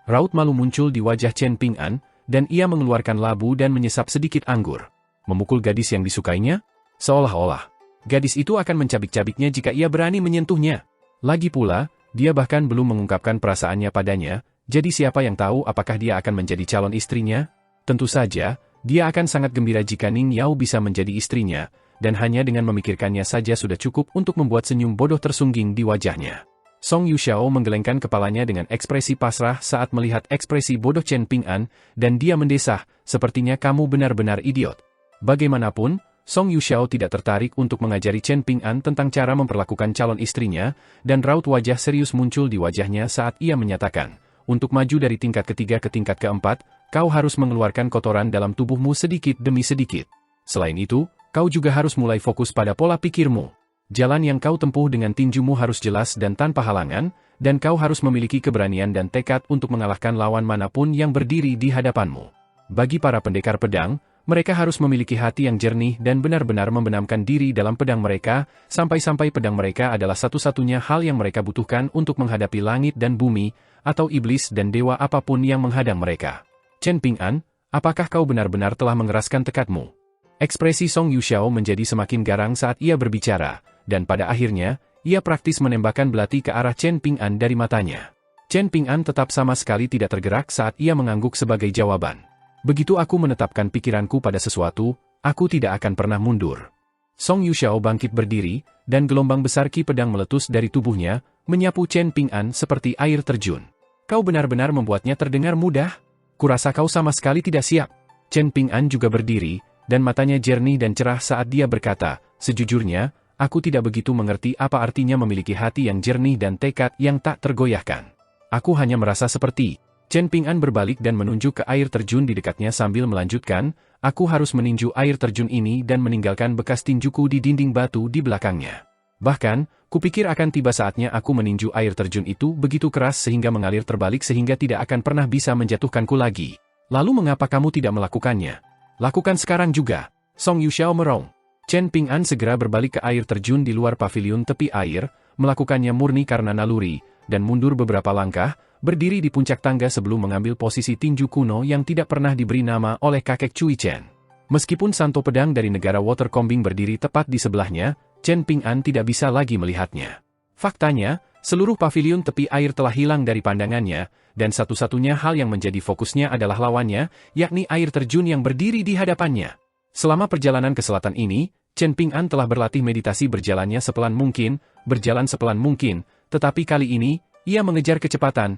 Raut malu muncul di wajah Chen Ping'an, dan ia mengeluarkan labu dan menyesap sedikit anggur. Memukul gadis yang disukainya? Seolah-olah gadis itu akan mencabik-cabiknya jika ia berani menyentuhnya. Lagi pula, dia bahkan belum mengungkapkan perasaannya padanya, jadi siapa yang tahu apakah dia akan menjadi calon istrinya? Tentu saja, dia akan sangat gembira jika Ning Yao bisa menjadi istrinya, dan hanya dengan memikirkannya saja sudah cukup untuk membuat senyum bodoh tersungging di wajahnya. Song Yuxiao menggelengkan kepalanya dengan ekspresi pasrah saat melihat ekspresi bodoh Chen Ping'an, dan dia mendesah, "Sepertinya kamu benar-benar idiot." Bagaimanapun, Song Yuxiao tidak tertarik untuk mengajari Chen Ping'an tentang cara memperlakukan calon istrinya, dan raut wajah serius muncul di wajahnya saat ia menyatakan, "Untuk maju dari tingkat ketiga ke tingkat keempat, kau harus mengeluarkan kotoran dalam tubuhmu sedikit demi sedikit. Selain itu, kau juga harus mulai fokus pada pola pikirmu. Jalan yang kau tempuh dengan tinjumu harus jelas dan tanpa halangan, dan kau harus memiliki keberanian dan tekad untuk mengalahkan lawan manapun yang berdiri di hadapanmu. Bagi para pendekar pedang, mereka harus memiliki hati yang jernih dan benar-benar membenamkan diri dalam pedang mereka, sampai-sampai pedang mereka adalah satu-satunya hal yang mereka butuhkan untuk menghadapi langit dan bumi, atau iblis dan dewa apapun yang menghadang mereka." "Chen Ping'an, apakah kau benar-benar telah mengeraskan tekadmu?" Ekspresi Song Yuxiao menjadi semakin garang saat ia berbicara, dan pada akhirnya, ia praktis menembakkan belati ke arah Chen Ping'an dari matanya. Chen Ping'an tetap sama sekali tidak tergerak saat ia mengangguk sebagai jawaban. "Begitu aku menetapkan pikiranku pada sesuatu, aku tidak akan pernah mundur." Song Yuxiao bangkit berdiri, dan gelombang besar ki pedang meletus dari tubuhnya, menyapu Chen Ping'an seperti air terjun. "Kau benar-benar membuatnya terdengar mudah? Kurasa kau sama sekali tidak siap." Chen Ping'an juga berdiri, dan matanya jernih dan cerah saat dia berkata, "Sejujurnya, aku tidak begitu mengerti apa artinya memiliki hati yang jernih dan tekad yang tak tergoyahkan. Aku hanya merasa seperti..." Chen Ping'an berbalik dan menunjuk ke air terjun di dekatnya sambil melanjutkan, "Aku harus meninju air terjun ini dan meninggalkan bekas tinjuku di dinding batu di belakangnya. Bahkan, kupikir akan tiba saatnya aku meninju air terjun itu begitu keras sehingga mengalir terbalik sehingga tidak akan pernah bisa menjatuhkanku lagi. Lalu mengapa kamu tidak melakukannya? Lakukan sekarang juga." Song Yuxiao merong. Chen Ping'an segera berbalik ke air terjun di luar paviliun tepi air, melakukannya murni karena naluri, dan mundur beberapa langkah, berdiri di puncak tangga sebelum mengambil posisi tinju kuno yang tidak pernah diberi nama oleh kakek Cui Chen. Meskipun santo pedang dari negara Watercombing berdiri tepat di sebelahnya, Chen Ping'an tidak bisa lagi melihatnya. Faktanya, Seluruh paviliun tepi air telah hilang dari pandangannya, dan satu-satunya hal yang menjadi fokusnya adalah lawannya, yakni air terjun yang berdiri di hadapannya. Selama perjalanan ke selatan ini, Chen Ping'an telah berlatih meditasi berjalan sepelan mungkin, tetapi kali ini, ia mengejar kecepatan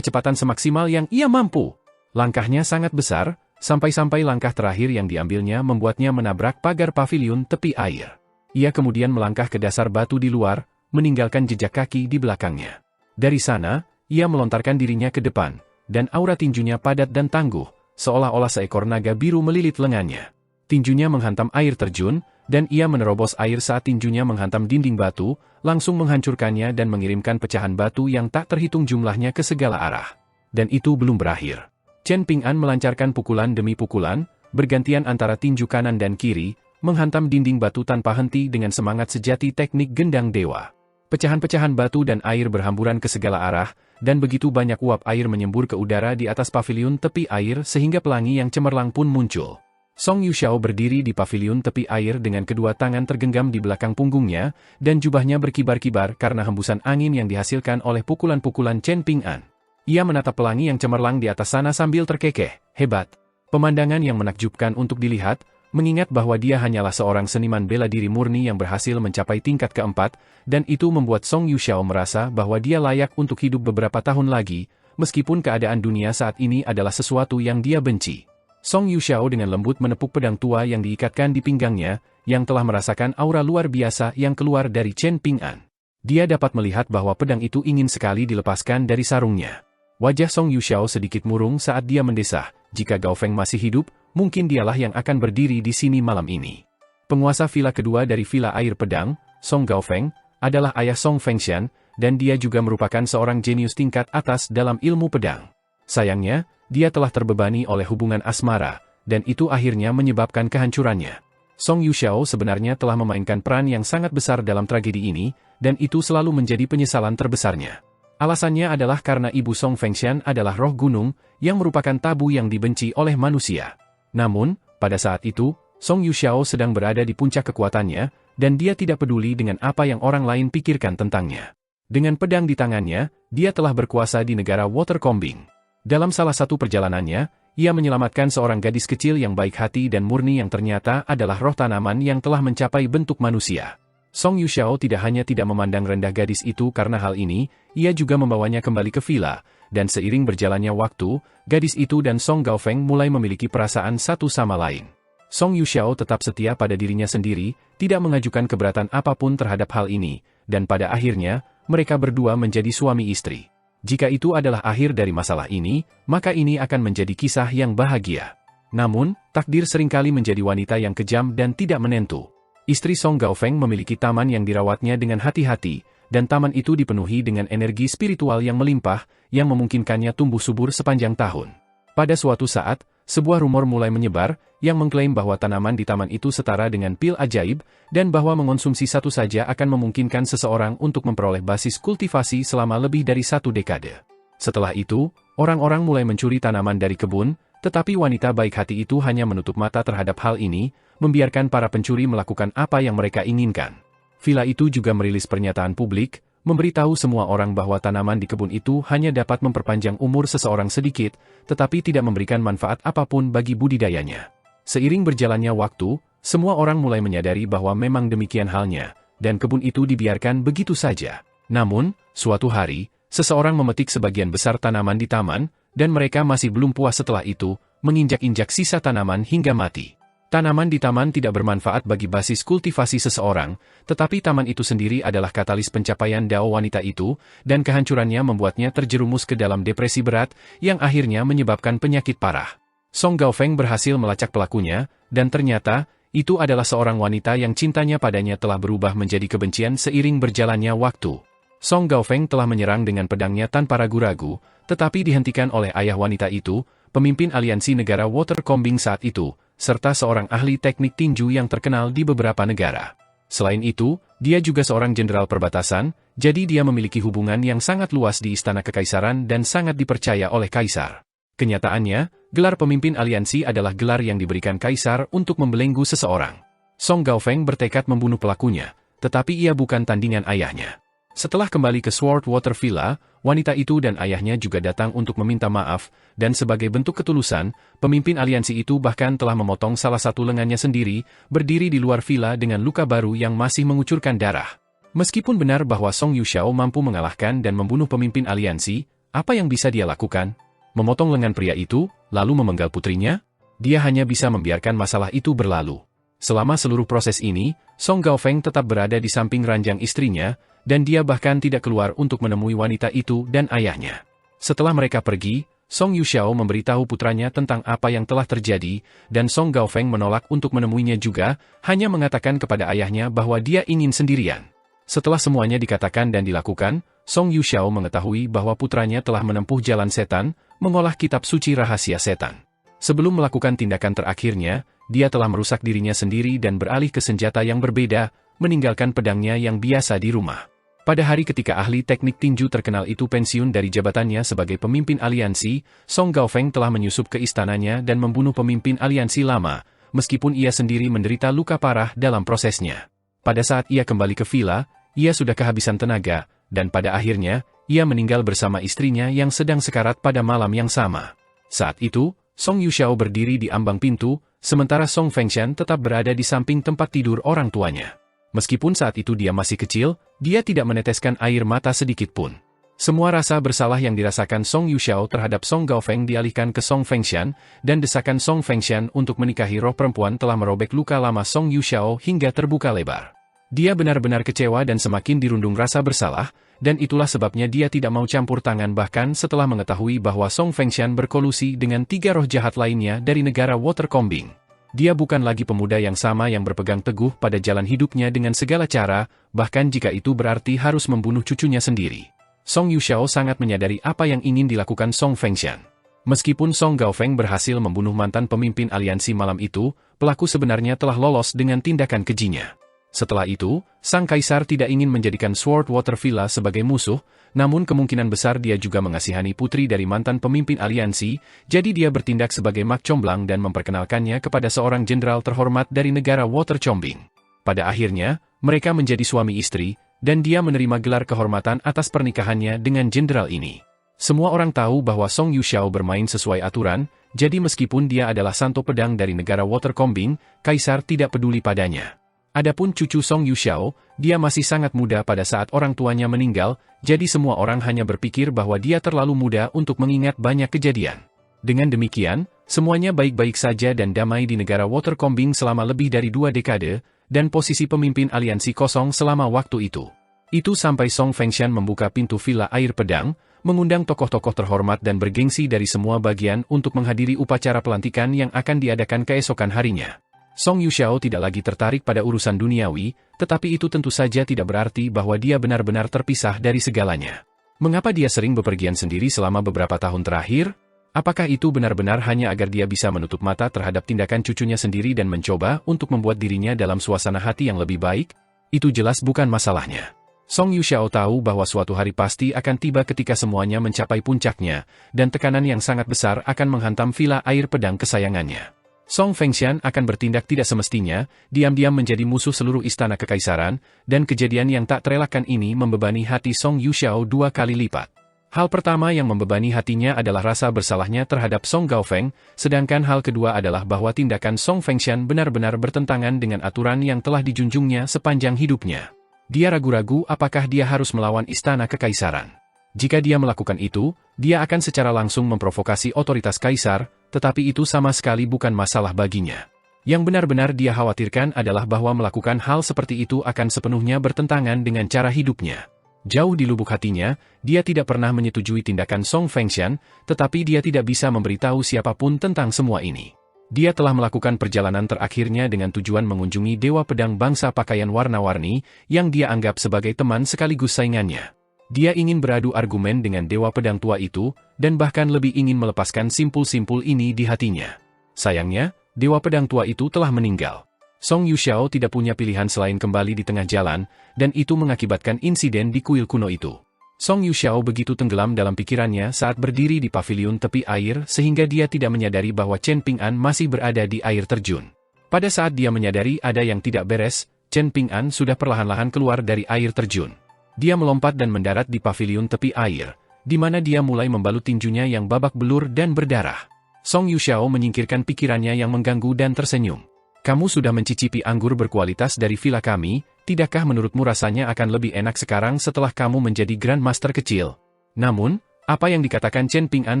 semaksimal yang ia mampu. Langkahnya sangat besar, sampai-sampai langkah terakhir yang diambilnya membuatnya menabrak pagar paviliun tepi air. Ia kemudian melangkah ke dasar batu di luar, meninggalkan jejak kaki di belakangnya. Dari sana, ia melontarkan dirinya ke depan, dan aura tinjunya padat dan tangguh, seolah-olah seekor naga biru melilit lengannya. Tinjunya menghantam air terjun, dan ia menerobos air saat tinjunya menghantam dinding batu, langsung menghancurkannya dan mengirimkan pecahan batu yang tak terhitung jumlahnya ke segala arah. Dan itu belum berakhir. Chen Ping'an melancarkan pukulan demi pukulan, bergantian antara tinju kanan dan kiri, menghantam dinding batu tanpa henti dengan semangat sejati teknik gendang dewa. Pecahan-pecahan batu dan air berhamburan ke segala arah, dan begitu banyak uap air menyembur ke udara di atas paviliun tepi air sehingga pelangi yang cemerlang pun muncul. Song Yuxiao berdiri di paviliun tepi air dengan kedua tangan tergenggam di belakang punggungnya, dan jubahnya berkibar-kibar karena hembusan angin yang dihasilkan oleh pukulan-pukulan Chen Ping'an. Ia menatap pelangi yang cemerlang di atas sana sambil terkekeh, hebat. Pemandangan yang menakjubkan untuk dilihat, mengingat bahwa dia hanyalah seorang seniman bela diri murni yang berhasil mencapai tingkat keempat, dan itu membuat Song Yuxiao merasa bahwa dia layak untuk hidup beberapa tahun lagi, meskipun keadaan dunia saat ini adalah sesuatu yang dia benci. Song Yuxiao dengan lembut menepuk pedang tua yang diikatkan di pinggangnya, yang telah merasakan aura luar biasa yang keluar dari Chen Ping'an. Dia dapat melihat bahwa pedang itu ingin sekali dilepaskan dari sarungnya. Wajah Song Yuxiao sedikit murung saat dia mendesah, jika Gao Feng masih hidup, mungkin dialah yang akan berdiri di sini malam ini. Penguasa villa kedua dari Villa Air Pedang, Song Gao Feng, adalah ayah Song Fengshan, dan dia juga merupakan seorang jenius tingkat atas dalam ilmu pedang. Sayangnya, dia telah terbebani oleh hubungan asmara, dan itu akhirnya menyebabkan kehancurannya. Song Yuxiao sebenarnya telah memainkan peran yang sangat besar dalam tragedi ini, dan itu selalu menjadi penyesalan terbesarnya. Alasannya adalah karena ibu Song Fengshan adalah roh gunung, yang merupakan tabu yang dibenci oleh manusia. Namun, pada saat itu, Song Yuxiao sedang berada di puncak kekuatannya, dan dia tidak peduli dengan apa yang orang lain pikirkan tentangnya. Dengan pedang di tangannya, dia telah berkuasa di negara Watercombing. Dalam salah satu perjalanannya, ia menyelamatkan seorang gadis kecil yang baik hati dan murni yang ternyata adalah roh tanaman yang telah mencapai bentuk manusia. Song Yuxiao tidak hanya tidak memandang rendah gadis itu karena hal ini, ia juga membawanya kembali ke villa, dan seiring berjalannya waktu, gadis itu dan Song Gao Feng mulai memiliki perasaan satu sama lain. Song Yuxiao tetap setia pada dirinya sendiri, tidak mengajukan keberatan apapun terhadap hal ini, dan pada akhirnya, mereka berdua menjadi suami istri. Jika itu adalah akhir dari masalah ini, maka ini akan menjadi kisah yang bahagia. Namun, takdir seringkali menjadi wanita yang kejam dan tidak menentu. Istri Song Gao Feng memiliki taman yang dirawatnya dengan hati-hati, dan taman itu dipenuhi dengan energi spiritual yang melimpah, yang memungkinkannya tumbuh subur sepanjang tahun. Pada suatu saat, sebuah rumor mulai menyebar, yang mengklaim bahwa tanaman di taman itu setara dengan pil ajaib, dan bahwa mengonsumsi satu saja akan memungkinkan seseorang untuk memperoleh basis kultivasi selama lebih dari 1 dekade. Setelah itu, orang-orang mulai mencuri tanaman dari kebun, tetapi wanita baik hati itu hanya menutup mata terhadap hal ini, membiarkan para pencuri melakukan apa yang mereka inginkan. Villa itu juga merilis pernyataan publik, memberitahu semua orang bahwa tanaman di kebun itu hanya dapat memperpanjang umur seseorang sedikit, tetapi tidak memberikan manfaat apapun bagi budidayanya. Seiring berjalannya waktu, semua orang mulai menyadari bahwa memang demikian halnya, dan kebun itu dibiarkan begitu saja. Namun, suatu hari, seseorang memetik sebagian besar tanaman di taman, dan mereka masih belum puas setelah itu, menginjak-injak sisa tanaman hingga mati. Tanaman di taman tidak bermanfaat bagi basis kultivasi seseorang, tetapi taman itu sendiri adalah katalis pencapaian dao wanita itu, dan kehancurannya membuatnya terjerumus ke dalam depresi berat, yang akhirnya menyebabkan penyakit parah. Song Gao Feng berhasil melacak pelakunya, dan ternyata, itu adalah seorang wanita yang cintanya padanya telah berubah menjadi kebencian seiring berjalannya waktu. Song Gao Feng telah menyerang dengan pedangnya tanpa ragu-ragu, tetapi dihentikan oleh ayah wanita itu, pemimpin aliansi negara Watercombing saat itu, serta seorang ahli teknik tinju yang terkenal di beberapa negara. Selain itu, dia juga seorang jenderal perbatasan, jadi dia memiliki hubungan yang sangat luas di istana kekaisaran dan sangat dipercaya oleh kaisar. Kenyataannya, gelar pemimpin aliansi adalah gelar yang diberikan kaisar untuk membelenggu seseorang. Song Gao Feng bertekad membunuh pelakunya, tetapi ia bukan tandingan ayahnya. Setelah kembali ke Sword Water Villa, wanita itu dan ayahnya juga datang untuk meminta maaf, dan sebagai bentuk ketulusan, pemimpin aliansi itu bahkan telah memotong salah satu lengannya sendiri, berdiri di luar villa dengan luka baru yang masih mengucurkan darah. Meskipun benar bahwa Song Yuxiao mampu mengalahkan dan membunuh pemimpin aliansi, apa yang bisa dia lakukan? Memotong lengan pria itu, lalu memenggal putrinya? Dia hanya bisa membiarkan masalah itu berlalu. Selama seluruh proses ini, Song Gaofeng tetap berada di samping ranjang istrinya, dan dia bahkan tidak keluar untuk menemui wanita itu dan ayahnya. Setelah mereka pergi, Song Yuxiao memberitahu putranya tentang apa yang telah terjadi, dan Song Gaofeng menolak untuk menemuinya juga, hanya mengatakan kepada ayahnya bahwa dia ingin sendirian. Setelah semuanya dikatakan dan dilakukan, Song Yuxiao mengetahui bahwa putranya telah menempuh jalan setan, mengolah kitab suci rahasia setan. Sebelum melakukan tindakan terakhirnya, dia telah merusak dirinya sendiri dan beralih ke senjata yang berbeda, meninggalkan pedangnya yang biasa di rumah. Pada hari ketika ahli teknik tinju terkenal itu pensiun dari jabatannya sebagai pemimpin aliansi, Song Gaofeng telah menyusup ke istananya dan membunuh pemimpin aliansi lama, meskipun ia sendiri menderita luka parah dalam prosesnya. Pada saat ia kembali ke villa, ia sudah kehabisan tenaga, dan pada akhirnya, ia meninggal bersama istrinya yang sedang sekarat pada malam yang sama. Saat itu, Song Yuxiao berdiri di ambang pintu, sementara Song Fengshan tetap berada di samping tempat tidur orang tuanya. Meskipun saat itu dia masih kecil, dia tidak meneteskan air mata sedikit pun. Semua rasa bersalah yang dirasakan Song Yuxiao terhadap Song Gaofeng dialihkan ke Song Fengshan, dan desakan Song Fengshan untuk menikahi roh perempuan telah merobek luka lama Song Yuxiao hingga terbuka lebar. Dia benar-benar kecewa dan semakin dirundung rasa bersalah, dan itulah sebabnya dia tidak mau campur tangan bahkan setelah mengetahui bahwa Song Fengshan berkolusi dengan 3 roh jahat lainnya dari negara Water Combing. Dia bukan lagi pemuda yang sama yang berpegang teguh pada jalan hidupnya dengan segala cara, bahkan jika itu berarti harus membunuh cucunya sendiri. Song Yuxiao sangat menyadari apa yang ingin dilakukan Song Fengshan. Meskipun Song Gaofeng berhasil membunuh mantan pemimpin aliansi malam itu, pelaku sebenarnya telah lolos dengan tindakan kejinya. Setelah itu, sang kaisar tidak ingin menjadikan Sword Water Villa sebagai musuh, namun kemungkinan besar dia juga mengasihani putri dari mantan pemimpin aliansi, jadi dia bertindak sebagai mak comblang dan memperkenalkannya kepada seorang jenderal terhormat dari negara Water Combing. Pada akhirnya, mereka menjadi suami istri, dan dia menerima gelar kehormatan atas pernikahannya dengan jenderal ini. Semua orang tahu bahwa Song Yuxiao bermain sesuai aturan, jadi meskipun dia adalah santo pedang dari negara Water Combing, kaisar tidak peduli padanya. Adapun cucu Song Yuxiao, dia masih sangat muda pada saat orang tuanya meninggal, jadi semua orang hanya berpikir bahwa dia terlalu muda untuk mengingat banyak kejadian. Dengan demikian, semuanya baik-baik saja dan damai di negara Water Combing selama lebih dari 2 dekade, dan posisi pemimpin aliansi kosong selama waktu itu. Itu sampai Song Fengshan membuka pintu villa air pedang, mengundang tokoh-tokoh terhormat dan bergengsi dari semua bagian untuk menghadiri upacara pelantikan yang akan diadakan keesokan harinya. Song Yuxiao tidak lagi tertarik pada urusan duniawi, tetapi itu tentu saja tidak berarti bahwa dia benar-benar terpisah dari segalanya. Mengapa dia sering bepergian sendiri selama beberapa tahun terakhir? Apakah itu benar-benar hanya agar dia bisa menutup mata terhadap tindakan cucunya sendiri dan mencoba untuk membuat dirinya dalam suasana hati yang lebih baik? Itu jelas bukan masalahnya. Song Yuxiao tahu bahwa suatu hari pasti akan tiba ketika semuanya mencapai puncaknya, dan tekanan yang sangat besar akan menghantam villa air pedang kesayangannya. Song Fengshan akan bertindak tidak semestinya, diam-diam menjadi musuh seluruh istana kekaisaran, dan kejadian yang tak terelakkan ini membebani hati Song Yuxiao 2 kali lipat. Hal pertama yang membebani hatinya adalah rasa bersalahnya terhadap Song Gaofeng, sedangkan hal kedua adalah bahwa tindakan Song Fengshan benar-benar bertentangan dengan aturan yang telah dijunjungnya sepanjang hidupnya. Dia ragu-ragu apakah dia harus melawan istana kekaisaran. Jika dia melakukan itu, dia akan secara langsung memprovokasi otoritas kaisar, tetapi itu sama sekali bukan masalah baginya. Yang benar-benar dia khawatirkan adalah bahwa melakukan hal seperti itu akan sepenuhnya bertentangan dengan cara hidupnya. Jauh di lubuk hatinya, dia tidak pernah menyetujui tindakan Song Fengshan, tetapi dia tidak bisa memberitahu siapapun tentang semua ini. Dia telah melakukan perjalanan terakhirnya dengan tujuan mengunjungi Dewa Pedang bangsa pakaian warna-warni, yang dia anggap sebagai teman sekaligus saingannya. Dia ingin beradu argumen dengan Dewa Pedang tua itu, dan bahkan lebih ingin melepaskan simpul-simpul ini di hatinya. Sayangnya, Dewa Pedang tua itu telah meninggal. Song Yuxiao tidak punya pilihan selain kembali di tengah jalan, dan itu mengakibatkan insiden di kuil kuno itu. Song Yuxiao begitu tenggelam dalam pikirannya saat berdiri di paviliun tepi air sehingga dia tidak menyadari bahwa Chen Ping'an masih berada di air terjun. Pada saat dia menyadari ada yang tidak beres, Chen Ping'an sudah perlahan-lahan keluar dari air terjun. Dia melompat dan mendarat di paviliun tepi air, di mana dia mulai membalut tinjunya yang babak belur dan berdarah. Song Yuxiao menyingkirkan pikirannya yang mengganggu dan tersenyum. Kamu sudah mencicipi anggur berkualitas dari villa kami, tidakkah menurutmu rasanya akan lebih enak sekarang setelah kamu menjadi Grandmaster kecil? Namun, apa yang dikatakan Chen Ping'an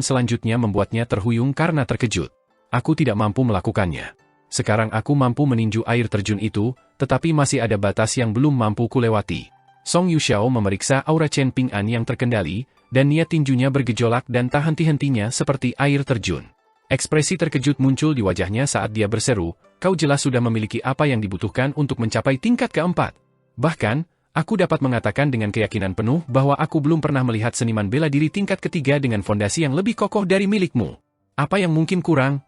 selanjutnya membuatnya terhuyung karena terkejut. Aku tidak mampu melakukannya. Sekarang aku mampu meninju air terjun itu, tetapi masih ada batas yang belum mampu kulewati. Song Yuxiao memeriksa aura Chen Ping'an yang terkendali, dan niat tinjunya bergejolak dan tak henti-hentinya seperti air terjun. Ekspresi terkejut muncul di wajahnya saat dia berseru, kau jelas sudah memiliki apa yang dibutuhkan untuk mencapai tingkat keempat. Bahkan, aku dapat mengatakan dengan keyakinan penuh bahwa aku belum pernah melihat seniman bela diri tingkat ketiga dengan fondasi yang lebih kokoh dari milikmu. Apa yang mungkin kurang?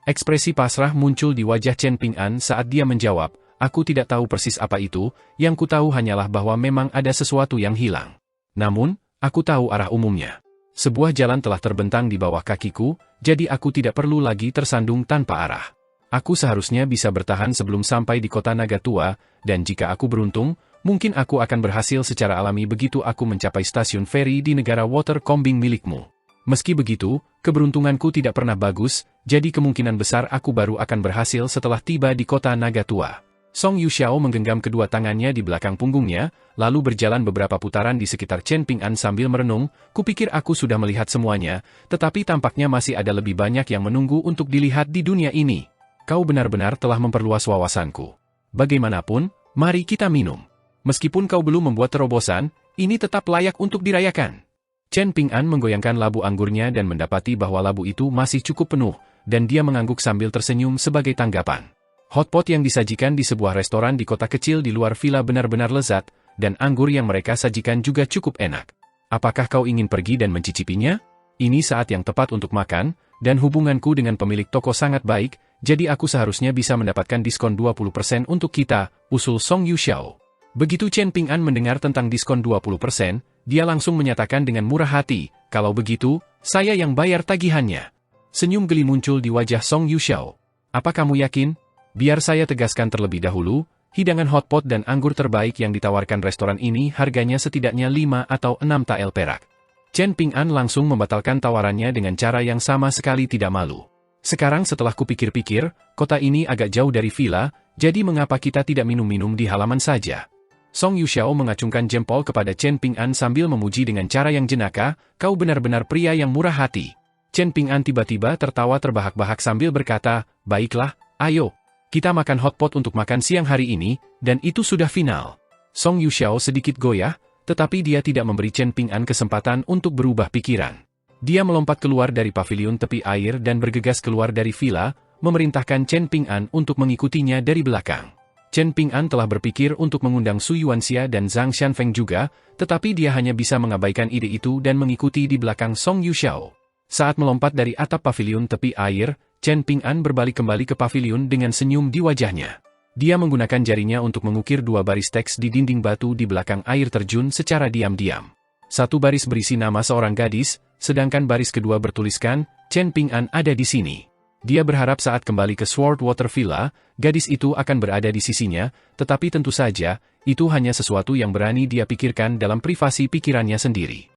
Ekspresi pasrah muncul di wajah Chen Ping'an saat dia menjawab, aku tidak tahu persis apa itu, yang ku tahu hanyalah bahwa memang ada sesuatu yang hilang. Namun, aku tahu arah umumnya. Sebuah jalan telah terbentang di bawah kakiku, jadi aku tidak perlu lagi tersandung tanpa arah. Aku seharusnya bisa bertahan sebelum sampai di kota Naga Tua, dan jika aku beruntung, mungkin aku akan berhasil secara alami begitu aku mencapai stasiun feri di negara Water Combing milikmu. Meski begitu, keberuntunganku tidak pernah bagus, jadi kemungkinan besar aku baru akan berhasil setelah tiba di kota Naga Tua. Song Yuxiao menggenggam kedua tangannya di belakang punggungnya, lalu berjalan beberapa putaran di sekitar Chen Ping'an sambil merenung, kupikir aku sudah melihat semuanya, tetapi tampaknya masih ada lebih banyak yang menunggu untuk dilihat di dunia ini. Kau benar-benar telah memperluas wawasanku. Bagaimanapun, mari kita minum. Meskipun kau belum membuat terobosan, ini tetap layak untuk dirayakan. Chen Ping'an menggoyangkan labu anggurnya dan mendapati bahwa labu itu masih cukup penuh, dan dia mengangguk sambil tersenyum sebagai tanggapan. Hotpot yang disajikan di sebuah restoran di kota kecil di luar villa benar-benar lezat, dan anggur yang mereka sajikan juga cukup enak. Apakah kau ingin pergi dan mencicipinya? Ini saat yang tepat untuk makan, dan hubunganku dengan pemilik toko sangat baik, jadi aku seharusnya bisa mendapatkan diskon 20% untuk kita, usul Song Yuxiao. Begitu Chen Ping'an mendengar tentang diskon 20%, dia langsung menyatakan dengan murah hati, kalau begitu, saya yang bayar tagihannya. Senyum geli muncul di wajah Song Yuxiao. Apa kamu yakin? Biar saya tegaskan terlebih dahulu, hidangan hotpot dan anggur terbaik yang ditawarkan restoran ini harganya setidaknya 5 atau 6 tael perak. Chen Ping'an langsung membatalkan tawarannya dengan cara yang sama sekali tidak malu. Sekarang setelah kupikir-pikir, kota ini agak jauh dari villa, jadi mengapa kita tidak minum-minum di halaman saja? Song Yuxiao mengacungkan jempol kepada Chen Ping'an sambil memuji dengan cara yang jenaka, kau benar-benar pria yang murah hati. Chen Ping'an tiba-tiba tertawa terbahak-bahak sambil berkata, baiklah, ayo, kita makan hotpot untuk makan siang hari ini, dan itu sudah final. Song Yuxiao sedikit goyah, tetapi dia tidak memberi Chen Ping'an kesempatan untuk berubah pikiran. Dia melompat keluar dari paviliun tepi air dan bergegas keluar dari villa, memerintahkan Chen Ping'an untuk mengikutinya dari belakang. Chen Ping'an telah berpikir untuk mengundang Su Yuanxia dan Zhang Xianfeng juga, tetapi dia hanya bisa mengabaikan ide itu dan mengikuti di belakang Song Yuxiao. Saat melompat dari atap paviliun tepi air, Chen Ping'an berbalik kembali ke paviliun dengan senyum di wajahnya. Dia menggunakan jarinya untuk mengukir dua baris teks di dinding batu di belakang air terjun secara diam-diam. Satu baris berisi nama seorang gadis, sedangkan baris kedua bertuliskan, Chen Ping'an ada di sini. Dia berharap saat kembali ke Swordwater Villa, gadis itu akan berada di sisinya, tetapi tentu saja, itu hanya sesuatu yang berani dia pikirkan dalam privasi pikirannya sendiri.